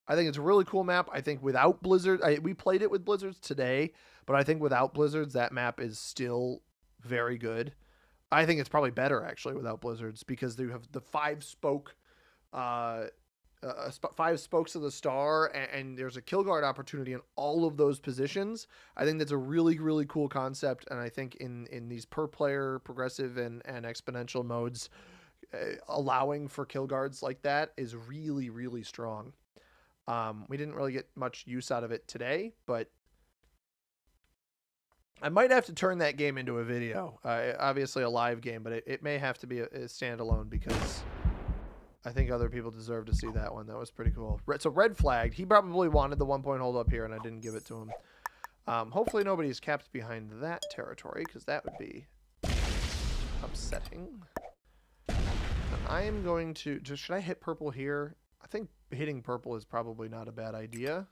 I think it's a really cool map. I think without Blizzard, we played it with Blizzards today, but I think without Blizzards, that map is still very good. I think it's probably better actually without Blizzards because you have the 5 spokes of the star, and there's a kill guard opportunity in all of those positions. I think that's a really, really cool concept, and I think in these per player, progressive, and exponential modes, allowing for kill guards like that is really, really strong. We didn't really get much use out of it today, but I might have to turn that game into a video. Obviously a live game, but it may have to be a standalone because I think other people deserve to see that one. That was pretty cool. So red flagged. He probably wanted the 1 point hold up here, and I didn't give it to him. Hopefully nobody's capped behind that territory, because that would be upsetting. And I am going to... should I hit purple here? I think hitting purple is probably not a bad idea.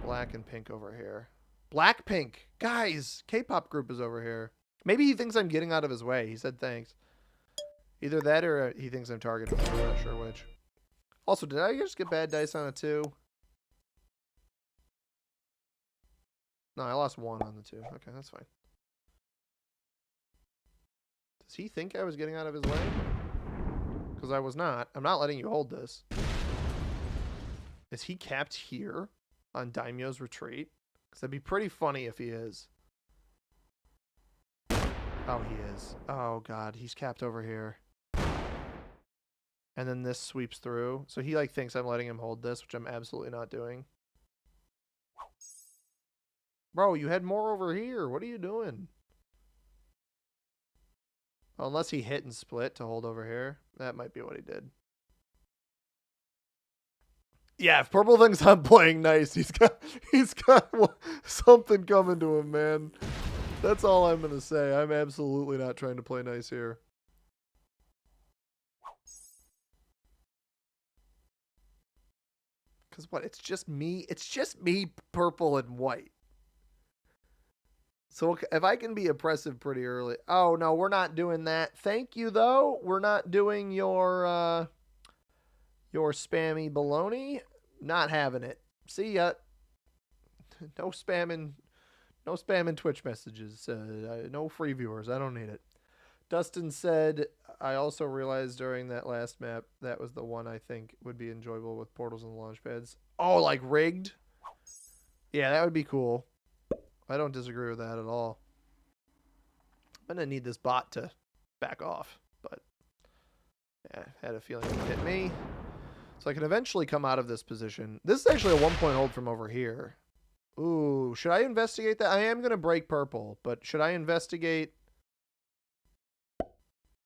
Black and pink over here. Blackpink! Guys! K-pop group is over here. Maybe he thinks I'm getting out of his way. He said thanks. Either that or he thinks I'm targeting him. I'm not sure which. Also, did I just get bad dice on a 2? No, I lost 1 on the 2. Okay, that's fine. Does he think I was getting out of his way? Because I was not. I'm not letting you hold this. Is he capped here on Daimyo's retreat? Because that'd be pretty funny if he is. Oh, he is. Oh, God. He's capped over here. And then this sweeps through. So he, like, thinks I'm letting him hold this, which I'm absolutely not doing. Bro, you had more over here. What are you doing? Well, unless he hit and split to hold over here. That might be what he did. Yeah, if purple thinks I'm playing nice, he's got something coming to him, man. That's all I'm going to say. I'm absolutely not trying to play nice here. Because what? It's just me. It's just me, purple and white. So if I can be oppressive pretty early. Oh, no, we're not doing that. Thank you, though. We're not doing your spammy baloney. Not having it. See ya. No spamming. No spamming Twitch messages. No free viewers. I don't need it. Dustin said, I also realized during that last map, that was the one I think would be enjoyable with portals and launch pads. Oh, like rigged? Yeah, that would be cool. I don't disagree with that at all. I'm going to need this bot to back off. But, yeah, I had a feeling it would hit me. So I can eventually come out of this position. This is actually a 1 point hold from over here. Ooh, should I investigate that? I am going to break purple, but should I investigate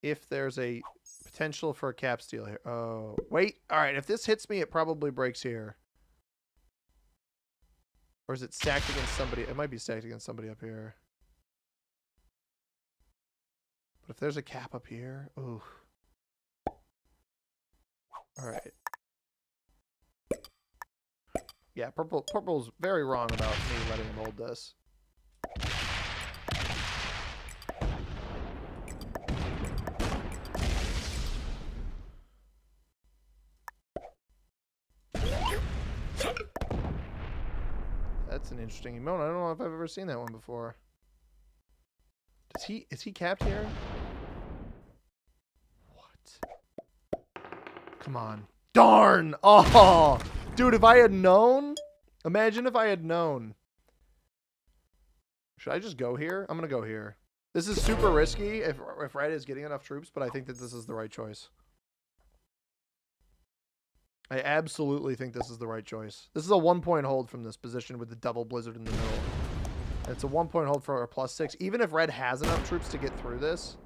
if there's a potential for a cap steal here? Oh, wait. All right, if this hits me, it probably breaks here. Or is it stacked against somebody? It might be stacked against somebody up here. But if there's a cap up here, ooh. All right. Yeah, purple's very wrong about me letting him hold this. That's an interesting emote. I don't know if I've ever seen that one before. Is he capped here? What? Come on. Darn! Oh! Dude, if I had known... Imagine if I had known. Should I just go here? I'm going to go here. This is super risky if Red is getting enough troops, but I think that this is the right choice. I absolutely think this is the right choice. This is a 1-point hold from this position with the double blizzard in the middle. It's a 1-point hold for a +6. Even if Red has enough troops to get through this,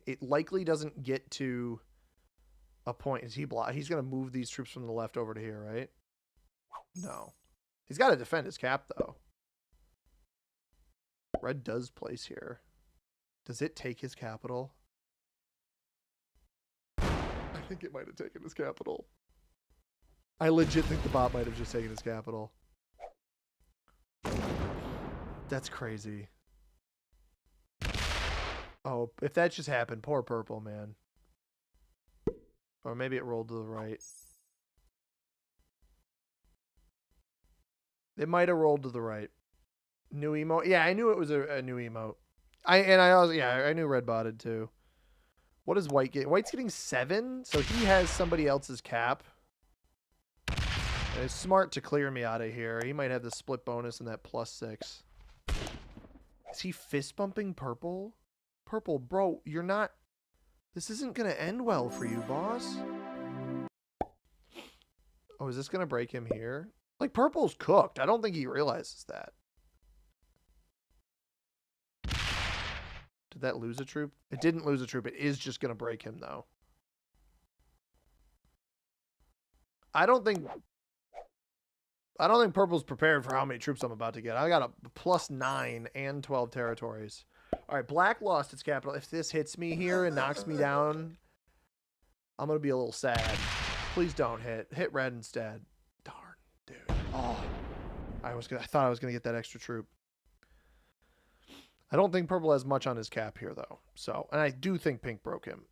it likely doesn't get to a point. Is he block? He's going to move these troops from the left over to here, right? No. He's got to defend his cap, though. Red does place here. Does it take his capital? I think it might have taken his capital. I legit think the bot might have just taken his capital. That's crazy. Oh, if that just happened, poor purple, man. Or maybe it rolled to the right. It might have rolled to the right. New emote. Yeah, I knew it was a new emote. I knew red botted too. What does white get? White's getting 7, so he has somebody else's cap. And it's smart to clear me out of here. He might have the split bonus and that +6. Is he fist bumping purple? Purple, bro, you're not... This isn't going to end well for you, boss. Oh, is this going to break him here? Like, purple's cooked. I don't think he realizes that. Did that lose a troop? It didn't lose a troop. It is just going to break him, though. I don't think purple's prepared for how many troops I'm about to get. I got a +9 and 12 territories. All right, black lost its capital. If this hits me here and knocks me down, I'm going to be a little sad. Please don't hit. Hit red instead. Darn, dude. Oh, I thought I was going to get that extra troop. I don't think purple has much on his cap here, though. So, and I do think pink broke him.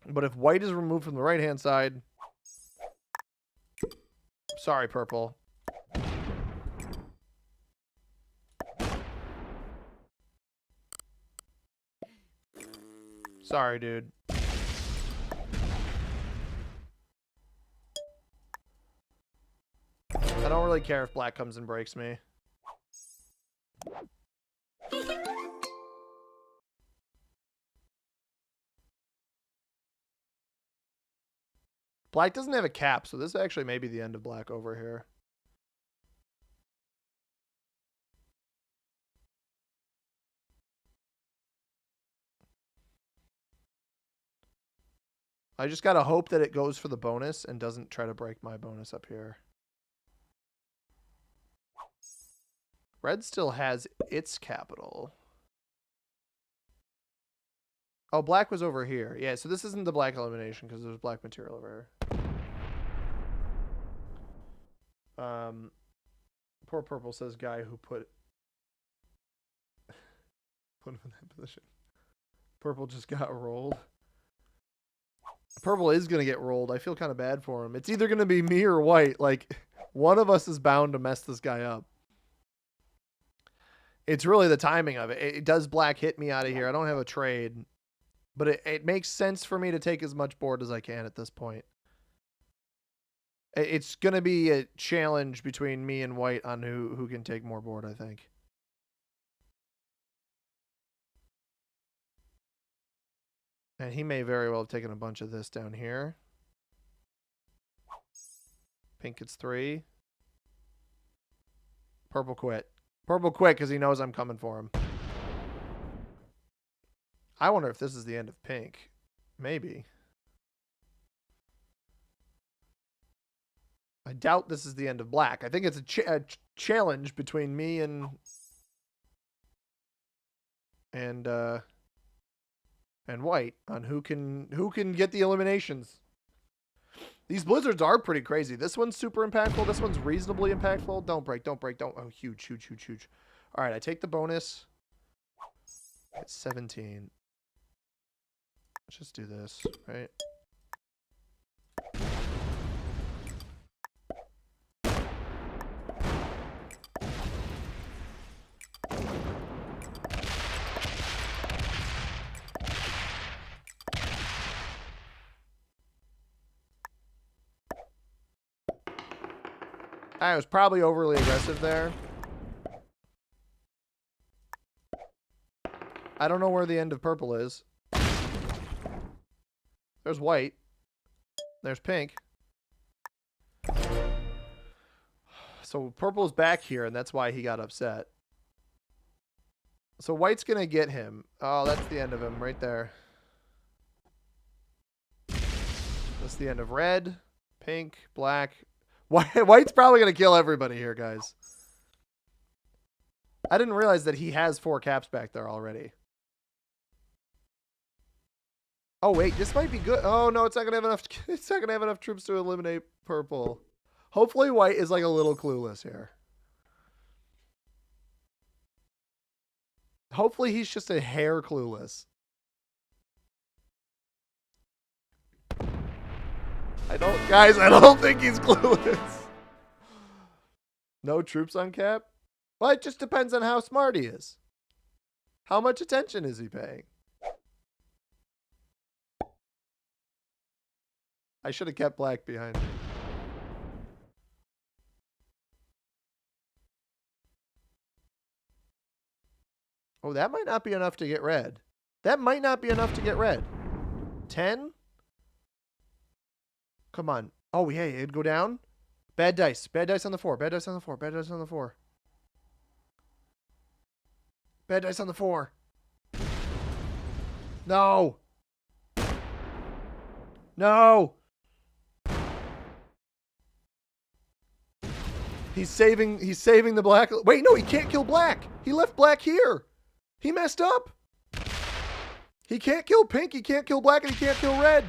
But if white is removed from the right-hand side... Sorry, purple. Sorry, dude. I don't really care if black comes and breaks me. Black doesn't have a cap, so this actually may be the end of black over here. I just gotta hope that it goes for the bonus and doesn't try to break my bonus up here. Red still has its capital. Oh, black was over here. Yeah, so this isn't the black elimination because there's black material over here. Poor purple says guy who put him in that position. Purple just got rolled. Purple is going to get rolled. I feel kind of bad for him. It's either going to be me or white. Like, one of us is bound to mess this guy up. It's really the timing of it. Does black hit me out of here? I don't have a trade. But it makes sense for me to take as much board as I can at this point. It's going to be a challenge between me and white on who can take more board, I think. And he may very well have taken a bunch of this down here. Pink gets 3. Purple quit. Purple quit because he knows I'm coming for him. I wonder if this is the end of pink. Maybe. I doubt this is the end of black. I think it's a challenge between me and white on who can get the eliminations. These blizzards are pretty crazy. This one's super impactful. This one's reasonably impactful. Don't break. Don't break. Don't. Oh, huge, huge, huge, huge. All right, I take the bonus. It's 17. Let's just do this, right? I was probably overly aggressive there. I don't know where the end of purple is. There's white. There's pink. So purple is back here, and that's why he got upset. So white's going to get him. Oh, that's the end of him right there. That's the end of red, pink, black. White's probably going to kill everybody here, guys. I didn't realize that he has 4 caps back there already. Oh, wait, this might be good. Oh, no, it's not going to have enough. It's not going to have enough troops to eliminate purple. Hopefully white is like a little clueless here. Hopefully he's just a hair clueless. I don't think he's clueless. No troops on cap? Well, it just depends on how smart he is. How much attention is he paying? I should have kept black behind me. Oh, that might not be enough to get red. That might not be enough to get red. 10? Come on. Oh, yeah, it'd go down. Bad dice. Bad dice on the 4. Bad dice on the 4. Bad dice on the 4. Bad dice on the 4. No. No. He's saving the black. Wait, no, he can't kill black. He left black here. He messed up. He can't kill pink, he can't kill black, and he can't kill red.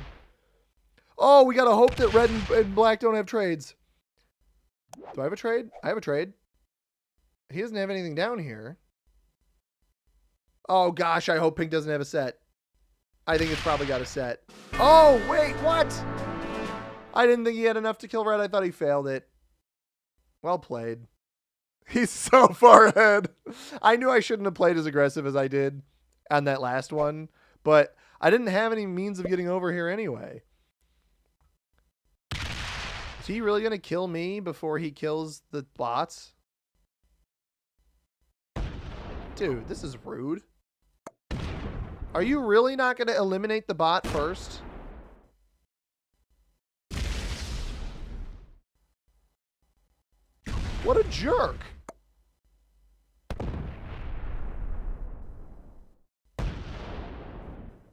Oh, we gotta hope that red and black don't have trades. Do I have a trade? I have a trade. He doesn't have anything down here. Oh, gosh, I hope pink doesn't have a set. I think it's probably got a set. Oh, wait, what? I didn't think he had enough to kill red. I thought he failed it. Well played. He's so far ahead. I knew I shouldn't have played as aggressive as I did on that last one, but I didn't have any means of getting over here anyway. Is he really going to kill me before he kills the bots? Dude, this is rude. Are you really not going to eliminate the bot first? What a jerk.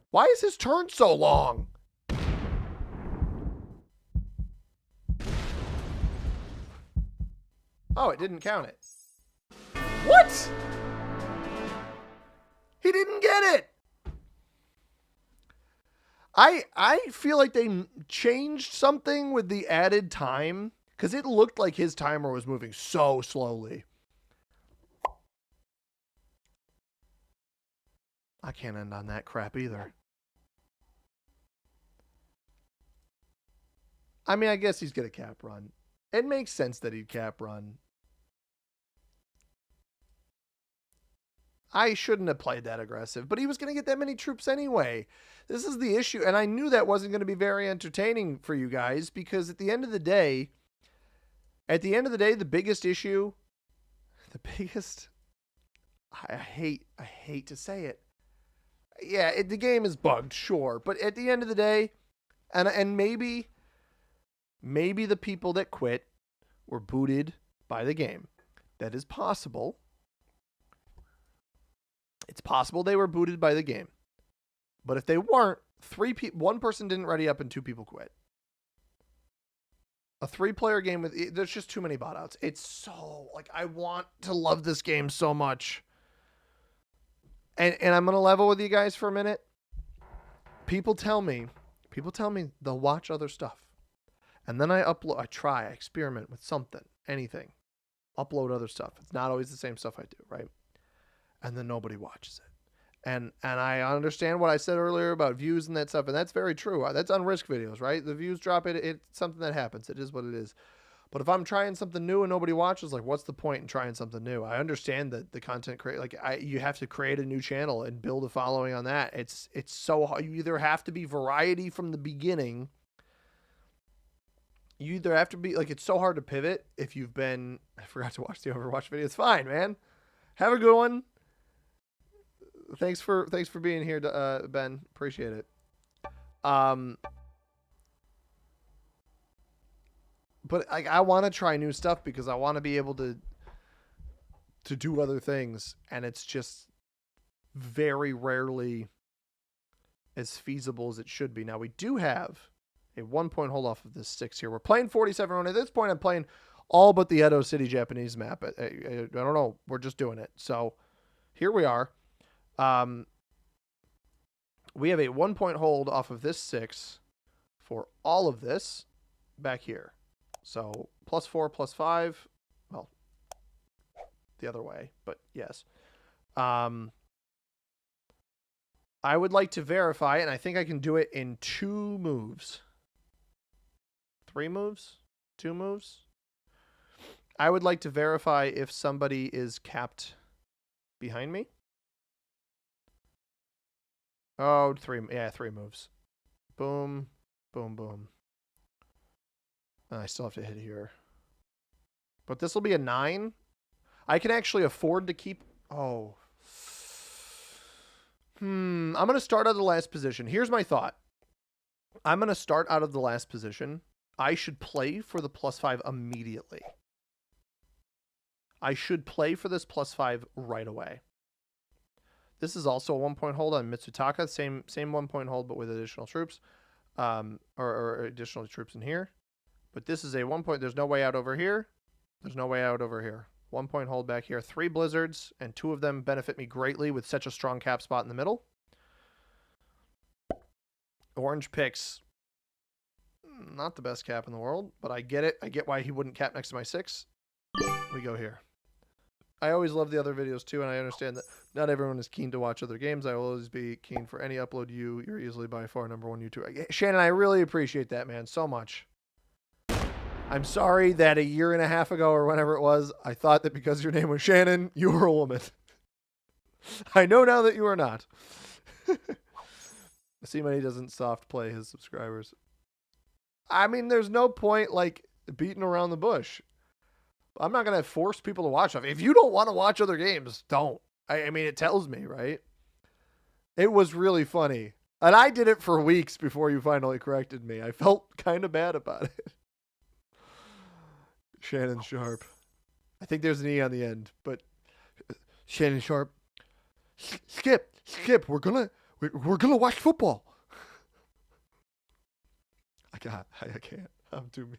Why is his turn so long? Oh, it didn't count it. What? He didn't get it. I feel like they changed something with the added time, because it looked like his timer was moving so slowly. I can't end on that crap either. I mean, I guess he's going to cap run. It makes sense that he'd cap run. I shouldn't have played that aggressive, but he was going to get that many troops anyway. This is the issue, and I knew that wasn't going to be very entertaining for you guys, because at the end of the day, the biggest issue, I hate to say it. Yeah, the game is bugged, sure, but at the end of the day, and maybe the people that quit were booted by the game. That is possible. It's possible they were booted by the game. But if they weren't, one person didn't ready up and 2 people quit. A 3-player game there's just too many bot outs. It's so, like, I want to love this game so much. And I'm going to level with you guys for a minute. People tell me they'll watch other stuff. And then I experiment with something, anything, upload other stuff. It's not always the same stuff I do, right? And then nobody watches it. And I understand what I said earlier about views and that stuff, and that's very true. That's on risk videos, right? The views drop, it's something that happens. It is what it is. But if I'm trying something new and nobody watches, like, what's the point in trying something new? I understand that the content you have to create a new channel and build a following on that. It's so hard. You either have to be variety from the beginning. You either have to be like, it's so hard to pivot if you've been. I forgot to watch the Overwatch video. It's fine, man. Have a good one. Thanks for being here, Ben. Appreciate it. But I want to try new stuff because I want to be able to do other things, and it's just very rarely as feasible as it should be. Now we do have a 1 point hold off of this 6 here. We're playing 47. At this point, I'm playing all but the Edo City Japanese map. I don't know. We're just doing it. So here we are. We have a 1 point hold off of this 6 for all of this back here. So +4, +5. Well, the other way, but yes. I would like to verify, and I think I can do it in 2 moves. 3 moves? 2 moves? I would like to verify if somebody is capped behind me. Oh, 3 moves. Boom, boom, boom. I still have to hit here. But this will be a 9. I can actually afford to keep... Oh. I'm going to start out of the last position. Here's my thought. I'm going to start out of the last position. I should play for the +5 immediately. I should play for this +5 right away. This is also a 1 point hold on Mitsutaka. Same 1 point hold, but with additional troops. Or additional troops in here. But this is a 1 point. There's no way out over here. There's no way out over here. 1 point hold back here. 3 blizzards, and 2 of them benefit me greatly with such a strong cap spot in the middle. Orange picks. Not the best cap in the world, but I get it. I get why he wouldn't cap next to my 6. We go here. I always love the other videos too, and I understand that not everyone is keen to watch other games. I will always be keen for any upload. You're easily by far #1 YouTuber. Shannon, I really appreciate that, man, so much. I'm sorry that a year and a half ago or whenever it was, I thought that because your name was Shannon, you were a woman. I know now that you are not. C-Money doesn't soft play his subscribers. I mean, there's no point, like, beating around the bush. I'm not going to force people to watch stuff. If you don't want to watch other games, don't. I mean, it tells me, right? It was really funny. And I did it for weeks before you finally corrected me. I felt kind of bad about it. Shannon Sharp. I think there's an E on the end, but Shannon Sharp. Skip. We're gonna watch football. I can't. I'm too mean.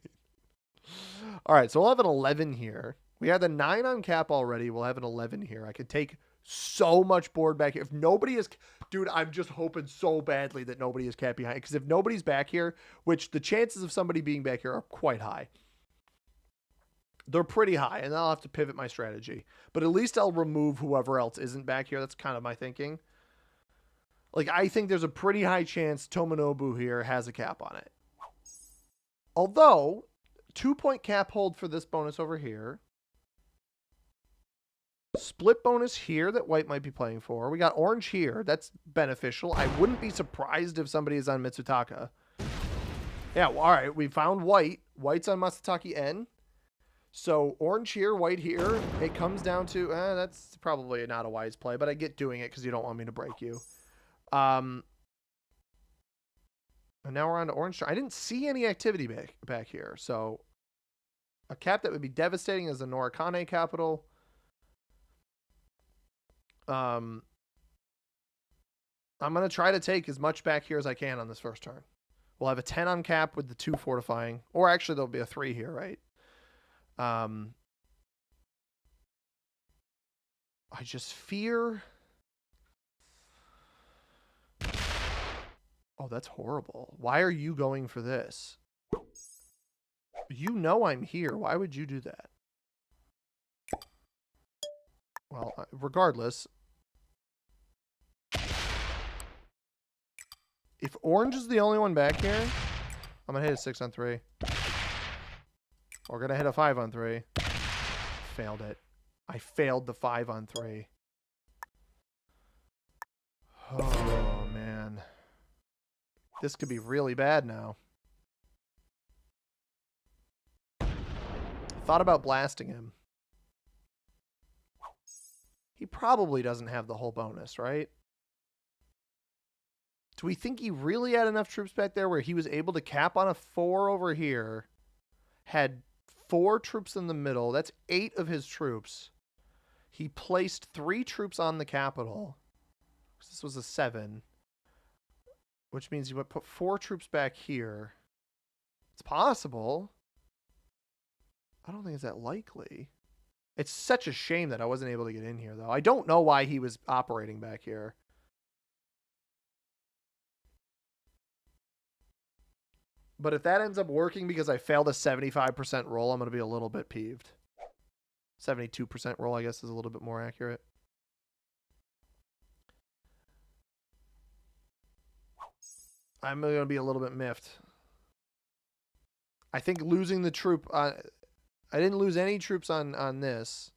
All right, so we'll have an 11 here. We had the 9 on cap already. We'll have an 11 here. I could take so much board back here. If nobody is... Dude, I'm just hoping so badly that nobody is capped behind. Because if nobody's back here, which the chances of somebody being back here are quite high. They're pretty high, and I'll have to pivot my strategy. But at least I'll remove whoever else isn't back here. That's kind of my thinking. Like, I think there's a pretty high chance Tomonobu here has a cap on it. Although... 2 point cap hold for this bonus over here. Split bonus here that white might be playing for. We got orange here. That's beneficial. I wouldn't be surprised if somebody is on Mitsutaka. Yeah, well, all right. We found white. White's on Matsutake N. So orange here, white here. It comes down to... that's probably not a wise play, but I get doing it because you don't want me to break you. And now we're on to orange. I didn't see any activity back here. So a cap that would be devastating is the Norikane capital. I'm going to try to take as much back here as I can on this first turn. We'll have a 10 on cap with the 2 fortifying. Or actually, there'll be a 3 here, right? I just fear... Oh, that's horrible. Why are you going for this? You know I'm here. Why would you do that? Well, regardless. If orange is the only one back here, I'm going to hit a 6 on 3. We're going to hit a 5 on 3. Failed it. I failed the 5 on 3. Oh, man. This could be really bad now. Thought about blasting him. He probably doesn't have the whole bonus, right? Do we think he really had enough troops back there where he was able to cap on a 4 over here? Had 4 troops in the middle. That's 8 of his troops. He placed 3 troops on the capital. This was a 7. Which means he would put 4 troops back here. It's possible. I don't think it's that likely. It's such a shame that I wasn't able to get in here, though. I don't know why he was operating back here. But if that ends up working because I failed a 75% roll, I'm going to be a little bit peeved. 72% roll, I guess, is a little bit more accurate. I'm going to be a little bit miffed. I think losing the troop... I didn't lose any troops on this,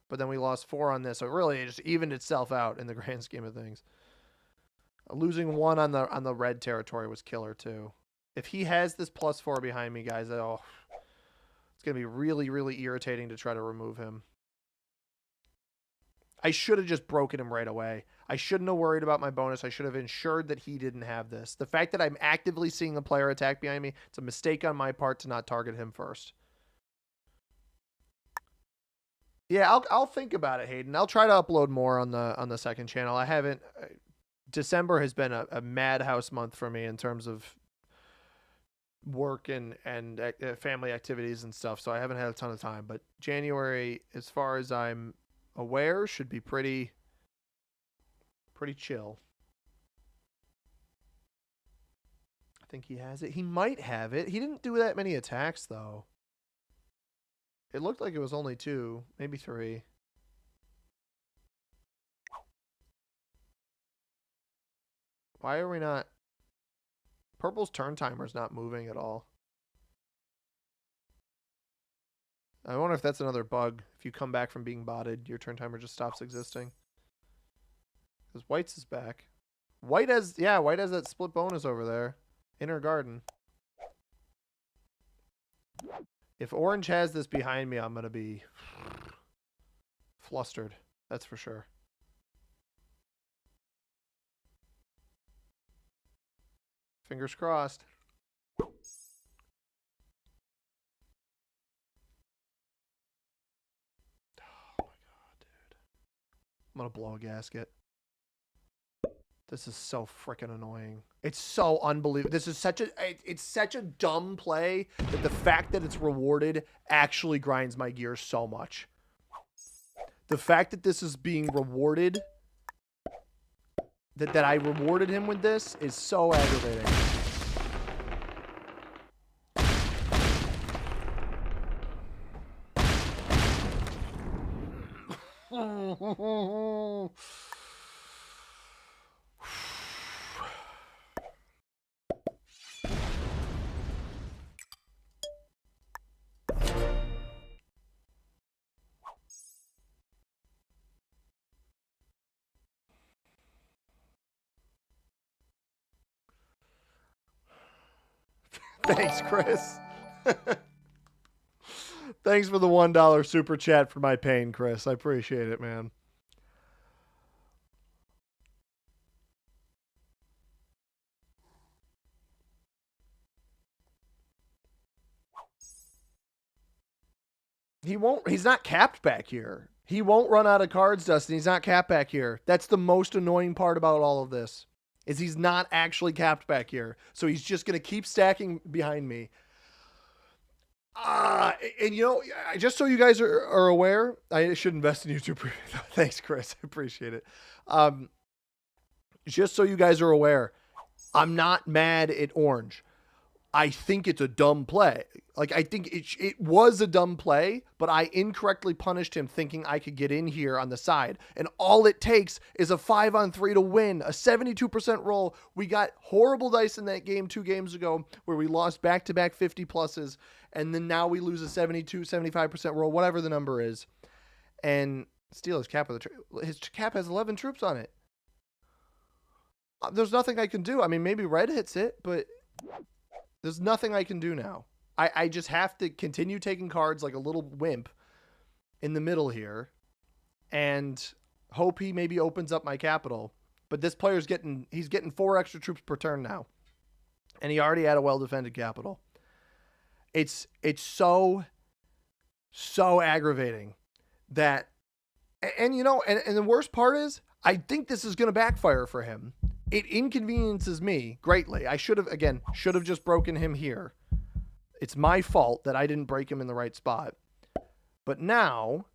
but then we lost 4 on this. So really, it just evened itself out in the grand scheme of things. Losing 1 on the red territory was killer, too. If he has this +4 behind me, guys, oh, it's going to be really, really irritating to try to remove him. I should have just broken him right away. I shouldn't have worried about my bonus. I should have ensured that he didn't have this. The fact that I'm actively seeing the player attack behind me, it's a mistake on my part to not target him first. Yeah, I'll think about it, Hayden. I'll try to upload more on the second channel. I haven't. December has been a madhouse month for me in terms of work and family activities and stuff, so I haven't had a ton of time. But January, as far as I'm aware, should be pretty chill. I think he has it. He might have it. He didn't do that many attacks, though. It looked like it was only 2, maybe 3. Why are we not... Purple's turn timer's not moving at all. I wonder if that's another bug. If you come back from being botted, your turn timer just stops existing. Because White's is back. White has that split bonus over there. Inner garden. If orange has this behind me, I'm going to be flustered. That's for sure. Fingers crossed. Oh my God, dude. I'm going to blow a gasket. This is so freaking annoying. It's so unbelievable. This is it's such a dumb play that the fact that it's rewarded actually grinds my gears so much. The fact that this is being rewarded, that I rewarded him with this, is so aggravating. Thanks, Chris. Thanks for the $1 super chat for my pain, Chris. I appreciate it, man. He's not capped back here. He won't run out of cards, Dustin. He's not capped back here. That's the most annoying part about all of this, is he's not actually capped back here. So he's just going to keep stacking behind me. And you know, just so you guys are aware, I should invest in YouTube. Thanks, Chris. I appreciate it. Just so you guys are aware, I'm not mad at orange. I think it's a dumb play. Like, I think it was a dumb play, but I incorrectly punished him thinking I could get in here on the side. And all it takes is a 5-on-3 to win, a 72% roll. We got horrible dice in that game 2 games ago where we lost back-to-back 50 pluses, and then now we lose a 75% roll, whatever the number is, and steal his cap. His cap has 11 troops on it. There's nothing I can do. I mean, maybe red hits it, but there's nothing I can do now. I just have to continue taking cards like a little wimp in the middle here and hope he maybe opens up my capital. But this player's he's getting 4 extra troops per turn now. And he already had a well-defended capital. It's so aggravating that, and you know, and the worst part is, I think this is going to backfire for him. It inconveniences me greatly. I should have just broken him here. It's my fault that I didn't break him in the right spot. But now,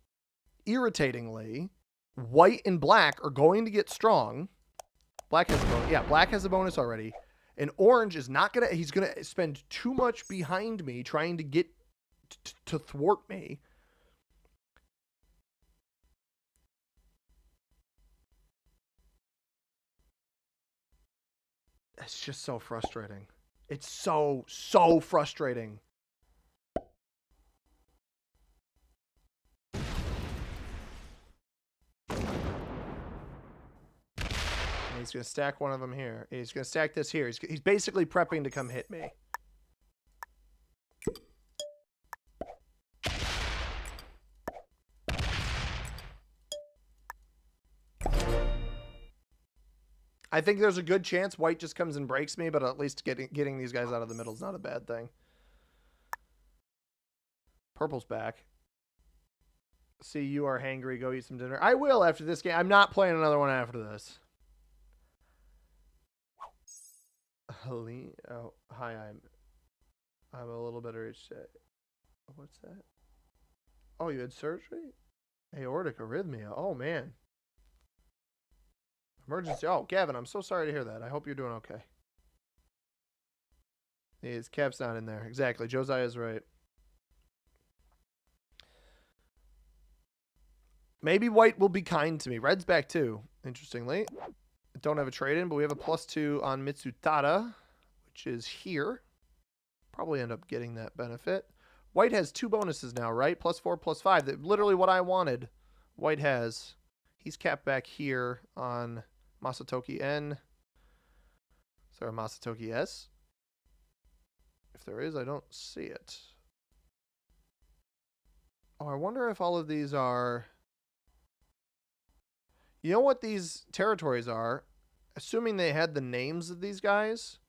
irritatingly, white and black are going to get strong. Black has a bonus. Yeah, black has a bonus already. And orange is not going to... He's going to spend too much behind me trying to get to thwart me. It's just so frustrating. It's so frustrating. And he's going to stack one of them here. He's going to stack this here. He's basically prepping to come hit me. I think there's a good chance white just comes and breaks me, but at least getting these guys out of the middle is not a bad thing. Purple's back. See, you are hangry. Go eat some dinner. I will after this game. I'm not playing another one after this. Oh, hi, I'm a little better at shit. What's that? Oh, you had surgery? Aortic arrhythmia. Oh, man. Emergency. Oh, Gavin, I'm so sorry to hear that. I hope you're doing okay. His cap's not in there. Exactly. Josiah's right. Maybe white will be kind to me. Red's back too, interestingly. Don't have a trade-in, but we have a +2 on Mitsutada, which is here. Probably end up getting that benefit. White has 2 bonuses now, right? +4, +5. That literally what I wanted. White has. He's capped back here on Masatoki N. Is there a Masatoki S? If there is, I don't see it. Oh, I wonder if all of these are... You know what these territories are? Assuming they had the names of these guys,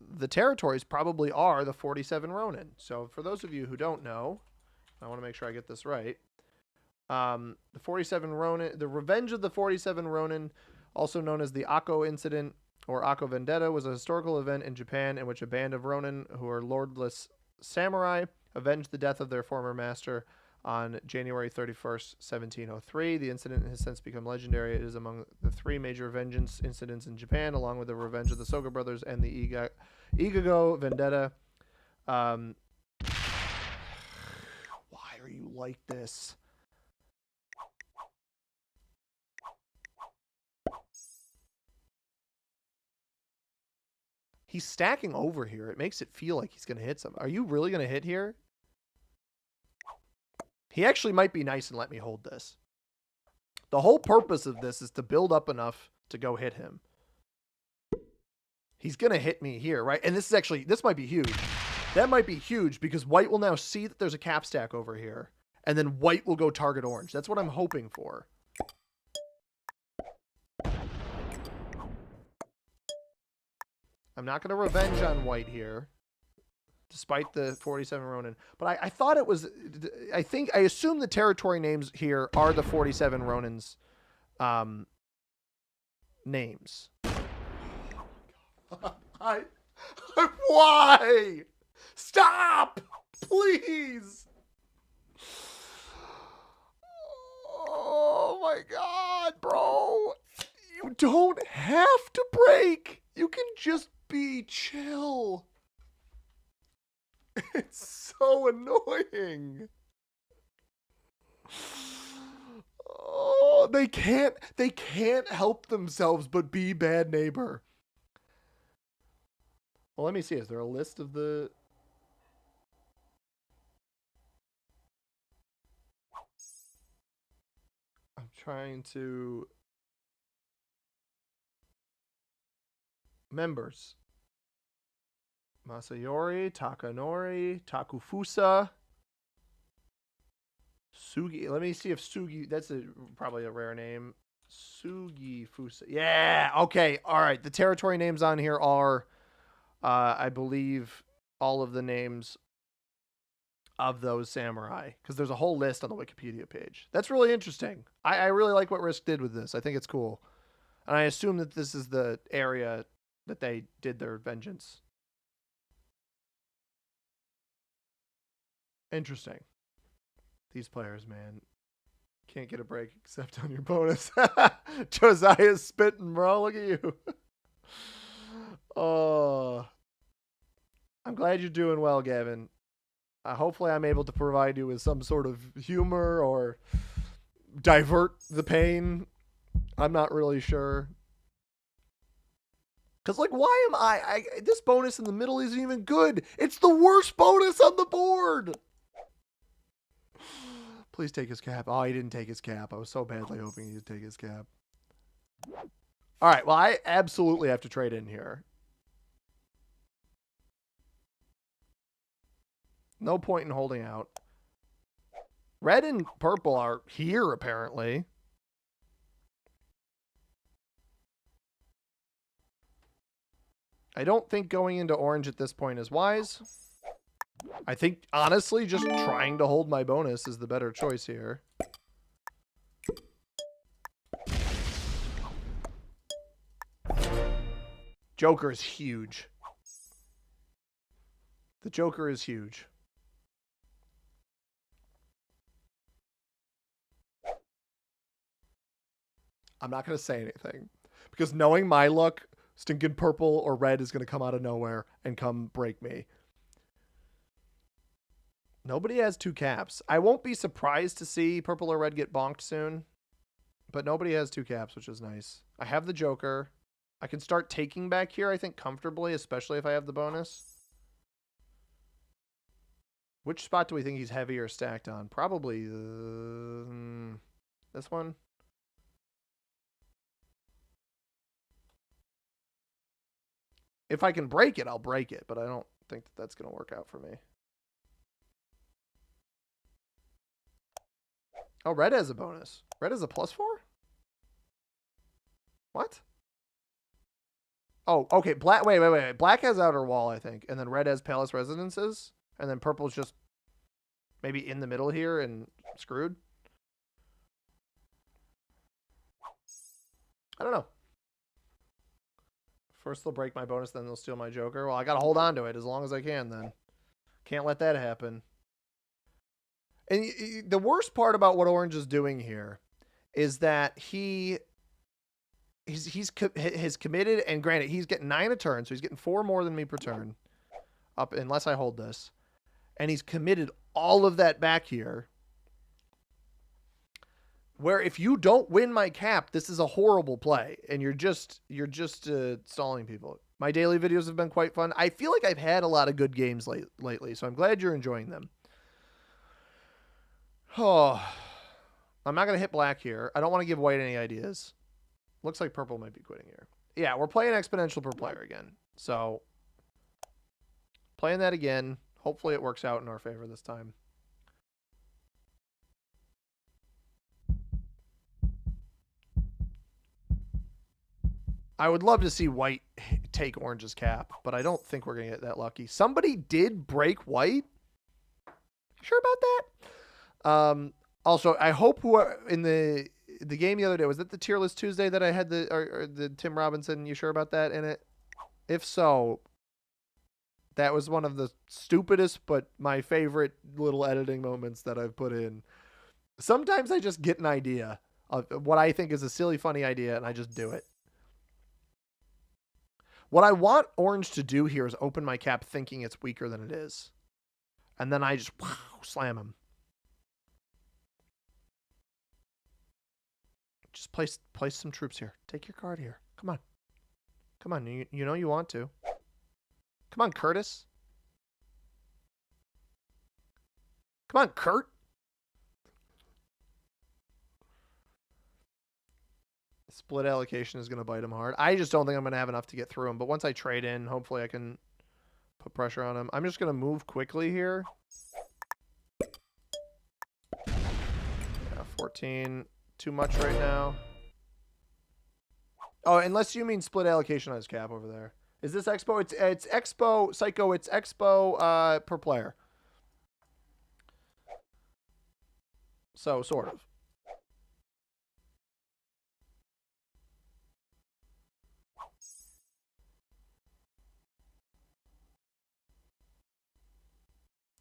the territories probably are the 47 Ronin. So for those of you who don't know, I want to make sure I get this right. The 47 Ronin, the Revenge of the 47 Ronin, also known as the Akko Incident or Akko Vendetta, was a historical event in Japan in which a band of Ronin, who are lordless samurai, avenged the death of their former master on January 31st, 1703. The incident has since become legendary. It is among the 3 major vengeance incidents in Japan, along with the Revenge of the Soga brothers and the Igago Vendetta. Why are you like this? He's stacking over here. It makes it feel like he's going to hit some. Are you really going to hit here? He actually might be nice and let me hold this. The whole purpose of this is to build up enough to go hit him. He's going to hit me here, right? And this might be huge. That might be huge because white will now see that there's a cap stack over here. And then white will go target orange. That's what I'm hoping for. I'm not going to revenge on white here, despite the 47 Ronin. But I thought it was... I assume the territory names here are the 47 Ronin's names. Why? Stop! Please! Oh my god, bro! You don't have to break! You can just be chill. It's so annoying. Oh, they can't help themselves but be bad neighbor. Well, let me see. Is there a list of the... I'm trying to... Members. Masayori, Takanori, Takufusa, Sugi. Let me see if Sugi... That's probably a rare name. Sugi Fusa. Yeah, okay. All right. The territory names on here are, I believe, all of the names of those samurai, because there's a whole list on the Wikipedia page. That's really interesting. I really like what Risk did with this. I think it's cool. And I assume that this is the area that they did their vengeance. Interesting. These players, man, can't get a break except on your bonus. Josiah's spitting, bro. Look at you. Oh, I'm glad you're doing well, Gavin. Hopefully, I'm able to provide you with some sort of humor or divert the pain. I'm not really sure. Because, like, why am I... This bonus in the middle isn't even good. It's the worst bonus on the board. Please take his cap. Oh, he didn't take his cap. I was so badly hoping he'd take his cap. All right, well, I absolutely have to trade in here. No point in holding out. Red and purple are here, apparently. I don't think going into orange at this point is wise. I think, honestly, just trying to hold my bonus is the better choice here. Joker is huge. The Joker is huge. I'm not going to say anything. Because knowing my luck, stinking purple or red is going to come out of nowhere and come break me. Nobody has 2 caps. I won't be surprised to see purple or red get bonked soon. But nobody has 2 caps, which is nice. I have the Joker. I can start taking back here, I think, comfortably, especially if I have the bonus. Which spot do we think he's heavy or stacked on? Probably this one. If I can break it, I'll break it, but I don't think that that's going to work out for me. Oh, red has a bonus. Red has a +4? What? Oh, okay. Black. Wait. Black has outer wall, I think, and then red has palace residences, and then purple's just maybe in the middle here and screwed. I don't know. First they'll break my bonus, then they'll steal my Joker. Well, I got to hold on to it as long as I can then. Can't let that happen. And the worst part about what Orange is doing here is that he's committed, and granted, he's getting 9 a turn, so he's getting 4 more than me per turn, up unless I hold this. And he's committed all of that back here. Where if you don't win my cap, this is a horrible play, and you're just stalling people. My daily videos have been quite fun. I feel like I've had a lot of good games lately, so I'm glad you're enjoying them. Oh, I'm not going to hit black here. I don't want to give white any ideas. Looks like purple might be quitting here. Yeah, we're playing exponential per player again. So, playing that again. Hopefully it works out in our favor this time. I would love to see white take orange's cap, but I don't think we're going to get that lucky. Somebody did break white. You sure about that? Also, I hope in the game the other day, was that the Tier List Tuesday that I had the Tim Robinson, you sure about that in it? If so, that was one of the stupidest but my favorite little editing moments that I've put in. Sometimes I just get an idea of what I think is a silly, funny idea, and I just do it. What I want orange to do here is open my cap thinking it's weaker than it is. And then I just slam him. Just place some troops here. Take your card here. Come on. Come on. You know you want to. Come on, Curtis. Come on, Kurt. Split allocation is going to bite him hard. I just don't think I'm going to have enough to get through him. But once I trade in, hopefully I can put pressure on him. I'm just going to move quickly here. Yeah, 14. Too much right now. Oh, unless you mean split allocation on his cap over there. Is this Expo? It's Expo, Psycho, it's Expo per player. So, sort of.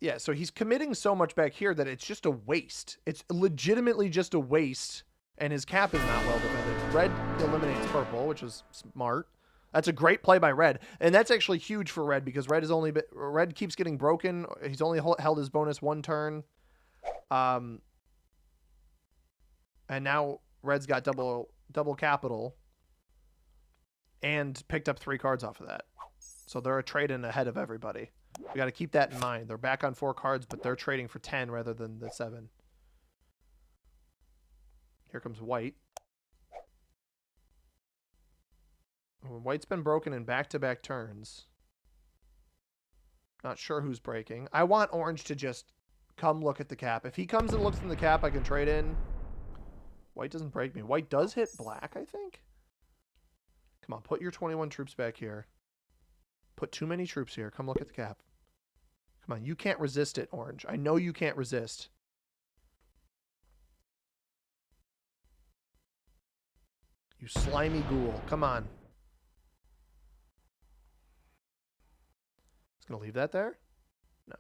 Yeah, so he's committing so much back here that it's just a waste. It's legitimately just a waste, and his cap is not well defended. Red eliminates purple, which is smart. That's a great play by Red, and that's actually huge for Red because Red keeps getting broken. He's only held his bonus one turn, and now Red's got double capital, and picked up 3 cards off of that. So they're a trade-in ahead of everybody. We got to keep that in mind. They're back on 4 cards, but they're trading for 10 rather than the 7. Here comes White. White's been broken in back-to-back turns. Not sure who's breaking. I want Orange to just come look at the cap. If he comes and looks in the cap, I can trade in. White doesn't break me. White does hit black, I think. Come on, put your 21 troops back here. Put too many troops here. Come look at the cap. Come on, you can't resist it, Orange. I know you can't resist. You slimy ghoul. Come on. It's going to leave that there? No.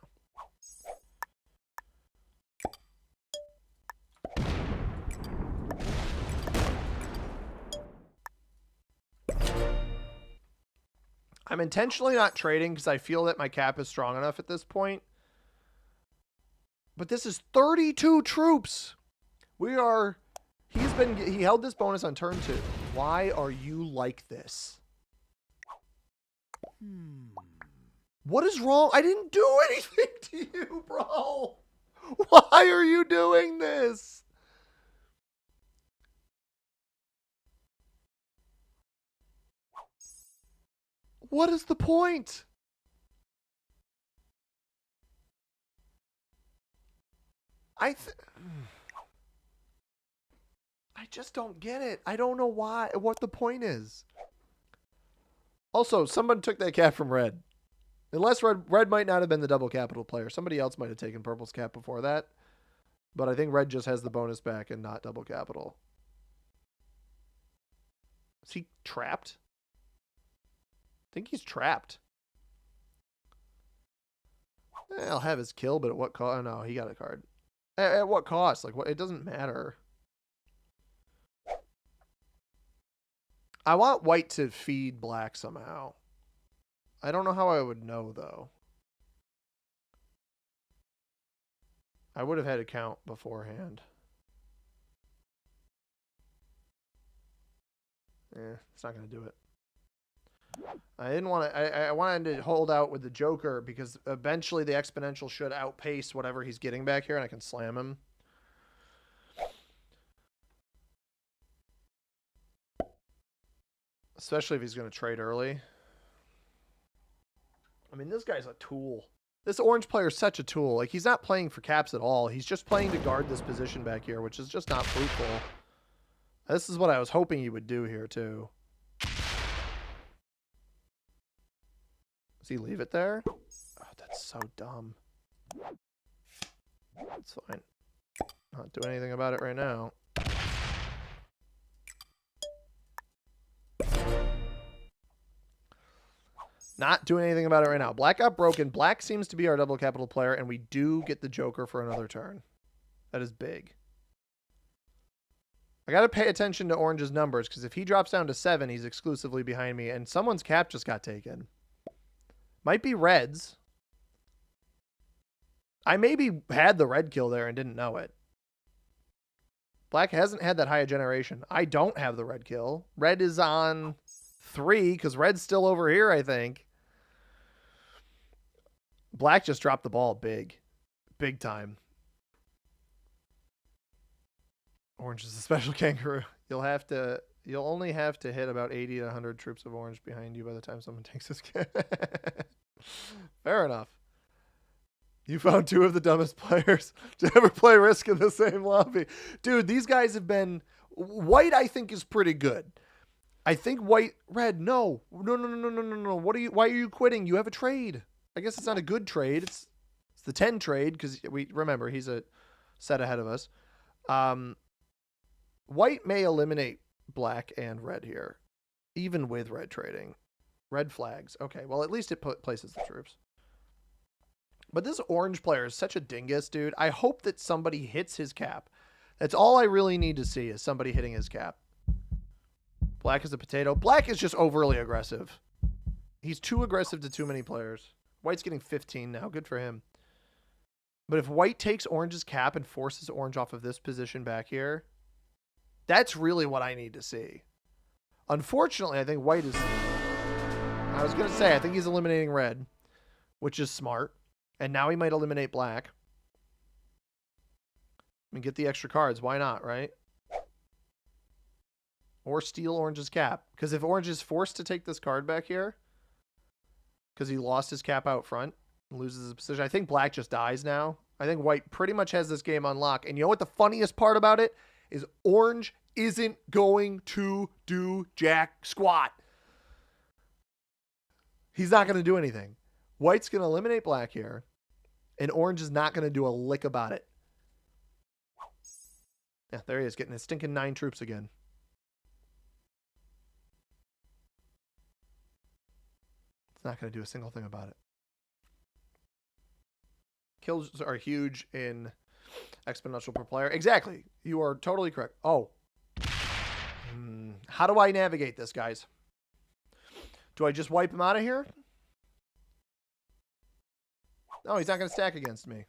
I'm intentionally not trading because I feel that my cap is strong enough at this point. But this is 32 troops. He held this bonus on turn 2. Why are you like this? What is wrong? I didn't do anything to you, bro. Why are you doing this? What is the point? I just don't get it. I don't know what the point is. Also, someone took that cap from Red. Unless Red might not have been the double capital player. Somebody else might have taken Purple's cap before that. But I think Red just has the bonus back and not double capital. Is he trapped? I think he's trapped. I'll have his kill, but at what cost? Oh, no, he got a card. At what cost? Like, what? It doesn't matter. I want White to feed black somehow. I don't know how I would know, though. I would have had a count beforehand. It's not going to do it. I didn't want to. I wanted to hold out with the Joker because eventually the exponential should outpace whatever he's getting back here, and I can slam him. Especially if he's going to trade early. I mean, this guy's a tool. This orange player is such a tool. Like, he's not playing for caps at all. He's just playing to guard this position back here, which is just not fruitful. This is what I was hoping he would do here, too. Does he leave it there? Oh, that's so dumb. It's fine. Not doing anything about it right now. Not doing anything about it right now. Black got broken. Black seems to be our double capital player, and we do get the Joker for another turn. That is big. I got to pay attention to Orange's numbers, because if he drops down to 7, he's exclusively behind me, and someone's cap just got taken. Might be Red's. I maybe had the red kill there and didn't know it. Black hasn't had that high a generation. I don't have the red kill. Red is on 3 because red's still over here, I think. Black just dropped the ball big. Big time. Orange is a special kangaroo. You'll only have to hit about 80 to 100 troops of orange behind you by the time someone takes this game. Fair enough. You found 2 of the dumbest players to ever play Risk in the same lobby. Dude, these guys have been... White, I think, is pretty good. I think white... Red, no. No. Why are you quitting? You have a trade. I guess it's not a good trade. It's the 10 trade, because remember, he's a set ahead of us. White may eliminate black and red here, even with red trading. Red flags. Okay, well, at least it places the troops. But this orange player is such a dingus, dude. I hope that somebody hits his cap. That's all I really need to see is somebody hitting his cap. Black is a potato. Black is just overly aggressive. He's too aggressive to too many players. White's getting 15 now. Good for him. But if white takes orange's cap and forces orange off of this position back here, that's really what I need to see. Unfortunately, I think white is... I was going to say, I think he's eliminating red, which is smart. And now he might eliminate black. I mean, get the extra cards. Why not, right? Or steal orange's cap. Because if orange is forced to take this card back here, because he lost his cap out front, and loses his position, I think black just dies now. I think white pretty much has this game on lock. And you know what the funniest part about it is? Orange isn't going to do jack squat. He's not going to do anything. White's going to eliminate black here. And orange is not going to do a lick about it. Yeah, there he is, getting his stinking 9 troops again. It's not going to do a single thing about it. Kills are huge in exponential per player. Exactly. You are totally correct. Oh. How do I navigate this, guys? Do I just wipe him out of here? No, he's not going to stack against me.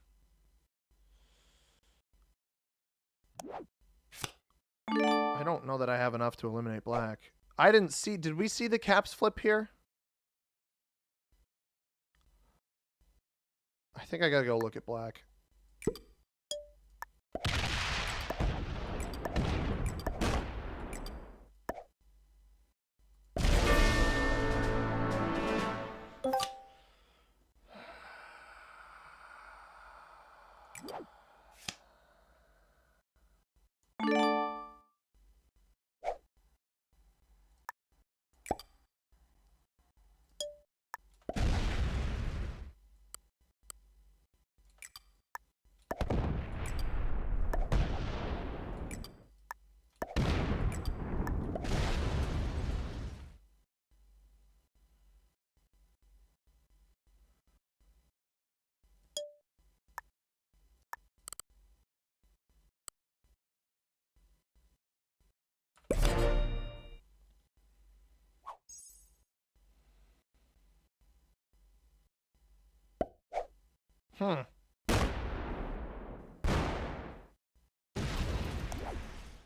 I don't know that I have enough to eliminate black. I didn't see... Did we see the caps flip here? I think I got to go look at black.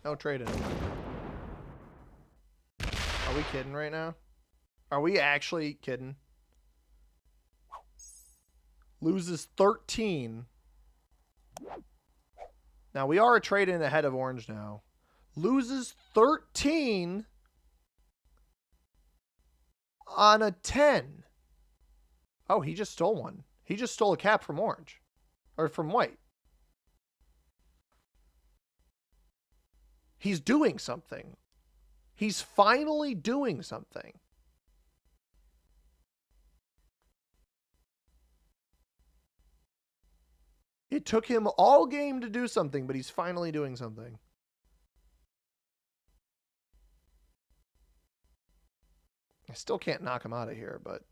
No trading. Are we kidding right now? Are we actually kidding? Loses 13. Now we are a trade in ahead of orange now. Loses 13 on a 10. Oh, he just stole one. He just stole a cap from orange. Or from white. He's doing something. He's finally doing something. It took him all game to do something, but he's finally doing something. I still can't knock him out of here, but...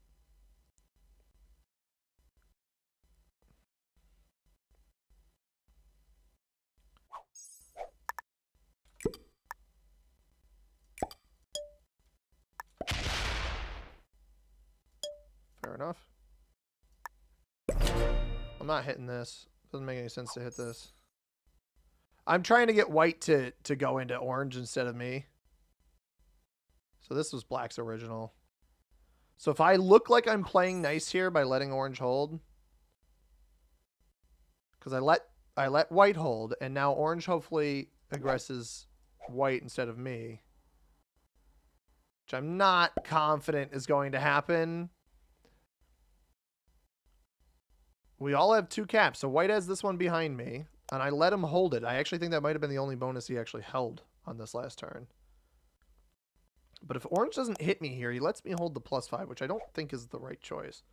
Fair enough. I'm not hitting this. Doesn't make any sense to hit this. I'm trying to get white to go into orange instead of me. So this was black's original. So if I look like I'm playing nice here by letting orange hold, because I let white hold, and now orange hopefully aggresses white instead of me, which I'm not confident is going to happen. We all have 2 caps, so white has this one behind me, and I let him hold it. I actually think that might have been the only bonus he actually held on this last turn. But if orange doesn't hit me here, he lets me hold the +5, which I don't think is the right choice.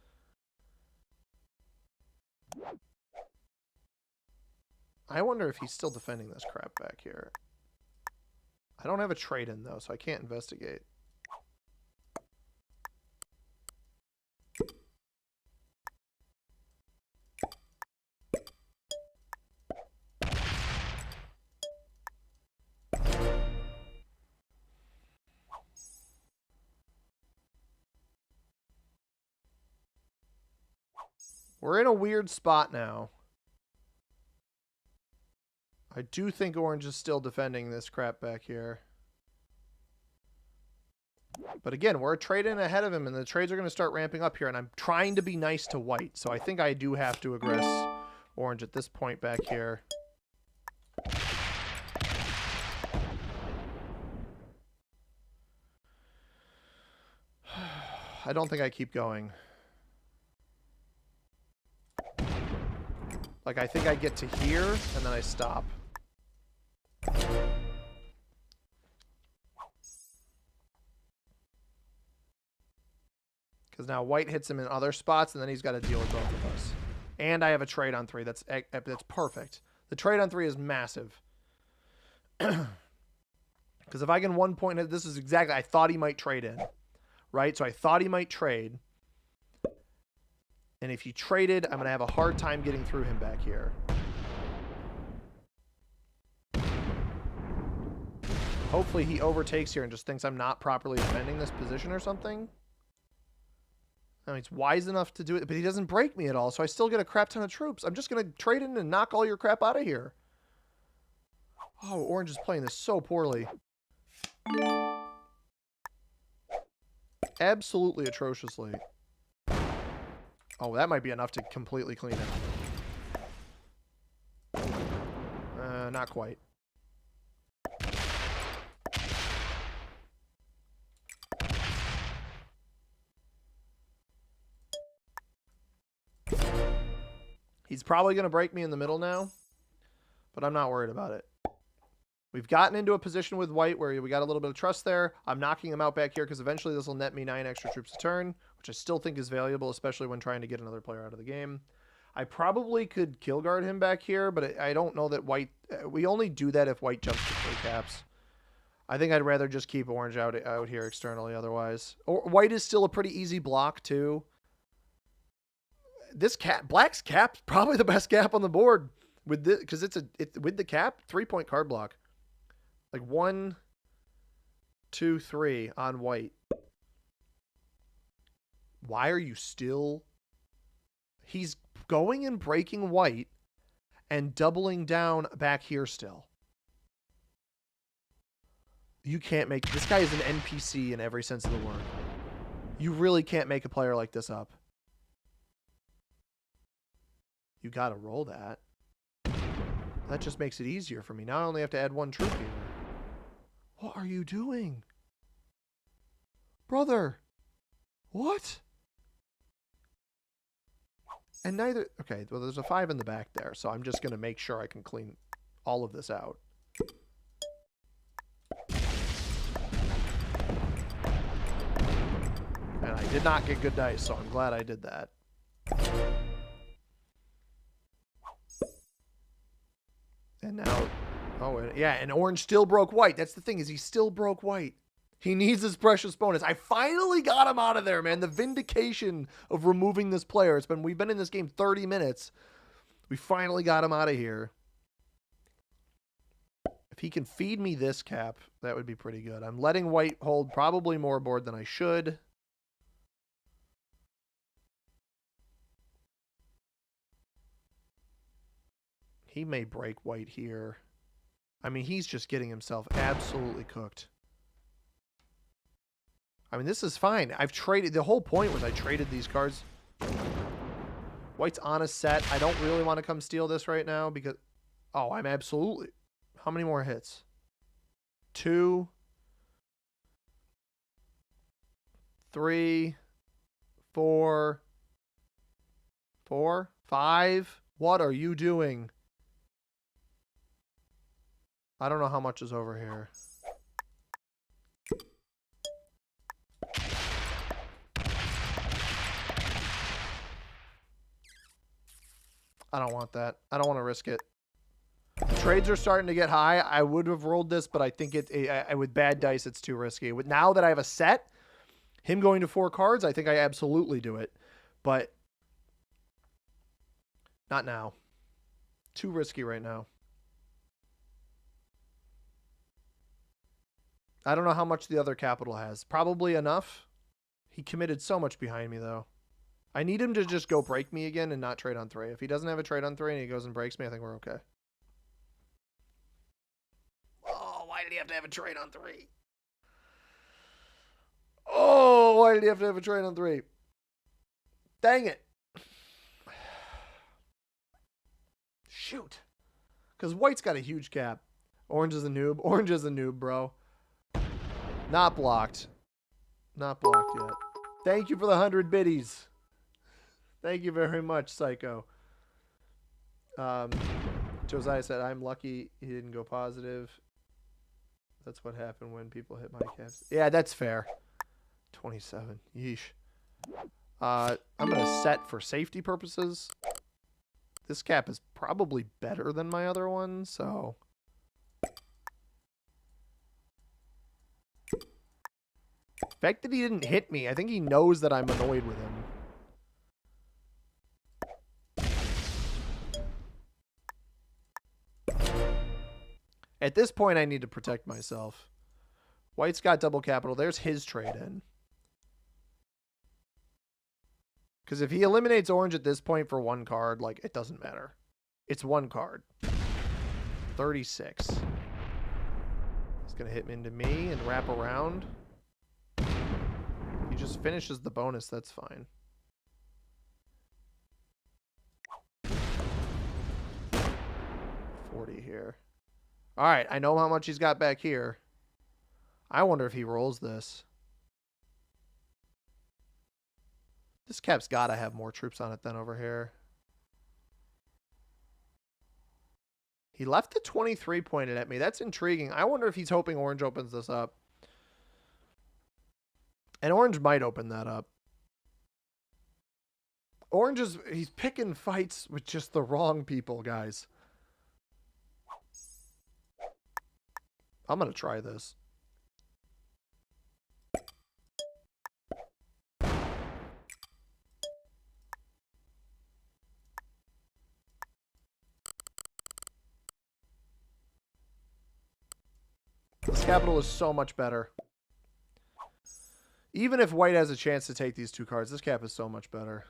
I wonder if he's still defending this crap back here. I don't have a trade-in, though, so I can't investigate. We're in a weird spot now. I do think orange is still defending this crap back here. But again, we're a trade-in ahead of him, and the trades are going to start ramping up here, and I'm trying to be nice to white. So I think I do have to aggress orange at this point back here. I don't think I keep going. Like, I think I get to here, and then I stop. Because now white hits him in other spots, and then he's got to deal with both of us. And I have a trade on 3. That's perfect. The trade on 3 is massive. Because if I can 1 point, this is exactly, I thought he might trade in. Right? So I thought he might trade. And if he traded, I'm going to have a hard time getting through him back here. Hopefully he overtakes here and just thinks I'm not properly defending this position or something. No, he's wise enough to do it, but he doesn't break me at all, so I still get a crap ton of troops. I'm just going to trade in and knock all your crap out of here. Oh, orange is playing this so poorly. Absolutely atrociously. Oh, that might be enough to completely clean it. Not quite. He's probably going to break me in the middle now, but I'm not worried about it. We've gotten into a position with white where we got a little bit of trust there. I'm knocking him out back here because eventually this will net me 9 extra troops a turn, which I still think is valuable, especially when trying to get another player out of the game. I probably could kill guard him back here, but I don't know that white... We only do that if white jumps to 3 caps. I think I'd rather just keep orange out here externally otherwise. Or white is still a pretty easy block, too. This cap, black's cap's probably the best cap on the board with this, because with the cap, 3-point card block. Like 1, 2, 3 on white. Why are you still... He's going and breaking white and doubling down back here still. You can't make... This guy is an NPC in every sense of the word. You really can't make a player like this up. You gotta roll that. That just makes it easier for me. Now I only have to add 1 troop here. What are you doing? Brother! What? And neither... Okay, well, there's a 5 in the back there, so I'm just going to make sure I can clean all of this out. And I did not get good dice, so I'm glad I did that. And now... Oh, yeah, and orange still broke white. That's the thing, is he still broke white. He needs his precious bonus. I finally got him out of there, man. The vindication of removing this player. We've been in this game 30 minutes. We finally got him out of here. If he can feed me this cap, that would be pretty good. I'm letting white hold probably more board than I should. He may break white here. I mean, he's just getting himself absolutely cooked. I mean, this is fine. I've traded. The whole point was I traded these cards. White's on a set. I don't really want to come steal this right now because... Oh, I'm absolutely... How many more hits? 2, 3, 4, 5. What are you doing? I don't know how much is over here. I don't want that. I don't want to risk it. Trades are starting to get high. I would have rolled this, but I think with bad dice, it's too risky. Now that I have a set, him going to 4 cards, I think I absolutely do it. But not now. Too risky right now. I don't know how much the other capital has. Probably enough. He committed so much behind me, though. I need him to just go break me again and not trade on 3. If he doesn't have a trade on 3 and he goes and breaks me, I think we're okay. Oh, why did he have to have a trade on 3? Oh, why did he have to have a trade on 3? Dang it. Shoot. Because white's got a huge cap. Orange is a noob. Orange is a noob, bro. Not blocked. Not blocked yet. Thank you for the 100 biddies. Thank you very much, Psycho. Josiah said, I'm lucky he didn't go positive. That's what happened when people hit my caps. Yeah, that's fair. 27. Yeesh. I'm going to set for safety purposes. This cap is probably better than my other one, so... The fact that he didn't hit me, I think he knows that I'm annoyed with him. At this point, I need to protect myself. White's got double capital. There's his trade in. Because if he eliminates orange at this point for 1 card, like, it doesn't matter. It's 1 card. 36. He's going to hit into me and wrap around. He just finishes the bonus. That's fine. $40 here. All right, I know how much he's got back here. I wonder if he rolls this. This cap's got to have more troops on it than over here. He left the 23 pointed at me. That's intriguing. I wonder if he's hoping orange opens this up. And orange might open that up. Orange is... He's picking fights with just the wrong people, guys. I'm going to try this. This capital is so much better. Even if white has a chance to take these 2 cards, this cap is so much better.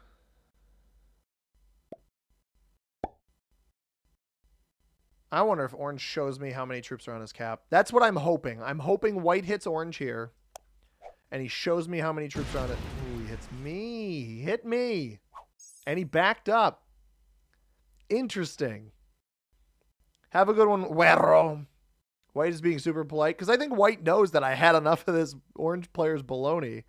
I wonder if orange shows me how many troops are on his cap. That's what I'm hoping. I'm hoping white hits orange here. And he shows me how many troops are on it. Ooh, he hits me. He hit me. And he backed up. Interesting. Have a good one, Güero. White is being super polite. Because I think white knows that I had enough of this orange player's baloney.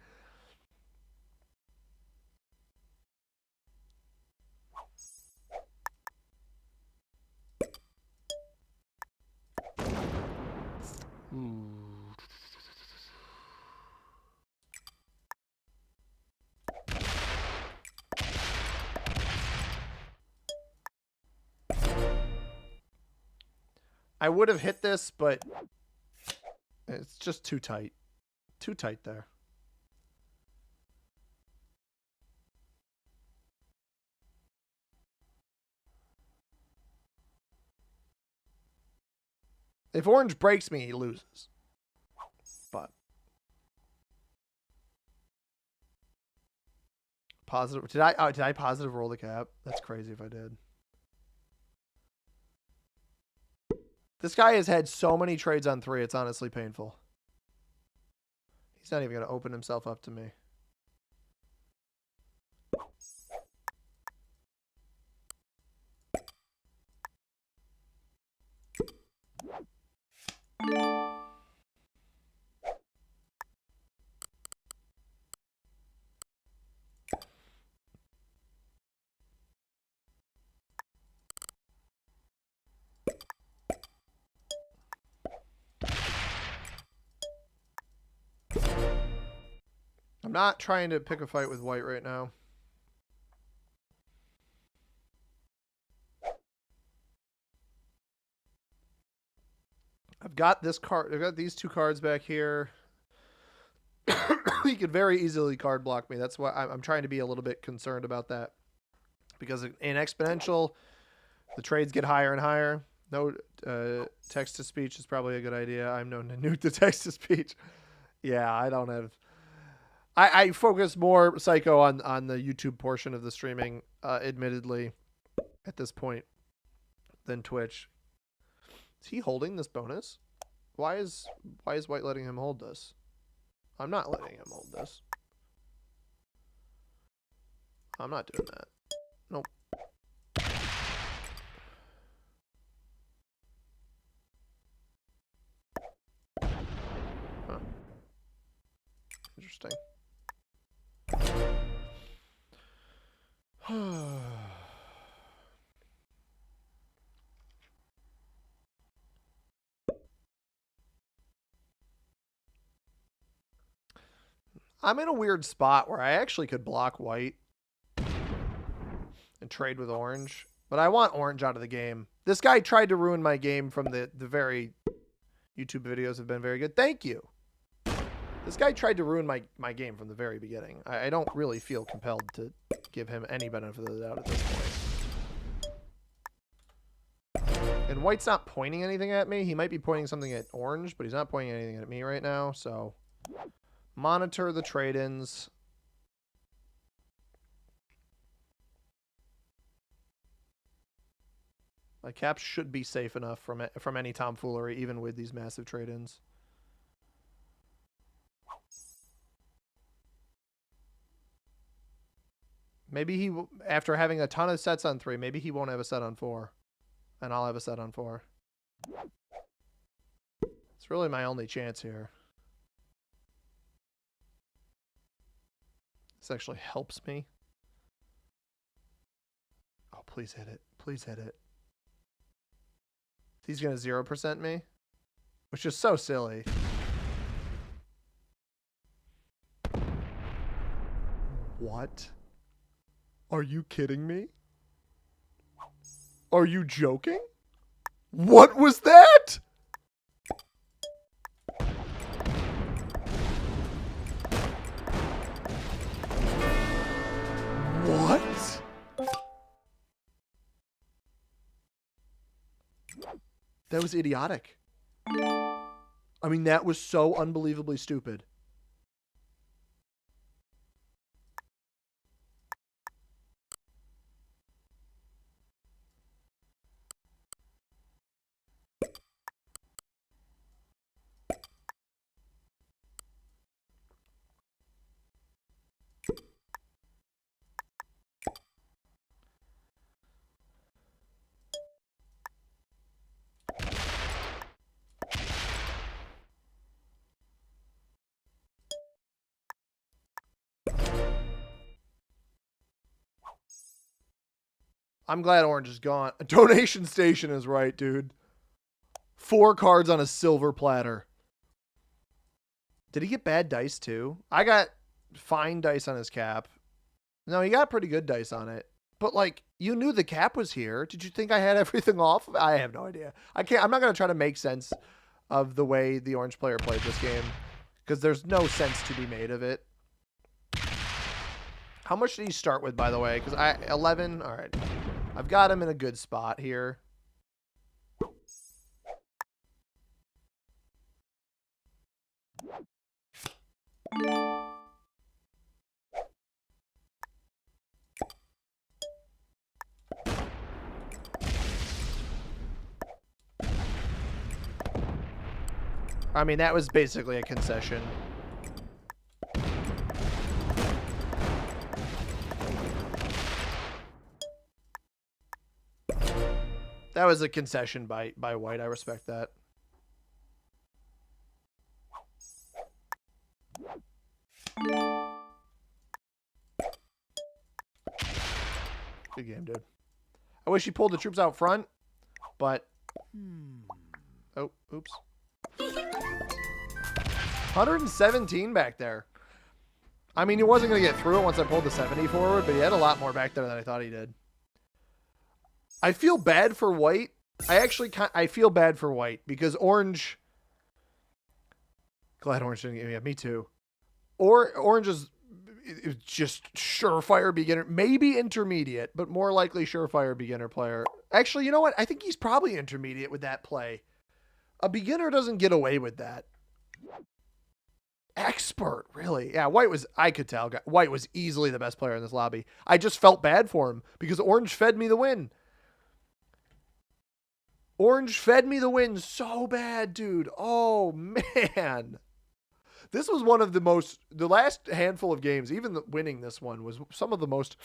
I would have hit this, but it's just too tight. Too tight there. If orange breaks me, he loses. But positive. Did I positive roll the cap? That's crazy if I did. This guy has had so many trades on 3, it's honestly painful. He's not even going to open himself up to me. I'm not trying to pick a fight with white right now. I've got this card. I've got these 2 cards back here. He could very easily card block me. That's why I'm trying to be a little bit concerned about that. Because in exponential, the trades get higher and higher. No text to speech is probably a good idea. I'm known to nuke the text to speech. Yeah, I don't have. I focus more psycho on the YouTube portion of the streaming, admittedly, at this point, than Twitch. Is he holding this bonus? Why is white letting him hold this? I'm not letting him hold this. I'm not doing that. Nope. Huh. Interesting. I'm in a weird spot where I actually could block white and trade with orange, but I want orange out of the game. This guy tried to ruin my game from the very... YouTube videos have been very good. Thank you. This guy tried to ruin my game from the very beginning. I don't really feel compelled to give him any benefit of the doubt at this point. And white's not pointing anything at me. He might be pointing something at orange, but he's not pointing anything at me right now, so... Monitor the trade-ins. My caps should be safe enough from any tomfoolery, even with these massive trade-ins. Maybe he, after having a ton of sets on 3, maybe he won't have a set on 4. And I'll have a set on 4. It's really my only chance here. This actually helps me. Oh, please hit it. Please hit it. He's going to 0% me, which is so silly. What? Are you kidding me? Are you joking? What was that? What? That was idiotic. I mean, that was so unbelievably stupid. I'm glad orange is gone. A donation station is right, dude. 4 cards on a silver platter. Did he get bad dice too? I got fine dice on his cap. No, he got pretty good dice on it. But like, you knew the cap was here. Did you think I had everything off? I have no idea. I'm not going to try to make sense of the way the orange player played this game, because there's no sense to be made of it. How much did he start with, by the way? Because 11. All right. I've got him in a good spot here. I mean, that was basically a concession. That was a concession by White. I respect that. Good game, dude. I wish he pulled the troops out front, but... Oh, oops. 117 back there. I mean, he wasn't going to get through it once I pulled the 70 forward, but he had a lot more back there than I thought he did. I feel bad for White. I feel bad for White because Orange... Glad Orange didn't get me. Yeah, me too. Orange is just surefire beginner. Maybe intermediate, but more likely surefire beginner player. Actually, you know what? I think he's probably intermediate with that play. A beginner doesn't get away with that. Expert, really. Yeah, White was, I could tell. White was easily the best player in this lobby. I just felt bad for him because Orange fed me the win. Orange fed me the win so bad, dude. Oh, man. This was one of the last handful of games, even winning this one, was some of the most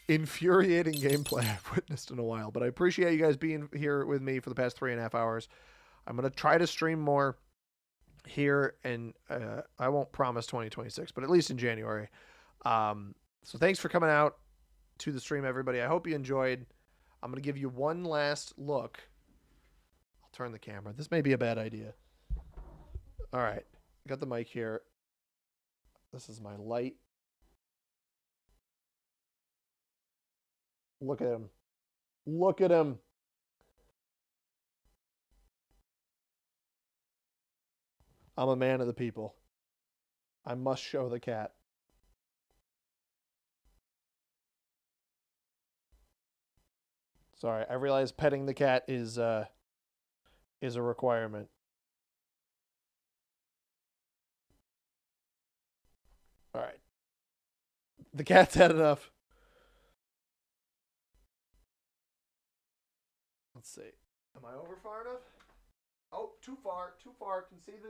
infuriating gameplay I've witnessed in a while. But I appreciate you guys being here with me for the past 3.5 hours. I'm going to try to stream more here, and I won't promise 2026, but at least in January. So thanks for coming out to the stream, everybody. I hope you enjoyed. I'm going to give you one last look. I'll turn the camera. This may be a bad idea. All right. Got the mic here. This is my light. Look at him. Look at him. I'm a man of the people. I must show the cat. Sorry, I realize petting the cat is a requirement. All right. The cat's had enough. Let's see. Am I over far enough? Oh, too far. Too far. Can see the...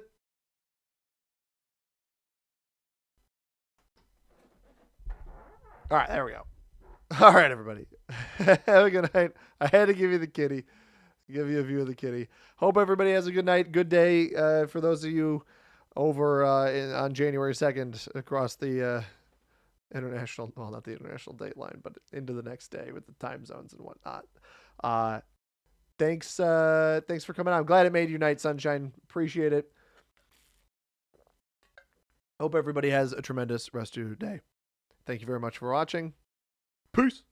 All right, there we go. All right, everybody. Have a good night. I had to give you the kitty. Give you a view of the kitty. Hope everybody has a good night, good day. For those of you over on January 2nd across the international, well, not the international date line, but into the next day with the time zones and whatnot. Thanks for coming out. I'm glad it made your night, sunshine. Appreciate it. Hope everybody has a tremendous rest of your day. Thank you very much for watching. Peace.